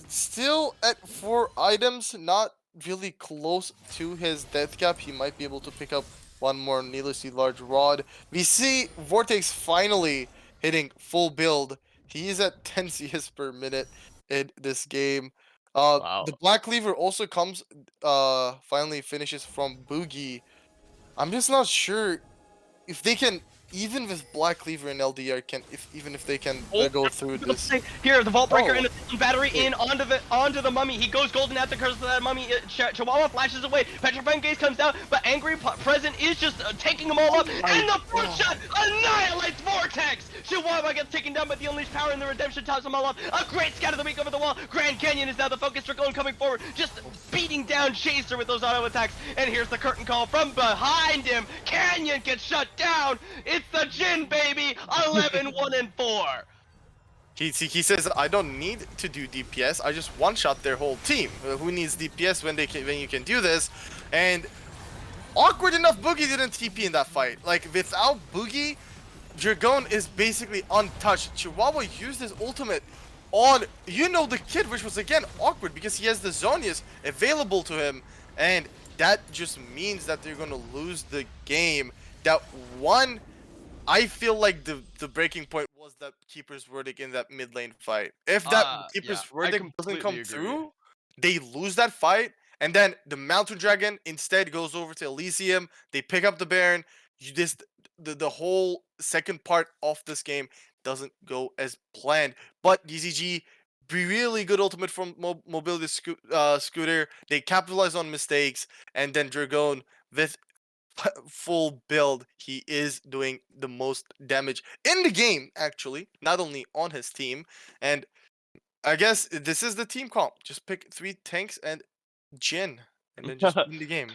still at 4 items, not really close to his death cap. He might be able to pick up one more needlessly large rod. We see Vortex finally hitting full build. He is at 10 CS per minute in this game. Wow. The Black Cleaver also comes, finally finishes from Boogie. I'm just not sure if they can even with Black Cleaver and LDR even if they can Oh, go through this. here, the Vault Breaker Oh, and the battery wait. in onto the mummy. He goes golden at the curse of that mummy. Chihuahua flashes away. Petrifying Gaze comes down, but Angry Present is just taking them all up. And the fourth shot annihilates Vortex. Chihuahua gets taken down, but the Unleashed Power and the Redemption tops them all up. A great scout of the week over the wall. Grand Canyon is now the focus. Dracone coming forward, just beating down Chaser with those auto attacks. And here's the curtain call from behind him. Canyon gets shut down. It's the Jin, baby. 11, 1, and 4. He says, I don't need to do DPS. I just one-shot their whole team. Who needs DPS when you can do this? And awkward enough, Boogie didn't TP in that fight. Like, without Boogie, Dragone is basically untouched. Chihuahua used his ultimate on, the kid, which was, again, awkward because he has the Zonias available to him. And that just means that they're going to lose the game. That one, I feel like the breaking point was that Keeper's Verdict in that mid lane fight. If that Keeper's Verdict doesn't come through, they lose that fight. And then the Mountain Dragon instead goes over to Elysium. They pick up the Baron. The whole second part of this game doesn't go as planned. But DCG, really good ultimate from Mobility Scooter. They capitalize on mistakes. And then Dragone with full build, he is doing the most damage in the game, actually, not only on his team. And I guess this is the team comp. Just pick 3 tanks and Jin, and then just win the game.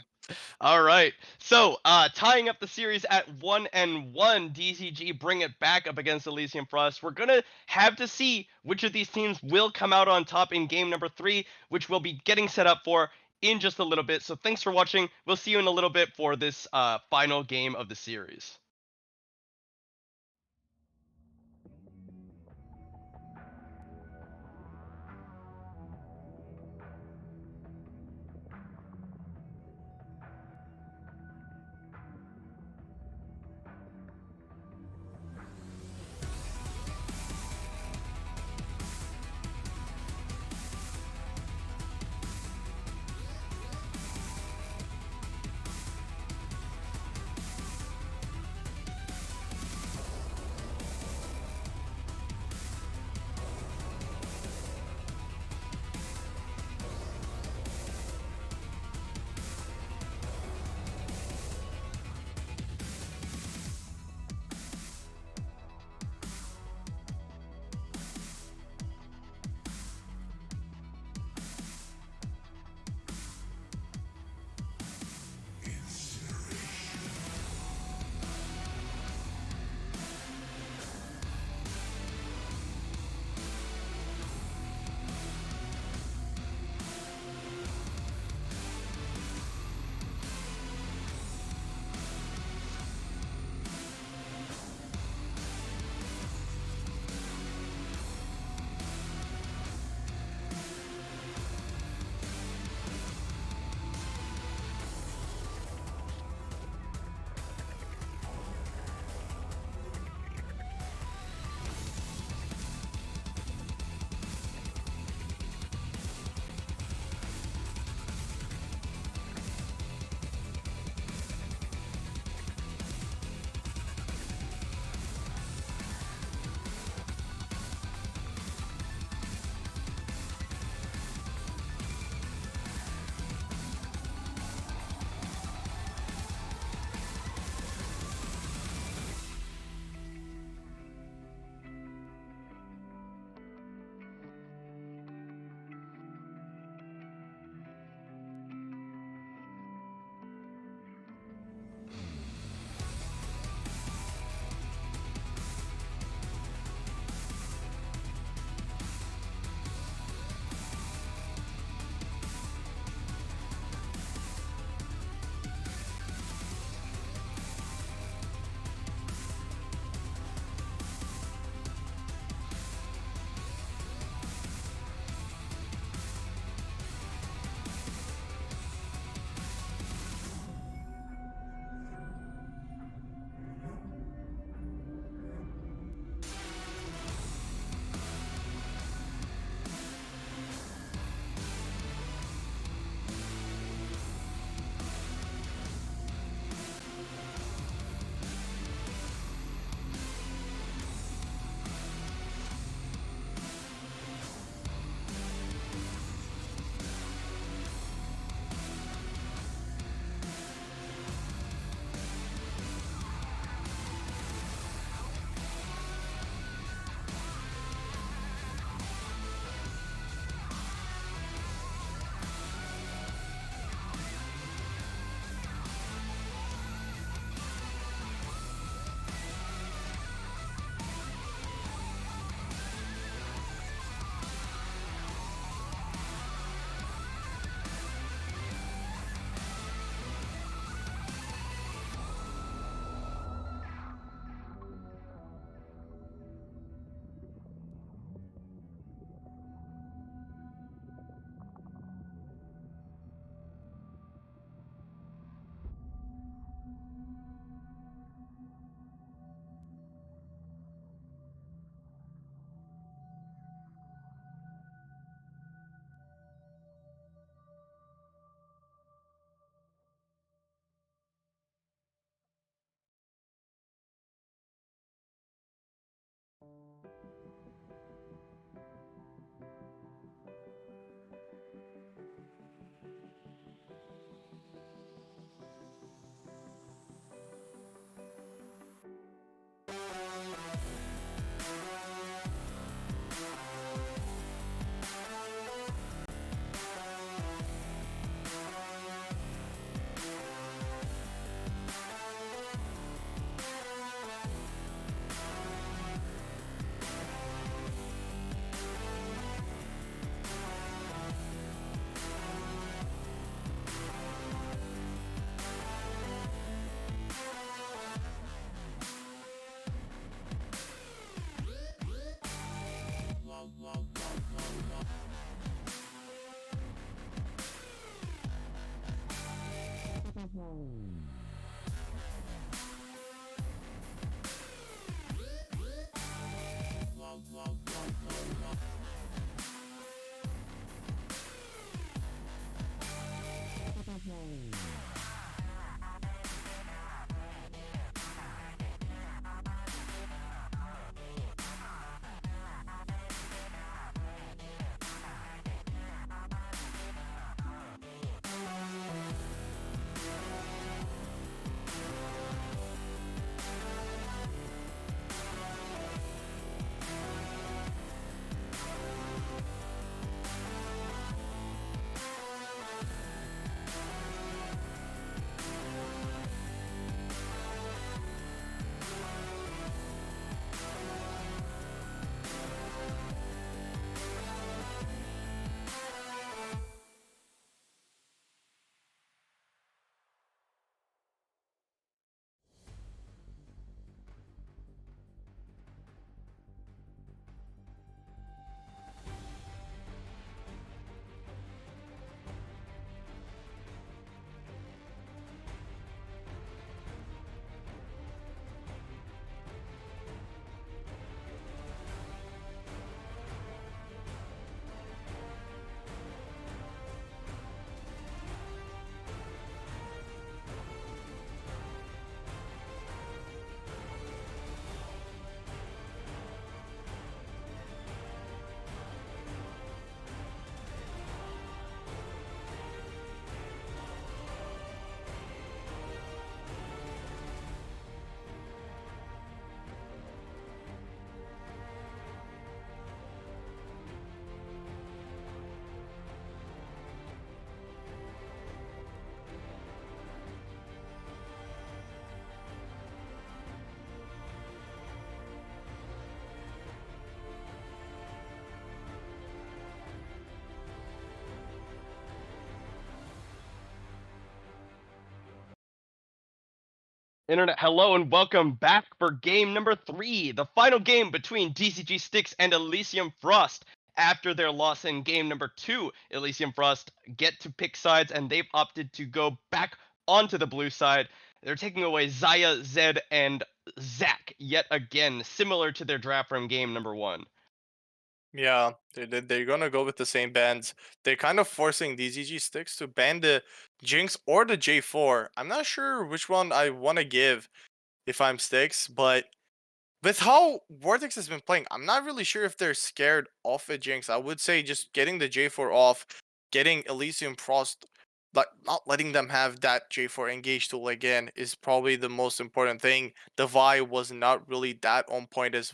All right. So, tying up the series at 1-1, DCG bring it back up against Elysium Frost. We're going to have to see which of these teams will come out on top in game number 3, which we'll be getting set up for in just a little bit. So, thanks for watching. We'll see you in a little bit for this final game of the series. Internet, hello and welcome back for game number 3, the final game between DCG Sticks and Elysium Frost. After their loss in game number 2, Elysium Frost get to pick sides and they've opted to go back onto the blue side. They're taking away Zaya, Zed, and Zack yet again, similar to their draft from game number 1. Yeah, they're gonna go with the same bans. They're kind of forcing DZG sticks to ban the Jinx or the J4. I'm not sure which one I want to give if I'm sticks, but with how Vortex has been playing, I'm not really sure if they're scared off a Jinx. I would say just getting the J4 off, getting Elysium Frost, like not letting them have that J4 engage tool again is probably the most important thing. The Vi was not really that on point as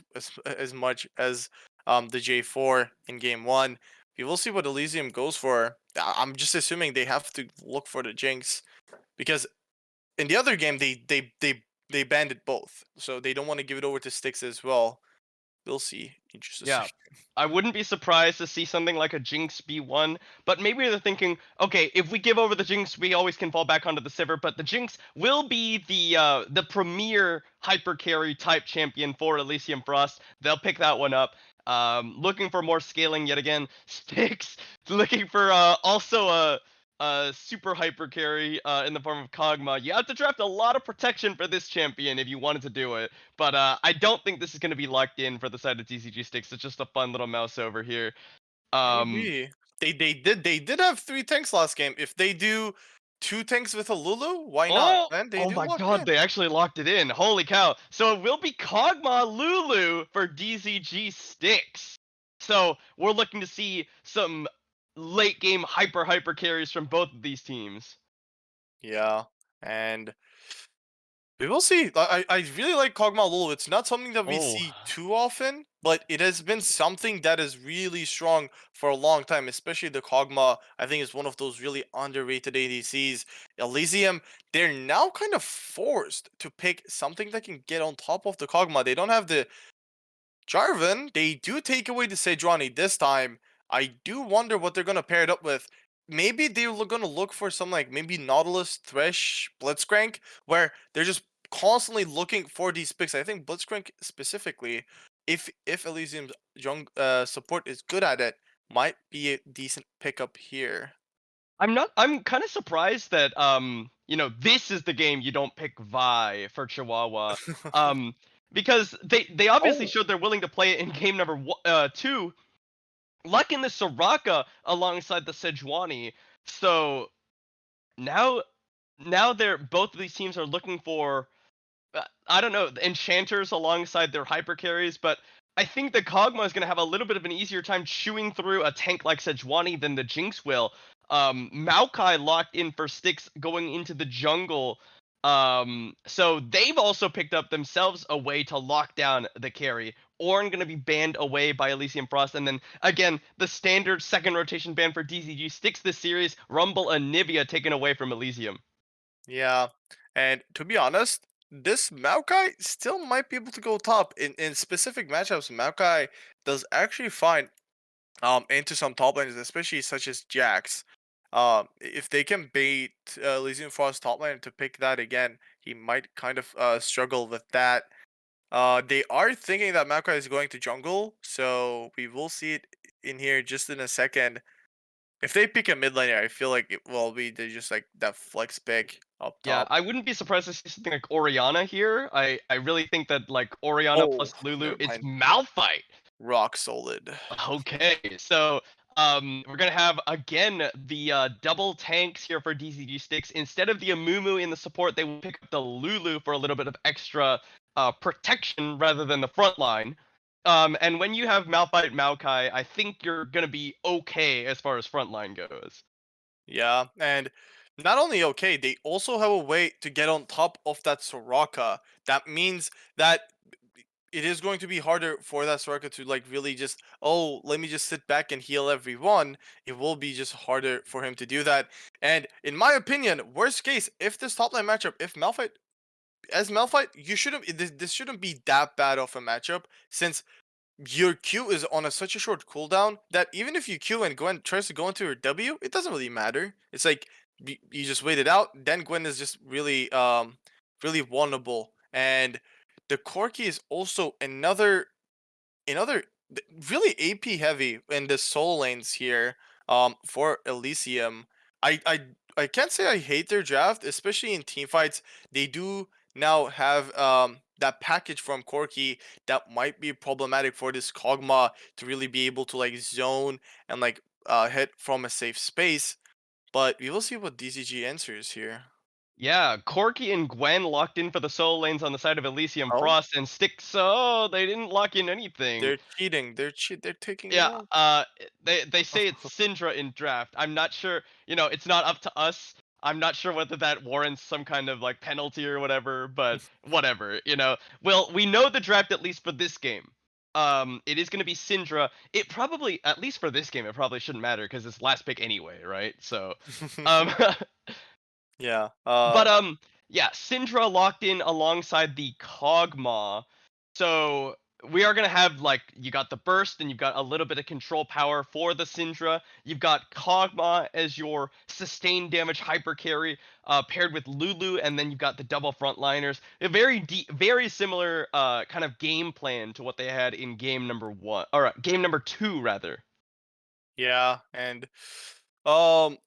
much as the J4 in game one. We will see what Elysium goes for. I'm just assuming they have to look for the Jinx because in the other game they banned it both, so they don't want to give it over to Sticks as well. We'll see. Interesting. Yeah. I wouldn't be surprised to see something like a Jinx B1, but maybe they're thinking, okay, if we give over the Jinx, we always can fall back onto the Sivir, but the Jinx will be the premier hyper carry type champion for Elysium Frost. They'll pick that one up. Looking for more scaling yet again. Sticks looking for also a super hyper carry in the form of Kog'Maw. You have to draft a lot of protection for this champion if you wanted to do it. But I don't think this is going to be locked in for the side of TCG Sticks. It's just a fun little mouse over here. Um, Maybe they did have 3 tanks last game. If they do 2 tanks with a Lulu, why not? oh, Man, they oh do my lock god, in. they actually locked it in. Holy cow. So it will be Kog'Maw Lulu for DCG Sticks. So we're looking to see some late game hyper carries from both of these teams. Yeah, and we will see. I really like Kog'Maw Lulu. It's not something that we Oh, see too often, but it has been something that is really strong for a long time, especially the Kog'Maw. I think is one of those really underrated ADCs. Elysium, they're now kind of forced to pick something that can get on top of the Kog'Maw. They don't have the Jarvan, they do take away the Sejuani this time. I do wonder what they're gonna pair it up with. Maybe they're gonna look for some like maybe Nautilus, Thresh, Blitzcrank, where they're just constantly looking for these picks. I think Blitzcrank specifically, if Elysium's support is good at it, might be a decent pickup here. I'm kind of surprised that this is the game you don't pick Vi for Chihuahua. Um because they obviously Oh, showed they're willing to play it in game number 2, like in the Soraka alongside the Sejuani. So now they're both of these teams are looking for I don't know, enchanters alongside their hyper carries, but I think the Kog'Maw is going to have a little bit of an easier time chewing through a tank like Sejuani than the Jinx will. Maokai locked in for sticks going into the jungle. So they've also picked up themselves a way to lock down the carry. Ornn going to be banned away by Elysium Frost, and then again the standard second rotation ban for DCG sticks this series. Rumble and Nivea taken away from Elysium. yeah. And to be honest, this Maokai still might be able to go top in specific matchups. Maokai does actually fine into some top lanes, especially such as Jax. If they can bait Elysian Frost top lane to pick that again, he might kind of struggle with that. They are thinking that Maokai is going to jungle, so we will see it in here just in a second. If they pick a mid laner, I feel like it will be they just like that flex pick up Yeah, top. I wouldn't be surprised to see something like Orianna here. I really think that like Orianna Oh, plus Lulu, never it's mind. Malphite. Rock solid. Okay, so we're gonna have again the double tanks here for DCG sticks. Instead of the Amumu in the support, they will pick up the Lulu for a little bit of extra protection rather than the front line. And when you have Malphite Maokai, I think you're gonna be okay as far as front line goes. Yeah, and not only okay, they also have a way to get on top of that Soraka. That means that it is going to be harder for that Soraka to like really just, oh, let me just sit back and heal everyone. It will be just harder for him to do that. And in my opinion, worst case, if this top lane matchup, if Malphite as Malphite, you shouldn't this shouldn't be that bad of a matchup since your Q is on such a short cooldown that even if you Q and Gwen tries to go into her W, it doesn't really matter. It's like you just wait it out. Then Gwen is just really vulnerable, and the Corki is also another really AP heavy in the soul lanes here for Elysium. I can't say I hate their draft, especially in team fights. They do now have that package from Corki that might be problematic for this Kog'Maw to really be able to like zone and like hit from a safe space. But we will see what DCG answers here. Yeah, Corki and Gwen locked in for the solo lanes on the side of Elysium Oh, Frost, and Styx, oh, they didn't lock in anything. they're cheating. They're taking Yeah, notes. they say it's Syndra in draft. I'm not sure, it's not up to us. I'm not sure whether that warrants some kind of like penalty or whatever, but whatever. Well, we know the draft at least for this game. It is going to be Syndra. It probably, at least for this game, it probably shouldn't matter because it's last pick anyway, right? So, um, Yeah. But yeah, Syndra locked in alongside the Kog'Maw. So we are gonna have like you got the burst and you've got a little bit of control power for the Syndra. You've got Kog'Maw as your sustained damage hyper carry, paired with Lulu, and then you've got the double frontliners. A very similar kind of game plan to what they had in game number 1 or game number 2 rather. Yeah, and um,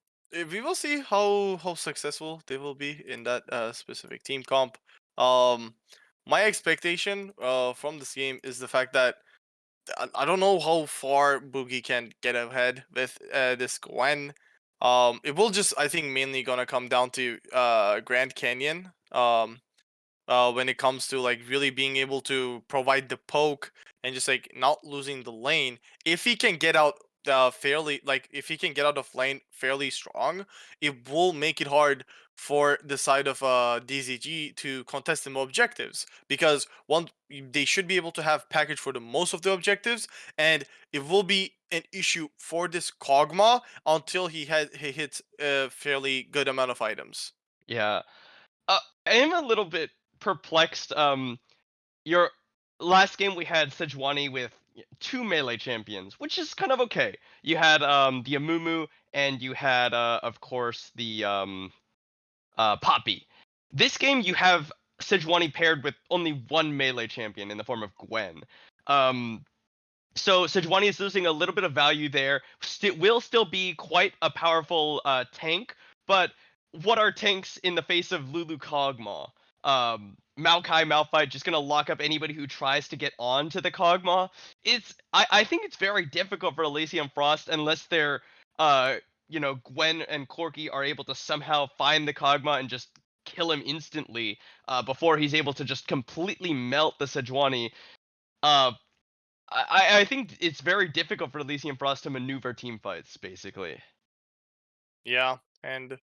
we will see how successful they will be in that specific team comp. Um, my expectation from this game is the fact that I don't know how far Boogie can get ahead with this Gwen. It will just I think mainly gonna come down to Grand Canyon. When it comes to like really being able to provide the poke and just like not losing the lane. If he can get out fairly, like if he can get out of lane fairly strong, it will make it hard for the side of DZG to contest the more objectives because one they should be able to have package for the most of the objectives, and it will be an issue for this Kog'Maw until he hits a fairly good amount of items. Yeah. I am a little bit perplexed. Your last game we had Sejuani with two melee champions, which is kind of okay. You had the Amumu and you had of course the Poppy. This game you have Sejuani paired with only one melee champion in the form of Gwen. Um So Sejuani is losing a little bit of value there. Will still be quite a powerful tank, but what are tanks in the face of Lulu Kog'Maw? Maokai Malphite just gonna lock up anybody who tries to get onto the Kog'Maw. I think it's very difficult for Elysium Frost unless they're uh Gwen and Corki are able to somehow find the Kog'Maw and just kill him instantly before he's able to just completely melt the Sejuani. Uh, I think it's very difficult for Elysium Frost to maneuver team fights, basically. Yeah, and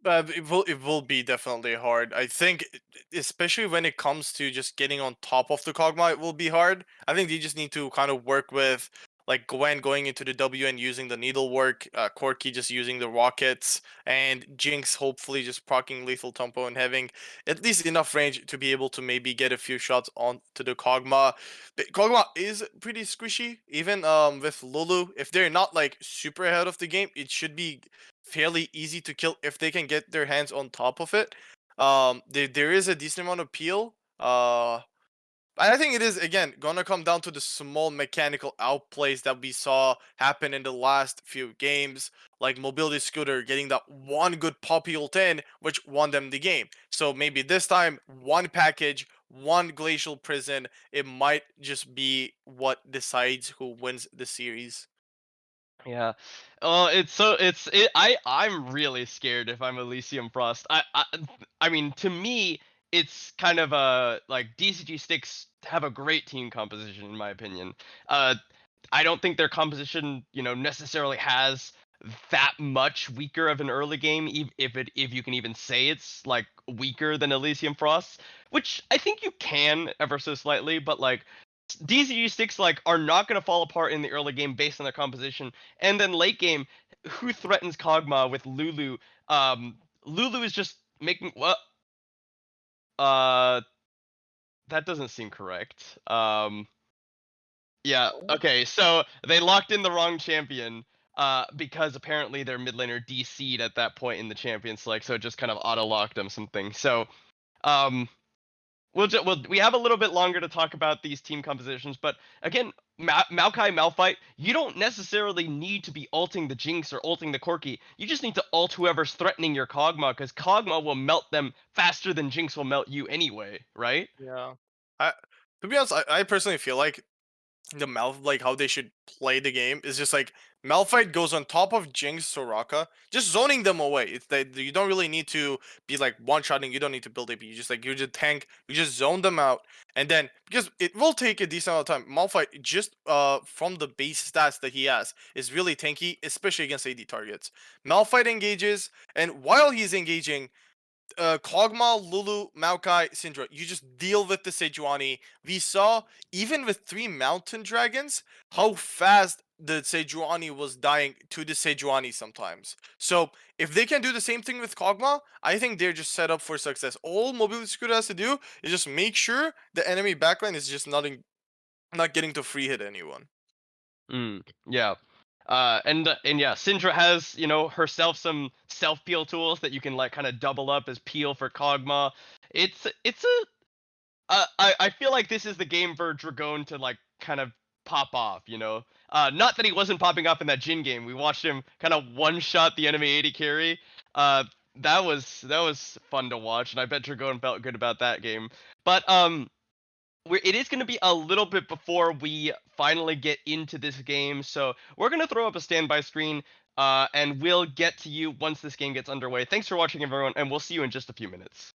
it will be definitely hard. I think, especially when it comes to just getting on top of the Kog'Maw, it will be hard. I think you just need to kind of work with like Gwen going into the W and using the needlework, Corki just using the rockets, and Jinx hopefully just proccing lethal tempo and having at least enough range to be able to maybe get a few shots onto the Kog'Maw. But Kog'Maw is pretty squishy, even with Lulu. If they're not like super ahead of the game, it should be fairly easy to kill if they can get their hands on top of it. There is a decent amount of peel. I think it is again gonna come down to the small mechanical outplays that we saw happen in the last few games, like Mobility Scooter getting that one good poppy ult in, which won them the game. So maybe this time, one package, one Glacial Prison, it might just be what decides who wins the series. Yeah. I'm really scared if I'm Elysium Frost. I mean, to me, it's kind of a like DCG sticks have a great team composition in my opinion. Uh, I don't think their composition, necessarily has that much weaker of an early game, if you can even say it's like weaker than Elysium Frost, which I think you can ever so slightly, but like DCG sticks like are not going to fall apart in the early game based on their composition, and then late game, who threatens Kog'Maw with Lulu? Lulu is just making what? Uh, that doesn't seem correct. Yeah, okay, so they locked in the wrong champion, because apparently their mid laner DC'd at that point in the champion select, so it just kind of auto locked them something. So, um, we have a little bit longer to talk about these team compositions, but again, Maokai Malphite, you don't necessarily need to be ulting the Jinx or ulting the Corki. You just need to ult whoever's threatening your Kog'Maw, because Kog'Maw will melt them faster than Jinx will melt you anyway, right? Yeah. I To be honest, I personally feel like like how they should play the game is just like Malphite goes on top of Jinx Soraka, just zoning them away. It's that you don't really need to be like one shotting, you don't need to build AP. You just like you just tank, you just zone them out, and then because it will take a decent amount of time, Malphite just from the base stats that he has is really tanky, especially against AD targets. Malphite engages, and while he's engaging, Kog'Maw, Lulu, Maokai, Syndra. You just deal with the Sejuani. We saw, even with 3 Mountain Dragons, how fast the Sejuani was dying to the Sejuani sometimes. So, if they can do the same thing with Kog'Maw, I think they're just set up for success. All Mobility Scooter has to do is just make sure the enemy backline is just not getting to free hit anyone. Yeah. And yeah, Syndra has, herself some self peel tools that you can like kind of double up as peel for Kog'Maw. It's a I feel like this is the game for Dragon to like kind of pop off, you know. Not that he wasn't popping off in that Jin game. We watched him kind of one shot the enemy 80 carry. Uh, that was fun to watch, and I bet Dragon felt good about that game. But it is going to be a little bit before we finally get into this game, so we're going to throw up a standby screen, and we'll get to you once this game gets underway. Thanks for watching, everyone, and we'll see you in just a few minutes.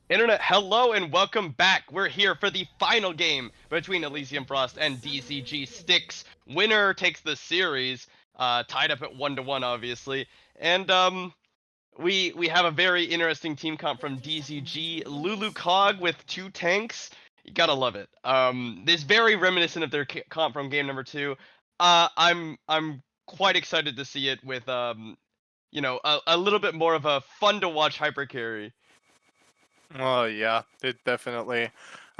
Internet, hello and welcome back. We're here for the final game between Elysium Frost and DCG Styx. Winner takes the series, tied up at 1-1, obviously. And we have a very interesting team comp from DCG. Lulu Cog with 2 tanks. You gotta love it. This very reminiscent of their comp from game number 2. I'm quite excited to see it with a little bit more of a fun to watch hyper carry. Oh yeah, it definitely.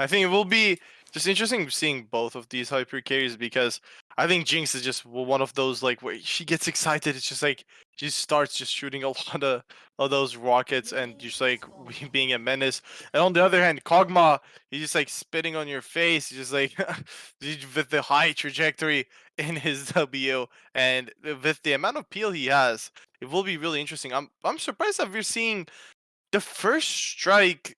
I think it will be just interesting seeing both of these hyper carries because I think Jinx is just one of those like where she gets excited. It's just like she starts just shooting a lot of those rockets and just like being a menace. And on the other hand, Kog'Maw, he's just like spitting on your face. He's just like with the high trajectory in his W and with the amount of peel he has, it will be really interesting. I'm surprised that we're seeing the first strike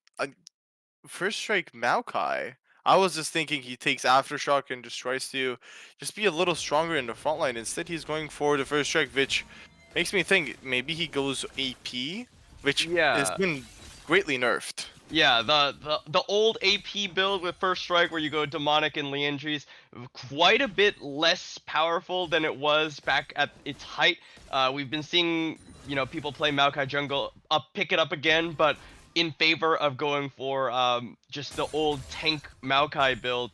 Maokai. I was just thinking he takes aftershock and just tries to just be a little stronger in the front line. Instead, he's going for the first strike, which makes me think maybe he goes AP, which has Yeah. been greatly nerfed. Yeah, the old AP build with First Strike where you go Demonic and Leandries, quite a bit less powerful than it was back at its height. We've been seeing, people play Maokai Jungle pick it up again, but in favor of going for just the old tank Maokai build.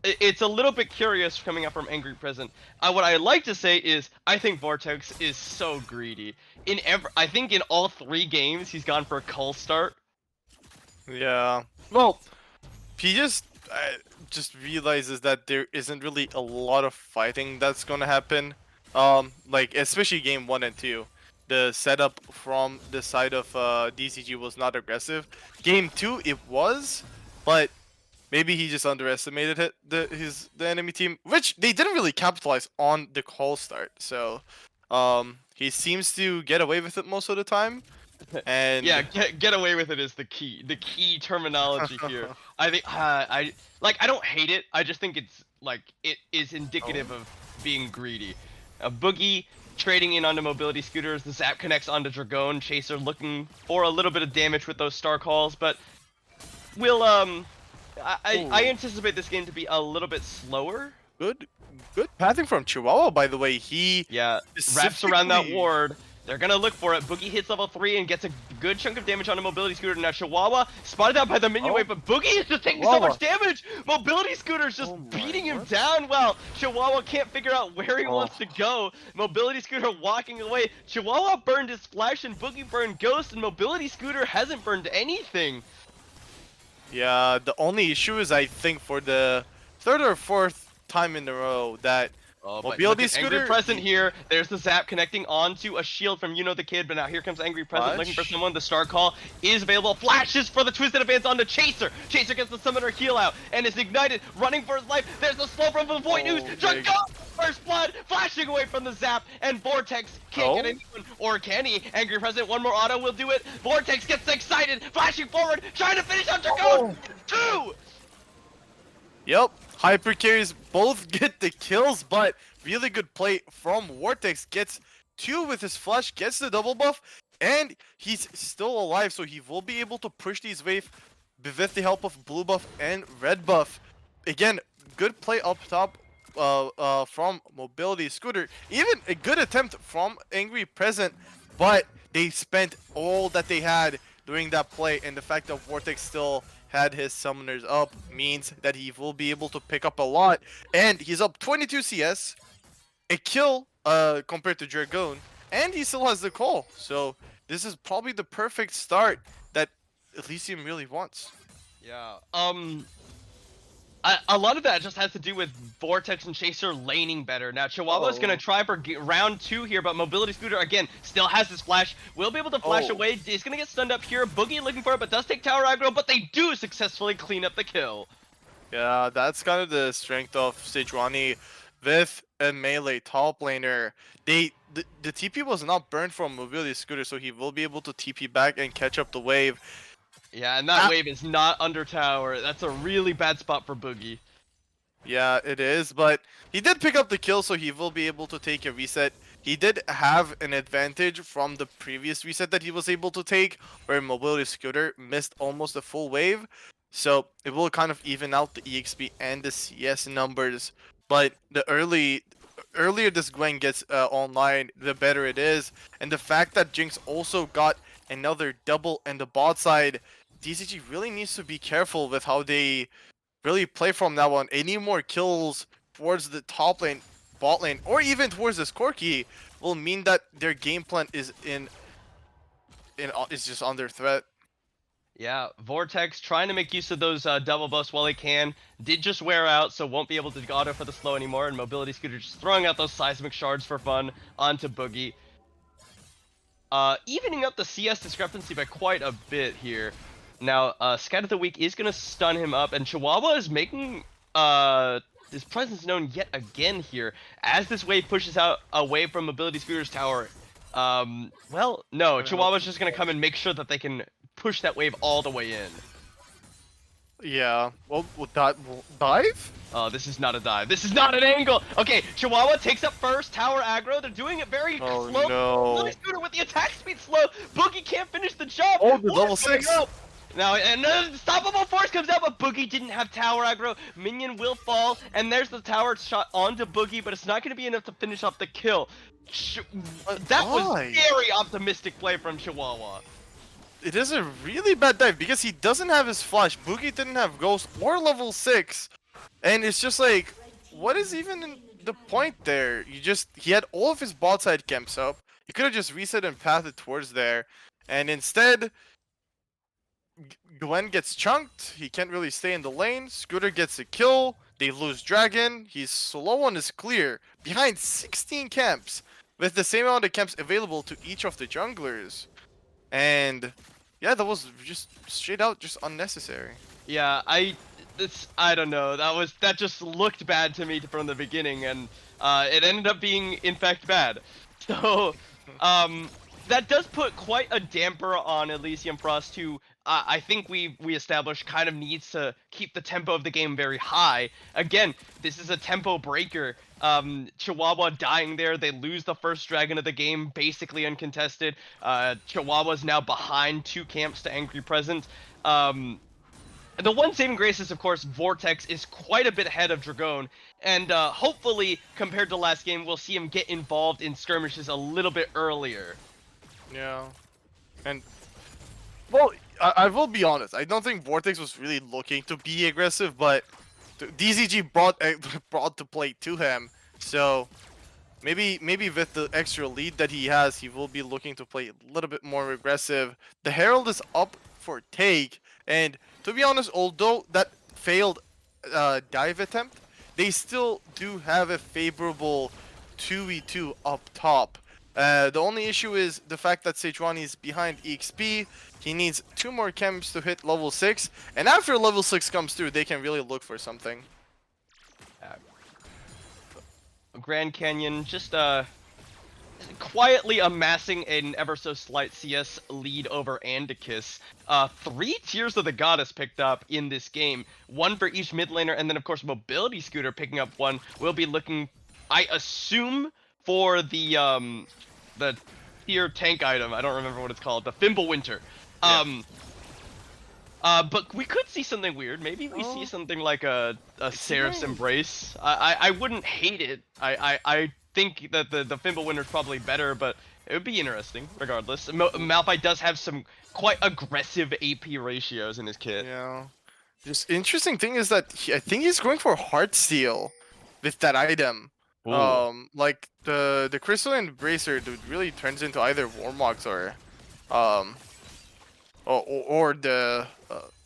It's a little bit curious coming up from Angry Present. What I like to say is I think Vortex is so greedy. I think in all 3 games he's gone for a Cull start. Yeah. Well, he just realizes that there isn't really a lot of fighting that's gonna happen. Like especially game 1 and 2, the setup from the side of DCG was not aggressive. Game 2 it was, but maybe he just underestimated the enemy team, which they didn't really capitalize on the call start. So, he seems to get away with it most of the time, Yeah, and get away with it is the key terminology here. I think I don't hate it. I just think it's like it is indicative of being greedy. Boogie trading in onto mobility scooters. The zap connects onto Dragon. Chaser looking for a little bit of damage with those star calls, but we'll I Ooh. anticipate this game to be a little bit slower. Good, good pathing from Chihuahua, by the way. He Yeah, wraps around that specifically. ward. They're gonna look for it. Boogie hits level 3 and gets a good chunk of damage on a mobility scooter. Now Chihuahua spotted out by the minion Oh, wave, but Boogie is just taking so Chihuahua. much damage. Mobility scooter's just Oh my beating him word. down. Well, Chihuahua can't figure out where he Oh, wants to go. Mobility scooter walking away. Chihuahua burned his flash and Boogie burned ghost, and mobility scooter hasn't burned anything. yeah. The only issue is I think for the third or fourth time in a row that Oh, but look mobility at Angry scooter Present he here. There's the zap connecting onto a shield from the Kid, but now here comes Angry Present looking for flash. someone. The star call is available. Flashes for the Twisted Advance onto Chaser. Chaser gets the Summoner heal out and is ignited, running for his life. There's the slow from the Void News. Oh Dragon! my. First blood, flashing away from the zap, and Vortex can't get Oh. anyone, or can he? Angry President, one more auto will do it. Vortex gets excited, flashing forward, trying to finish on Dragon. Oh. 2! Yep, hyper carries both get the kills, but really good play from Vortex. Gets 2 with his flash, gets the double buff, and he's still alive, so he will be able to push these waves with the help of blue buff and red buff. Again, good play up top from Mobility Scooter. Even a good attempt from Angry Present, but they spent all that they had during that play, and the fact that Vortex still had his summoners up means that he will be able to pick up a lot, and he's up 22 CS, a kill compared to Dragon, and he still has the call. So this is probably the perfect start that Elysium really wants. Yeah. A lot of that just has to do with Vortex and Chaser laning better. Now, Chihuahua's going to try for round 2 here, but Mobility Scooter, again, still has his flash. Will be able to flash Oh. away. He's going to get stunned up here. Boogie looking for it, but does take tower aggro, but they do successfully clean up the kill. Yeah, that's kind of the strength of Sejuani with a melee top laner. The TP was not burned from Mobility Scooter, so he will be able to TP back and catch up the wave. Yeah, and that Ah, wave is not under tower. That's a really bad spot for Boogie. yeah, it is, but he did pick up the kill, so he will be able to take a reset. he did have an advantage from the previous reset that he was able to take, where Mobility Scooter missed almost a full wave. So it will kind of even out the EXP and the CS numbers. But the earlier this Gwen gets online, the better it is. And the fact that Jinx also got another double in the bot side, DCG really needs to be careful with how they really play from now on. Any more kills towards the top lane, bot lane, or even towards this Corki will mean that their game plan is is just under threat. Yeah, Vortex trying to make use of those double buffs while he can. Did just wear out, so won't be able to auto for the slow anymore. And Mobility Scooter just throwing out those seismic shards for fun onto Boogie. Evening up the CS discrepancy by quite a bit here. Now, Scout of the Week is going to stun him up, and Chihuahua is making his presence known yet again here as this wave pushes out away from Mobility Scooter's tower. Well, no, Chihuahua's just going to come and make sure that they can push that wave all the way in. Yeah. Well, would that dive? Oh, this is not a dive. This is not an angle. Okay, Chihuahua takes up first. Tower aggro. They're doing it very slow. No. Mobility Scooter with the attack speed slow. Boogie can't finish the job. Oh, the level 6. Now, and Unstoppable Force comes out, but Boogie didn't have tower aggro. Minion will fall, and there's the tower shot onto Boogie, but it's not going to be enough to finish off the kill. That was very optimistic play from Chihuahua. It is a really bad dive because he doesn't have his flash. Boogie didn't have Ghost or level 6. And it's just like, what is even the point there? He had all of his bot side camps up. He could have just reset and pathed towards there. And instead, Gwen gets chunked. He can't really stay in the lane. Scooter gets a kill. They lose Dragon. He's slow on his clear. Behind 16 camps. With the same amount of camps available to each of the junglers. And yeah, that was just straight out just unnecessary. Yeah, I don't know. That just looked bad to me from the beginning, and it ended up being in fact bad. So that does put quite a damper on Elysium Frost, who I think we established kind of needs to keep the tempo of the game very high. Again, this is a tempo breaker. Chihuahua dying there, they lose the first dragon of the game, basically uncontested. Chihuahua's now behind 2 camps to Angry Present. The one saving grace is, of course, Vortex is quite a bit ahead of Dragon, and hopefully, compared to last game, we'll see him get involved in skirmishes a little bit earlier. Yeah. And, well, I will be honest, I don't think Vortex was really looking to be aggressive, but DZG brought to play to him, so maybe with the extra lead that he has, he will be looking to play a little bit more aggressive. The Herald is up for take, and to be honest, although that failed dive attempt, they still do have a favorable 2v2 up top. The only issue is the fact that Sejuani is behind EXP. He needs 2 more camps to hit level 6, and after level 6 comes through, they can really look for something. Grand Canyon just quietly amassing an ever so slight CS lead over Andicus. 3 Tears of the Goddess picked up in this game, 1 for each mid laner, and then of course Mobility Scooter picking up 1. We'll be looking, I assume, for the tier tank item. I don't remember what it's called. The Fimbulwinter. Yeah. But we could see something weird. Maybe we see something like a Seraph's Embrace. I wouldn't hate it. I think that the Fimbulwinter is probably better, but it would be interesting regardless. Malphite does have some quite aggressive AP ratios in his kit. Yeah. Just interesting thing is that I think he's going for Heartsteel with that item. Ooh. Like the Crystalline Bracer really turns into either Warmogs or the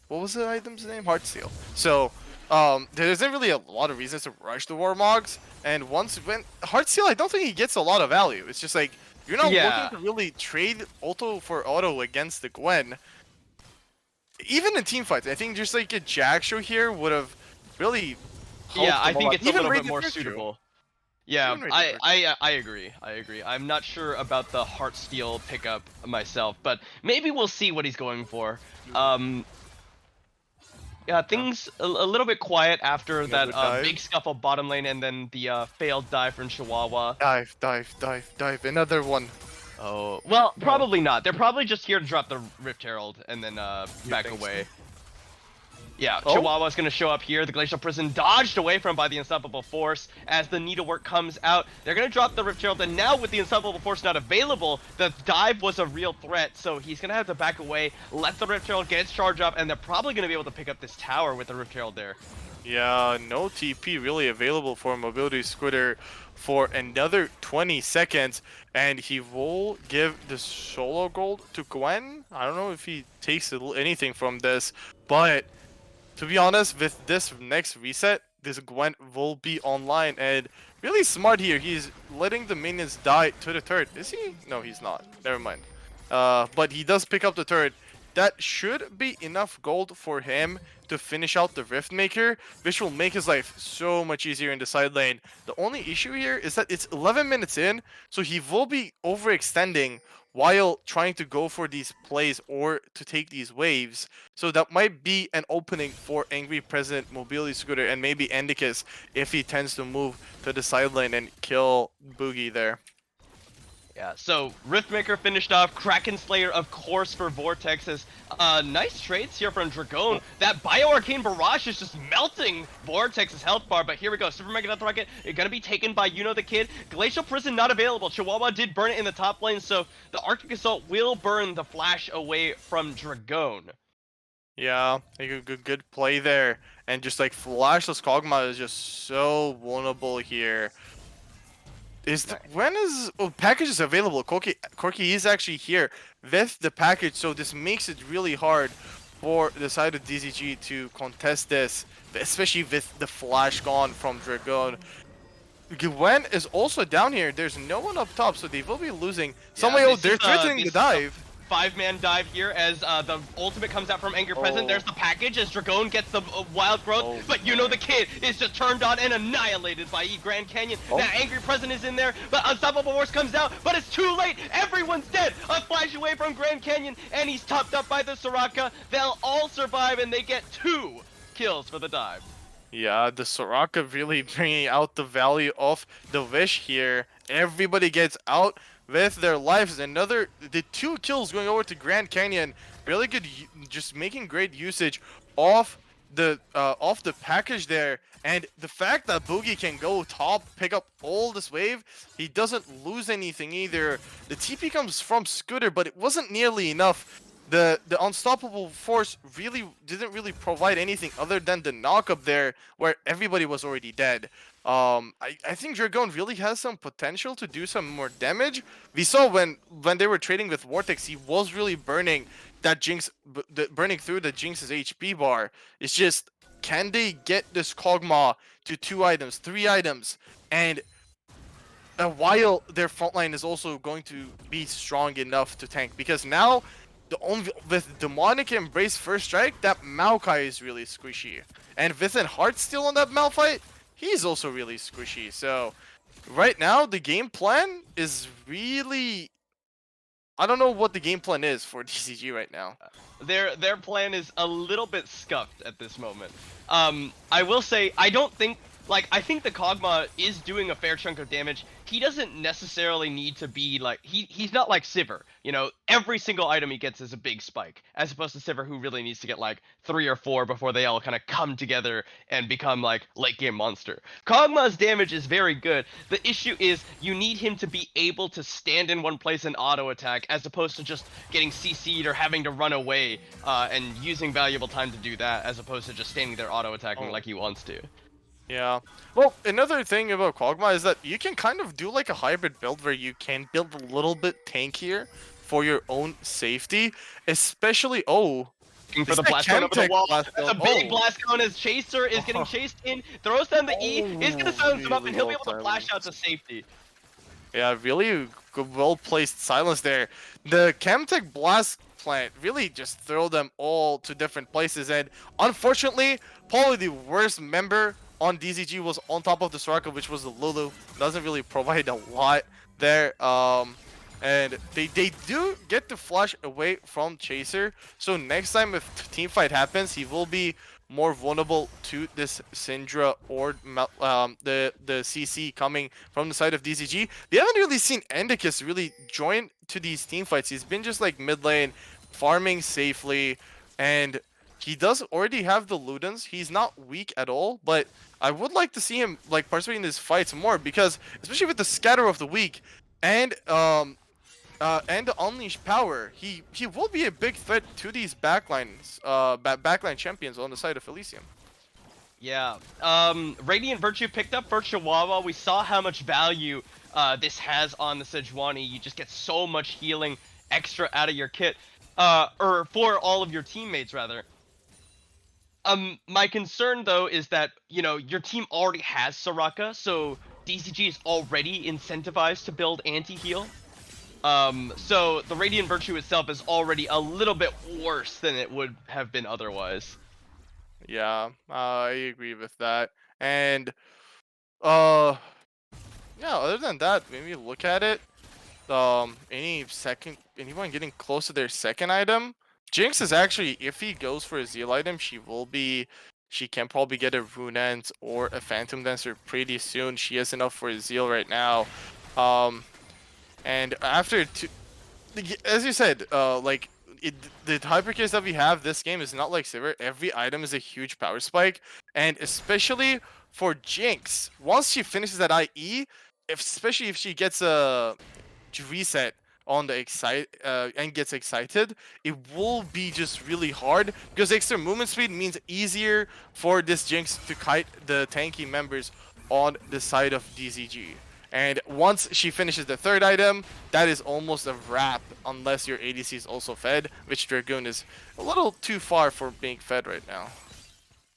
what was the item's name? Heartsteel. So there isn't really a lot of reasons to rush the Warmogs, and when Heartsteel, I don't think he gets a lot of value. It's just like you're not looking to really trade auto for auto against the Gwen. Even in team fights, I think just like a Jack show here would have really helped I think it's a even little bit more Radiant suitable. Yeah, I agree. I agree. I'm not sure about the Heartsteel pickup myself, but maybe we'll see what he's going for. Yeah, Yeah. things a little bit quiet after that Another dive. big scuffle bottom lane, and then the failed dive from Chihuahua. Dive, dive, dive, dive. Another one. Oh, well, Oh, probably not. They're probably just here to drop the Rift Herald and then you back think so? away. Yeah, Oh, Chihuahua's gonna show up here. The Glacial Prison dodged away from by the Unstoppable Force as the Needlework comes out. They're gonna drop the Rift Herald, and now with the Unstoppable Force not available, the dive was a real threat, so he's gonna have to back away, let the Rift Herald get its charge up, and they're probably gonna be able to pick up this tower with the Rift Herald there. yeah, no TP really available for Mobility Scooter for another 20 seconds, and he will give the solo gold to Gwen. I don't know if he takes anything from this, but to be honest, with this next reset, this Gwen will be online, and really smart here. He's letting the minions die to the turret. Is he? No, he's not. Never mind. But he does pick up the turret. That should be enough gold for him to finish out the Rift Maker, which will make his life so much easier in the side lane. The only issue here is that it's 11 minutes in, so he will be overextending while trying to go for these plays or to take these waves. So that might be an opening for Angry President Mobility Scooter and maybe Endicus if he tends to move to the side lane and kill Boogie there. Yeah, so Riftmaker finished off. Kraken Slayer, of course, for Vortexes. Nice trades here from Dragon. That Bio-Arcane Barrage is just melting Vortex's health bar, but here we go. Super Mega Death Rocket gonna be taken by the Kid. Glacial Prison not available. Chihuahua did burn it in the top lane, so the Arctic Assault will burn the flash away from Dragon. Yeah, like a good play there. And just like Flashless Kog'Maw is just so vulnerable here. When is package is available? Corky is actually here with the package, so this makes it really hard for the side of DZG to contest this, especially with the flash gone from Dragon. Gwen is also down here. There's no one up top, so they will be losing. Yeah, They're threatening the dive. Five-man dive here as the ultimate comes out from Angry President. Oh. There's the package as Dragon gets the wild growth, Oh, but the Kid is just turned on and annihilated by Grand Canyon. Oh. Now Angry President is in there, but Unstoppable Force comes out, but it's too late. Everyone's dead. A flash away from Grand Canyon, and he's topped up by the Soraka. They'll all survive, and they get 2 kills for the dive. Yeah, the Soraka really bringing out the value of the Wish here. Everybody gets out with their lives. The 2 kills going over to Grand Canyon. Really good, just making great usage of the package there. And the fact that Boogie can go top, pick up all this wave, he doesn't lose anything either. The TP comes from Scooter, but it wasn't nearly enough. The Unstoppable Force didn't really provide anything other than the knock up there where everybody was already dead. I think Dragon really has some potential to do some more damage. We saw when they were trading with Vortex, he was really burning that Jinx, burning through the Jinx's HP bar. It's just, can they get this Kog'Maw to 2 items, 3 items, and while their frontline is also going to be strong enough to tank? Because now with Demonic Embrace first strike, that Maokai is really squishy. And Vithin Heart still on that Malphite, he's also really squishy. So right now the game plan is really, I don't know what the game plan is for DCG right now. Their plan is a little bit scuffed at this moment. I will say I think the Kog'Maw is doing a fair chunk of damage. He doesn't necessarily need to be like he's not like Sivir. Every single item he gets is a big spike, as opposed to Sivir, who really needs to get like 3 or 4 before they all kind of come together and become like late game monster. Kog'Maw's damage is very good. The issue is you need him to be able to stand in one place and auto attack, as opposed to just getting CC'd or having to run away and using valuable time to do that, as opposed to just standing there auto attacking like he wants to. Yeah. Well, another thing about Kog'Maw is that you can kind of do like a hybrid build where you can build a little bit tankier for your own safety, especially Looking for the blast cone over the wall. That's a big Oh. blast cone as Chaser is getting chased in, throws down the E, is gonna silence him up, and he'll be able to flash out to safety. Yeah, really well placed silence there. The Chemtech Blast plant really just throw them all to different places, and unfortunately, probably the worst member on DZG was on top of the Soraka, which was the Lulu. Doesn't really provide a lot there. And they do get to flash away from Chaser. So next time if team fight happens, he will be more vulnerable to this Syndra or the CC coming from the side of DCG. They haven't really seen Endicus really join to these team fights. He's been just like mid lane, farming safely, and he does already have the Ludens. He's not weak at all, but I would like to see him like participate in these fights more because, especially with the scatter of the weak and the unleashed power, he will be a big threat to these backlines, backline champions on the side of Elysium. Yeah. Radiant Virtue picked up for Chihuahua. We saw how much value this has on the Sejuani. You just get so much healing extra out of your kit, or for all of your teammates rather. My concern though is that, you know, your team already has Soraka, so DCG is already incentivized to build anti-heal. So the Radiant Virtue itself is already a little bit worse than it would have been otherwise. Yeah, I agree with that. And uh, yeah. Other than that, when we look at it, anyone getting close to their second item, Jinx is actually, if he goes for a Zeal item, she can probably get a Runant or a Phantom Dancer pretty soon. She has enough for a Zeal right now. And after as you said, the hypercase that we have this game is not like Sivir. Every item is a huge power spike, and especially for Jinx, once she finishes that IE, especially if she gets a reset on the and gets excited, it will be just really hard because extra movement speed means easier for this Jinx to kite the tanky members on the side of DZG. And once she finishes the third item, that is almost a wrap unless your ADC is also fed, which Dragoon is a little too far for being fed right now.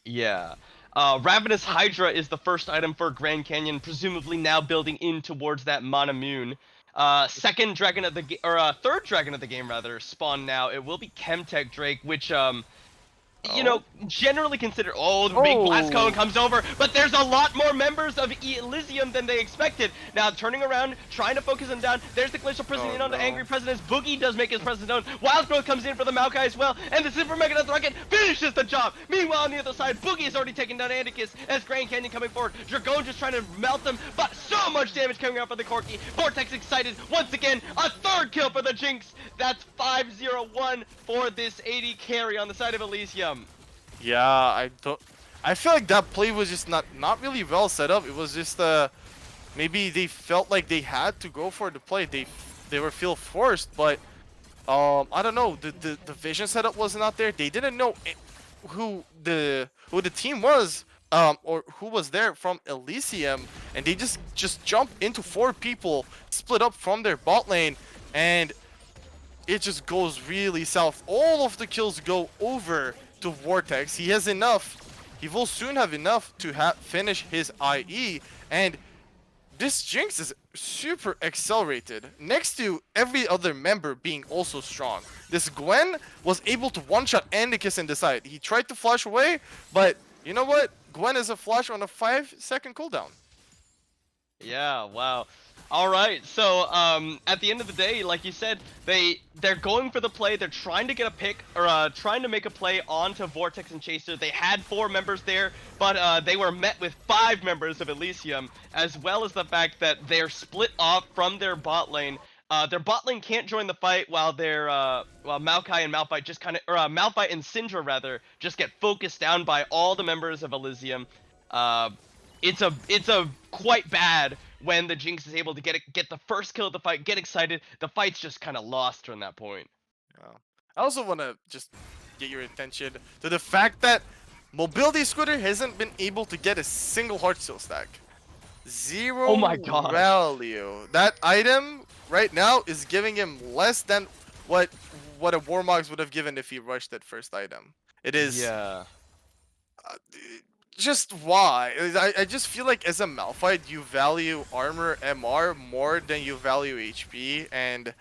Yeah. Ravenous Hydra is the first item for Grand Canyon, presumably now building in towards that Mana Moon. Second dragon of the third dragon of the game rather spawn now. It will be Chemtech Drake, which you know, generally considered, oh, the big blast cone comes over, but there's a lot more members of Elysium than they expected. Now, turning around, trying to focus them down. There's the Glacial Prison in on the Angry Presidents. Boogie does make his presence known. Wild Growth comes in for the Maokai as well, and the Super Mega Death Rocket finishes the job. Meanwhile, on the other side, Boogie is already taking down Andicus as Grand Canyon coming forward. Dragon just trying to melt them, but so much damage coming out for the Corki. Vortex excited once again. A third kill for the Jinx. That's 5-0-1 for this AD carry on the side of Elysium. Yeah, I feel like that play was just not really well set up. It was just maybe they felt like they had to go for the play. They were feel forced, but I don't know. The vision setup was not there. They didn't know who the team was or who was there from Elysium, and they just jumped into 4 people split up from their bot lane, and it just goes really south. All of the kills go over to Vortex. He has enough. He will soon have enough to finish his IE, and this Jinx is super accelerated next to every other member being also strong. This Gwen was able to one-shot Andicus in the side. He tried to flash away, but you know what? Gwen is a flash on a 5-second cooldown. Yeah, wow. All right, so at the end of the day, like you said, they're going for the play. They're trying to get a pick, or trying to make a play onto Vortex and Chaser. They had 4 members there, but they were met with 5 members of Elysium, as well as the fact that they're split off from their bot lane. Their bot lane can't join the fight while Maokai and Malphite just kind of, or Malphite and Syndra rather, just get focused down by all the members of Elysium. It's a quite bad when the Jinx is able to get the first kill of the fight, get excited. The fight's just kind of lost from that point. Yeah. I also want to just get your attention to the fact that Mobility Scooter hasn't been able to get a single Heartsteel stack. 0 Oh my god. value. That item right now is giving him less than what a Warmogs would have given if he rushed that first item. It is... Yeah. Just why? I just feel like as a Malphite, you value armor MR more than you value HP, and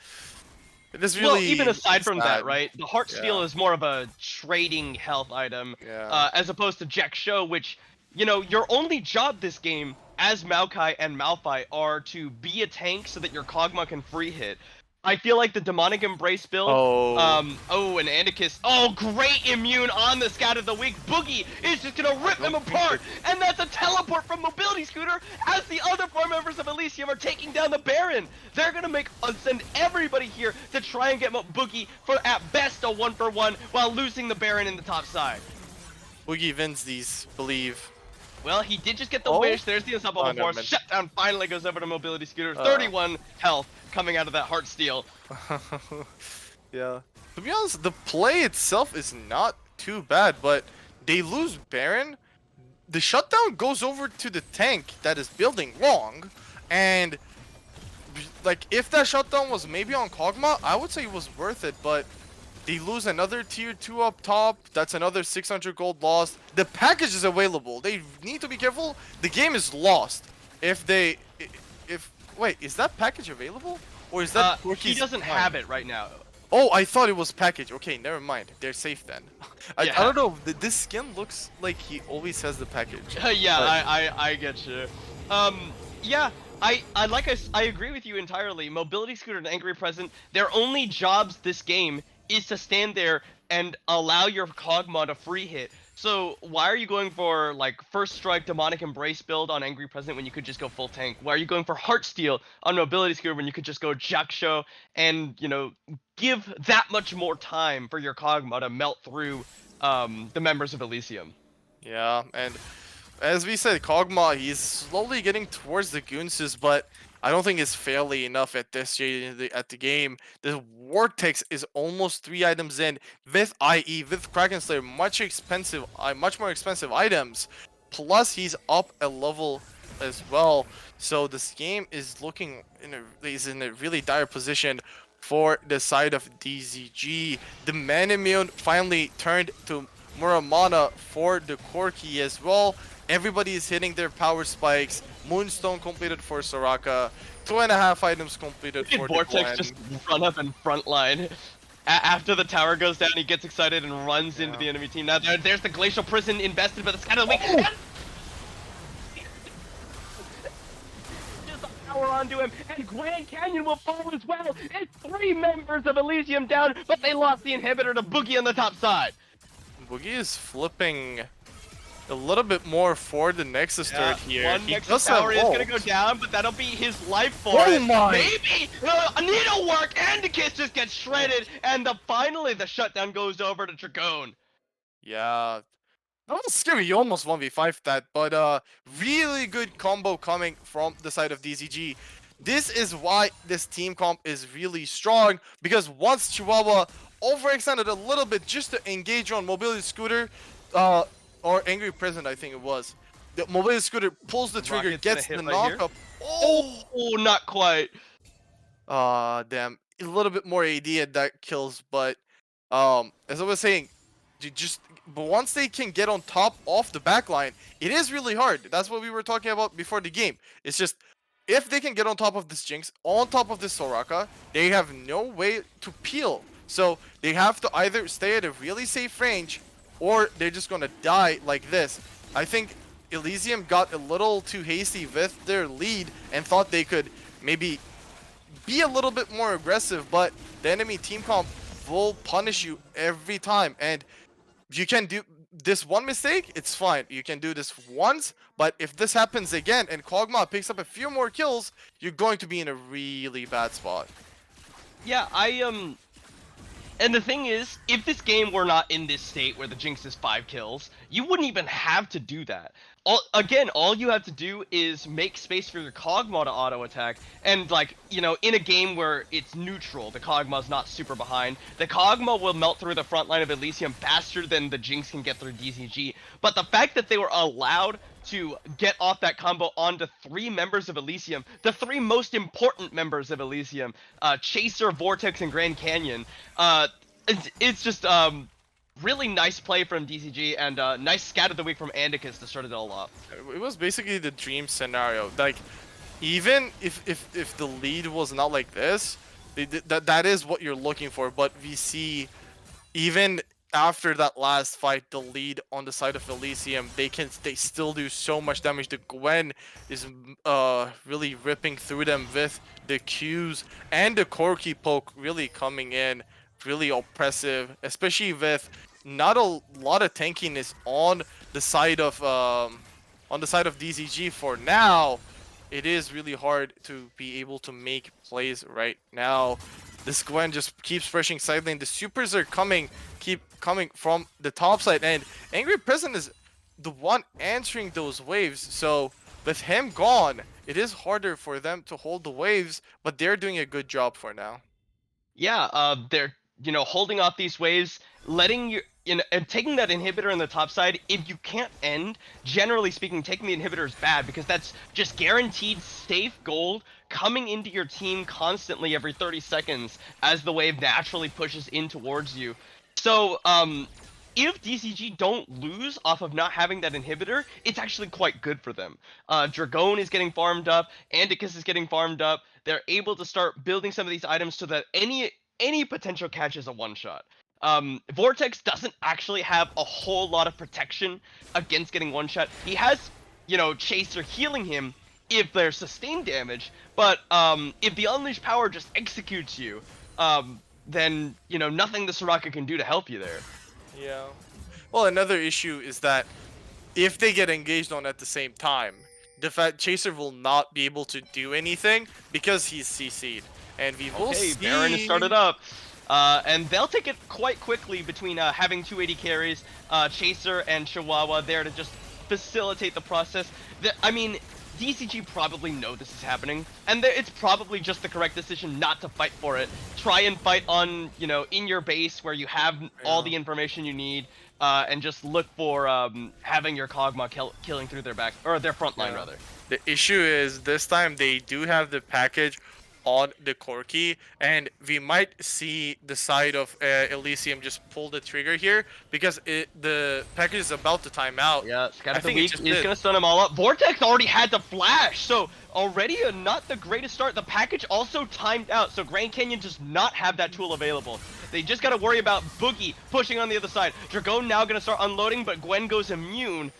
it is really Well, even aside from that, sad. right? The Heartsteel is more of a trading health item, Yeah. as opposed to Jack Show, which, you know, your only job this game as Maokai and Malphite are to be a tank so that your Kog'Maw can free hit. I feel like the demonic embrace build. Oh, Oh, and Anarchist. Oh, great immune on the scout of the week. Boogie is just gonna rip them don't think apart, and that's a teleport from Mobility Scooter as the other 4 members of Elysium are taking down the Baron. They're gonna make send everybody here to try and get Boogie for at best a 1-for-1 while losing the Baron in the top side. Boogie wins these, believe. Well, he did just get the Oh? wish. There's the unstoppable Oh, never force. mind. Shutdown finally goes over to Mobility Scooter. 31 health coming out of that heart steal. Yeah. To be honest, the play itself is not too bad, but they lose Baron. The shutdown goes over to the tank that is building wrong, and like if that shutdown was maybe on Kog'Maw, I would say it was worth it, but they lose another tier 2 up top. That's another 600 gold lost. The package is available. They need to be careful. The game is lost if they wait, is that package available? Or is that He doesn't have it right now. Oh, I thought it was package. Okay, never mind. They're safe then. I Yeah. don't know. This skin looks like he always has the package. Yeah, But- I get you. Yeah, I agree with you entirely. Mobility Scooter and Angry Present, their only jobs this game is to stand there and allow your Kog'Maw to free hit. So why are you going for like first strike demonic embrace build on Angry Present when you could just go full tank? Why are you going for Heartsteel on Mobility Scooter when you could just go Jaksho and give that much more time for your Kog'Maw to melt through the members of Elysium? Yeah, and as we said, Kog'Maw, he's slowly getting towards the Goonses, but I don't think it's fairly enough at this stage at the game. The Vortex is almost 3 items in with IE, with Kraken Slayer, much more expensive items. Plus, he's up a level as well. So this game is in a really dire position for the side of DZG. The Manimune finally turned to Muramana for the Corki as well. Everybody is hitting their power spikes. Moonstone completed for Soraka. 2.5 items completed for the Vortex Gwen. just run up in front line. After the tower goes down, he gets excited and runs into Yeah. the enemy team. Now there's the Glacial Prison invested by the Sky of the Week. Just a power onto him, and Grand Canyon will fall as well. It's 3 members of Elysium down, but they lost the inhibitor to Boogie on the top side. Boogie is flipping a little bit more for the Nexus turret here. One He Nexus does tower have is gonna ult. go down, but that'll be his life for Oh it. my! Maybe needlework and the kiss just gets shredded, and finally the shutdown goes over to Dragon. Yeah. That was scary. You almost 1v5 that, but really good combo coming from the side of DZG. This is why this team comp is really strong, because once Chihuahua overextended a little bit just to engage on Mobility Scooter, or Angry Present, I think it was. The Mobility Scooter pulls the trigger, Rocket's gonna gets hit the right here. knock up. Oh, not quite. Damn. A little bit more AD and that kills, but as I was saying, but once they can get on top of the backline, it is really hard. That's what we were talking about before the game. It's just if they can get on top of this Jinx, on top of this Soraka, they have no way to peel. So they have to either stay at a really safe range, or they're just gonna die like this. I think Elysium got a little too hasty with their lead and thought they could maybe be a little bit more aggressive, but the enemy team comp will punish you every time. And you can do this one mistake, it's fine. You can do this once, but if this happens again and Kog'Maw picks up a few more kills, you're going to be in a really bad spot. Yeah, and the thing is, if this game were not in this state where the Jinx is 5 kills, you wouldn't even have to do that. All you have to do is make space for your Kog'Maw to auto attack, and in a game where it's neutral, the Kog'Maw's not super behind, the Kog'Maw will melt through the front line of Elysium faster than the Jinx can get through DZG. But the fact that they were allowed to get off that combo onto 3 members of Elysium, the 3 most important members of Elysium, Chaser, Vortex, and Grand Canyon, it's just really nice play from DCG, and nice scat of the week from Andicus to start it all off. It was basically the dream scenario. Like, even if the lead was not like this, that is what you're looking for. But we see, even after that last fight, the lead on the side of Elysium, they still do so much damage. The Gwen is really ripping through them with the Qs and the Corki poke really coming in, really oppressive, especially with not a lot of tankiness on the side of DZG for now. It is really hard to be able to make plays right now. This Gwen just keeps pushing side lane. The supers are keep coming from the top side, and Angry Peasant is the one answering those waves. So with him gone, it is harder for them to hold the waves, but they're doing a good job for now. Yeah, they're holding off these waves, letting you and taking that inhibitor on the top side. If you can't end, generally speaking, taking the inhibitor is bad because that's just guaranteed safe gold coming into your team constantly every 30 seconds as the wave naturally pushes in towards you. So, if DCG don't lose off of not having that inhibitor, it's actually quite good for them. Dragon is getting farmed up, Andicus is getting farmed up. They're able to start building some of these items so that any potential catch is a one shot. Vortex doesn't actually have a whole lot of protection against getting one shot. He has, Chaser healing him if there's sustained damage, but if the unleashed power just executes you, then nothing the Soraka can do to help you there. Yeah. Well, another issue is that if they get engaged on at the same time, the fact Chaser will not be able to do anything because he's CC'd. And we will Okay, Baron has started see. up. And they'll take it quite quickly between having 280 carries, Chaser and Chihuahua there to just facilitate the process. I mean, DCG probably know this is happening, and it's probably just the correct decision not to fight for it. Try and fight on, in your base where you have all Yeah. the information you need, and just look for having your Kog'Maw killing through their back, or their front line Yeah. rather. The issue is this time they do have the package on the Corki, and we might see the side of Elysium just pull the trigger here because the package is about to time out. Yeah, Scout I of the think it Week just is did. going to stun them all up. Vortex already had the flash, so already not the greatest start. The package also timed out, so Grand Canyon does not have that tool available. They just got to worry about Boogie pushing on the other side. Dragon now going to start unloading, but Gwen goes immune.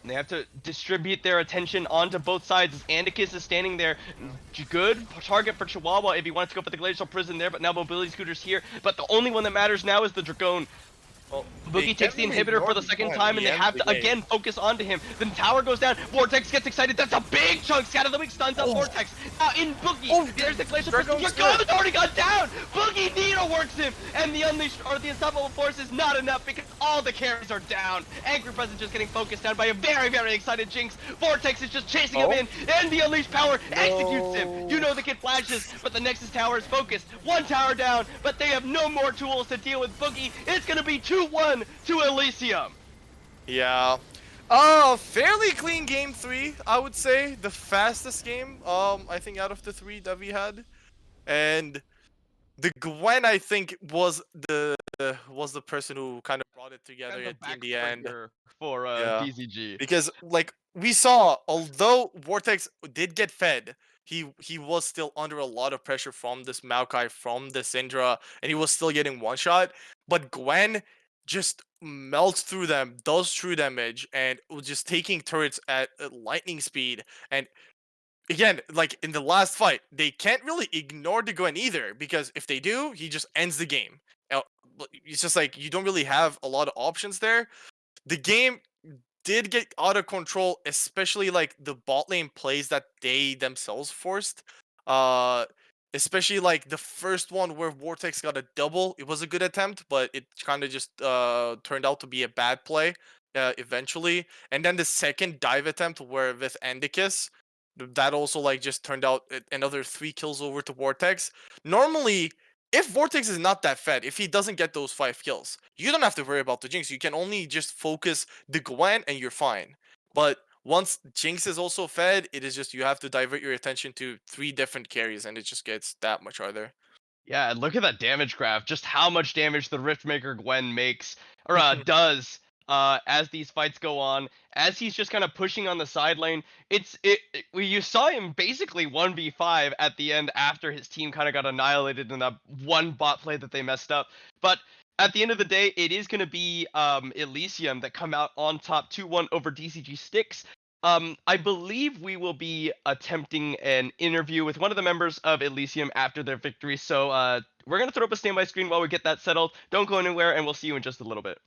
And they have to distribute their attention onto both sides as Andicus is standing there. Good target for Chihuahua if he wants to go for the Glacial Prison there, but now Mobility Scooter's here. But the only one that matters now is the Dragon. Well, they Boogie can't takes the really inhibitor ignore for the the second Gwen. time, and He they ends have the to game. again focus onto him. Then tower goes down. Vortex gets excited. That's a big chunk. Scout of the Week stuns up Oh. Vortex. Now in Boogie, Oh, there's the Glacial Prison. Dragon's Dragon's dead. already gone down. Boogie needle works him, and the unleashed or the unstoppable force is not enough because all the carries are down. Angry Presence just getting focused down by a very excited Jinx. Vortex is just chasing him Oh. in, and the unleashed power executes him. No. You know the kid flashes, but the Nexus tower is focused. One tower down, but they have no more tools to deal with Boogie. It's gonna be 2-1 to Elysium. Yeah. Fairly clean game 3, I would say. The fastest game, I think out of the 3 that we had. And the Gwen, I think, was the person who kind of brought it together And the in the end. backbreaker for Yeah. DCG. Because like we saw, although Vortex did get fed, he was still under a lot of pressure from this Maokai, from the Syndra, and he was still getting one shot. But Gwen just melts through them, does true damage, and was just taking turrets at lightning speed. And again, like in the last fight, they can't really ignore the Gwen either, because if they do, he just ends the game. It's just like you don't really have a lot of options there. The game did get out of control, especially like the bot lane plays that they themselves forced. Uh, Especially like the first one where Vortex got a double. It was a good attempt, but it kind of just turned out to be a bad play eventually. And then the second dive attempt where with Andicus, that also like just turned out another 3 kills over to Vortex. Normally, if Vortex is not that fed, if he doesn't get those 5 kills, you don't have to worry about the Jinx. You can only just focus the Gwen and you're fine. But once Jinx is also fed, it is just you have to divert your attention to 3 different carries, and it just gets that much harder. Yeah, and look at that damage graph. Just how much damage the Riftmaker Gwen makes, or does, as these fights go on. As he's just kind of pushing on the side lane. You saw him basically 1v5 at the end after his team kind of got annihilated in that one bot play that they messed up. But at the end of the day, it is going to be Elysium that come out on top 2-1 over DCG Sticks. I believe we will be attempting an interview with one of the members of Elysium after their victory. So we're going to throw up a standby screen while we get that settled. Don't go anywhere, and we'll see you in just a little bit.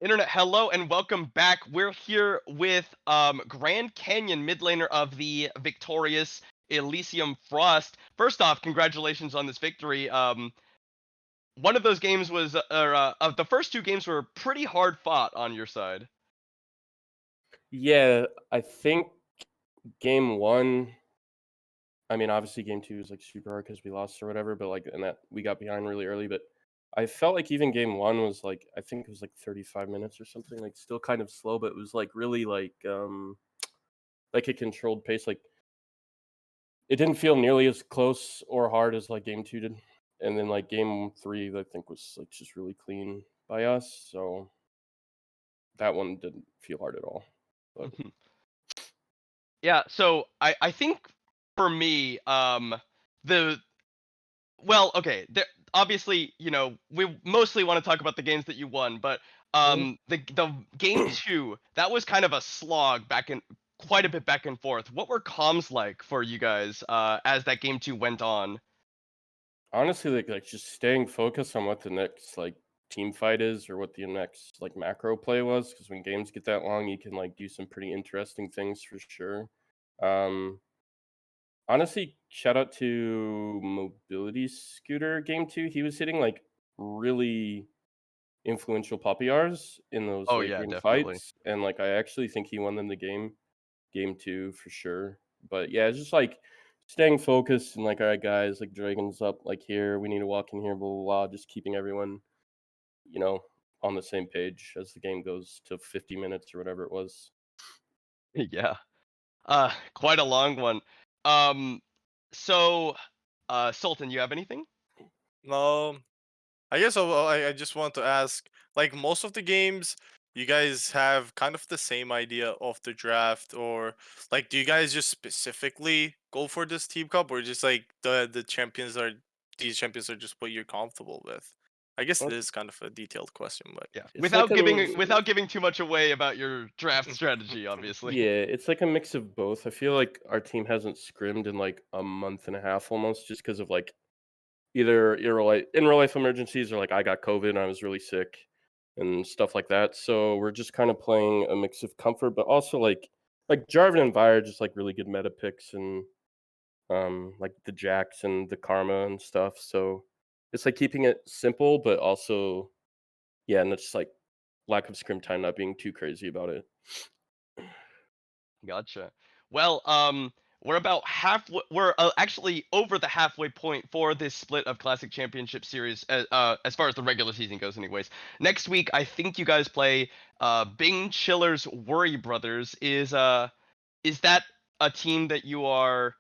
Internet, hello and welcome back. We're here with Grand Canyon mid laner of the victorious Elysium Frost. First off, congratulations on this victory. One of those games was, of the first two games were pretty hard fought on your side. Yeah, I think game 1 I mean, obviously game 2 is, like, super hard because we lost or whatever, but, like and that we got behind really early, but I felt like even game 1 was, like I think it was, like, 35 minutes or something, like, still kind of slow, but it was, like, really, like a controlled pace, like it didn't feel nearly as close or hard as, like, game 2 did, and then, like, game 3, I think, was, like, just really clean by us, so that one didn't feel hard at all, but Yeah, so I think for me, the well, okay, obviously, we mostly want to talk about the games that you won, but Mhm. the game 2, that was kind of a slog back and quite a bit back and forth. What were comms like for you guys as that game 2 went on? Honestly, like just staying focused on what the next like team fight is or what the next like macro play was, because when games get that long, you can like do some pretty interesting things for sure. Um, honestly, shout out to Mobility Scooter game 2. He was hitting like really influential poppy R's in those Oh late yeah, game definitely. fights, and like I actually think he won them the game 2 for sure. But yeah, it's just like staying focused and like, all right, guys, like Dragon's up, like here, we need to walk in here, blah blah blah. Just keeping everyone, you know, on the same page as the game goes to 50 minutes or whatever it was. Yeah. Quite a long one. Um, so, Sultan, you have anything? No, I guess I just want to ask, like most of the games, you guys have kind of the same idea of the draft, or like, do you guys just specifically go for this team cup, or just like the champions are these champions are just what you're comfortable with? I guess Well, this is kind of a detailed question, but Yeah. It's like a Without giving too much away about your draft strategy, obviously. yeah, it's like a mix of both. I feel like our team hasn't scrimmed in like a month and a half almost, just because of like either in real life emergencies or like I got COVID and I was really sick and stuff like that. So we're just kind of playing a mix of comfort, but also like Jarvan and Vi are just like really good meta picks and like the Jax and the Karma and stuff. So it's like keeping it simple, but also yeah, and it's like lack of scrim time, not being too crazy about it. Gotcha. Well, we're about we're actually over the halfway point for this split of Classic Championship Series, as far as the regular season goes, anyways. Next week, I think you guys play Bing Chiller's Worry Brothers. Is that a team that you are,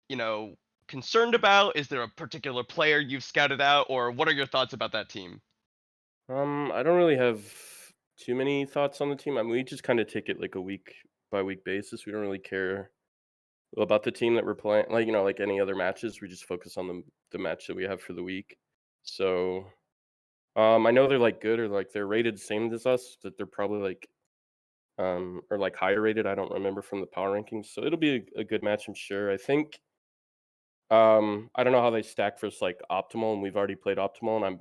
you know, concerned about? Is there a particular player you've scouted out, or what are your thoughts about that team? I don't really have too many thoughts on the team. I mean, we just kind of take it like a week by week basis. We don't really care about the team that we're playing. Like like any other matches, we just focus on the match that we have for the week. So I know they're like good or like they're rated same as us. That they're probably like or like higher rated. I don't remember from the power rankings, so it'll be a good match, I'm sure. I think. I don't know how they stack versus like optimal, and we've already played optimal, and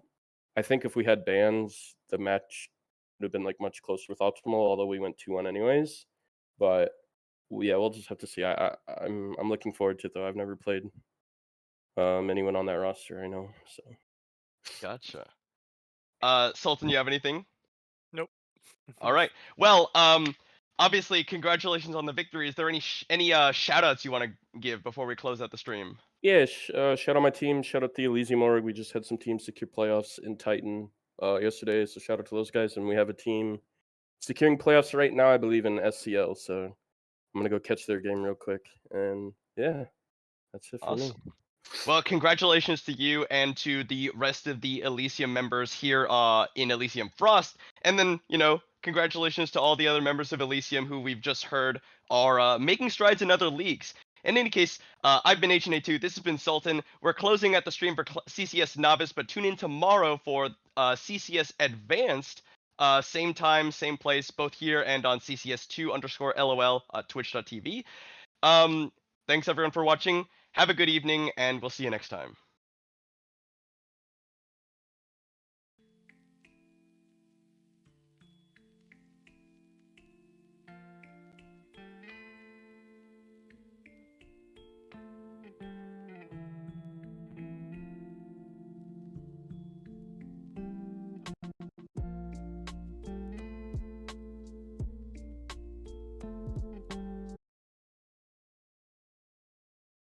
I think if we had bans, the match would have been like much closer with optimal, although we went 2-1 anyways. But yeah, we'll just have to see. I'm looking forward to it though. I've never played anyone on that roster, I know. So Gotcha. Sultan, you have anything? Nope. All right. Well, obviously, congratulations on the victory. Is there any shout outs you want to give before we close out the stream? yeah, shout out my team. Shout out the Elysium org. We just had some teams secure playoffs in Titan yesterday, so shout out to those guys. And we have a team securing playoffs right now, I believe, in SCL. So I'm gonna go catch their game real quick. And yeah, that's it for me. Awesome. Well, congratulations to you and to the rest of the Elysium members here in Elysium Frost. And then, congratulations to all the other members of Elysium who we've just heard are making strides in other leagues. In any case, I've been HNA2. This has been Sultan. We're closing at the stream for CCS Novice, but tune in tomorrow for CCS Advanced. Same time, same place, both here and on CCS2_LOL twitch.tv. Thanks everyone for watching. Have a good evening, and we'll see you next time.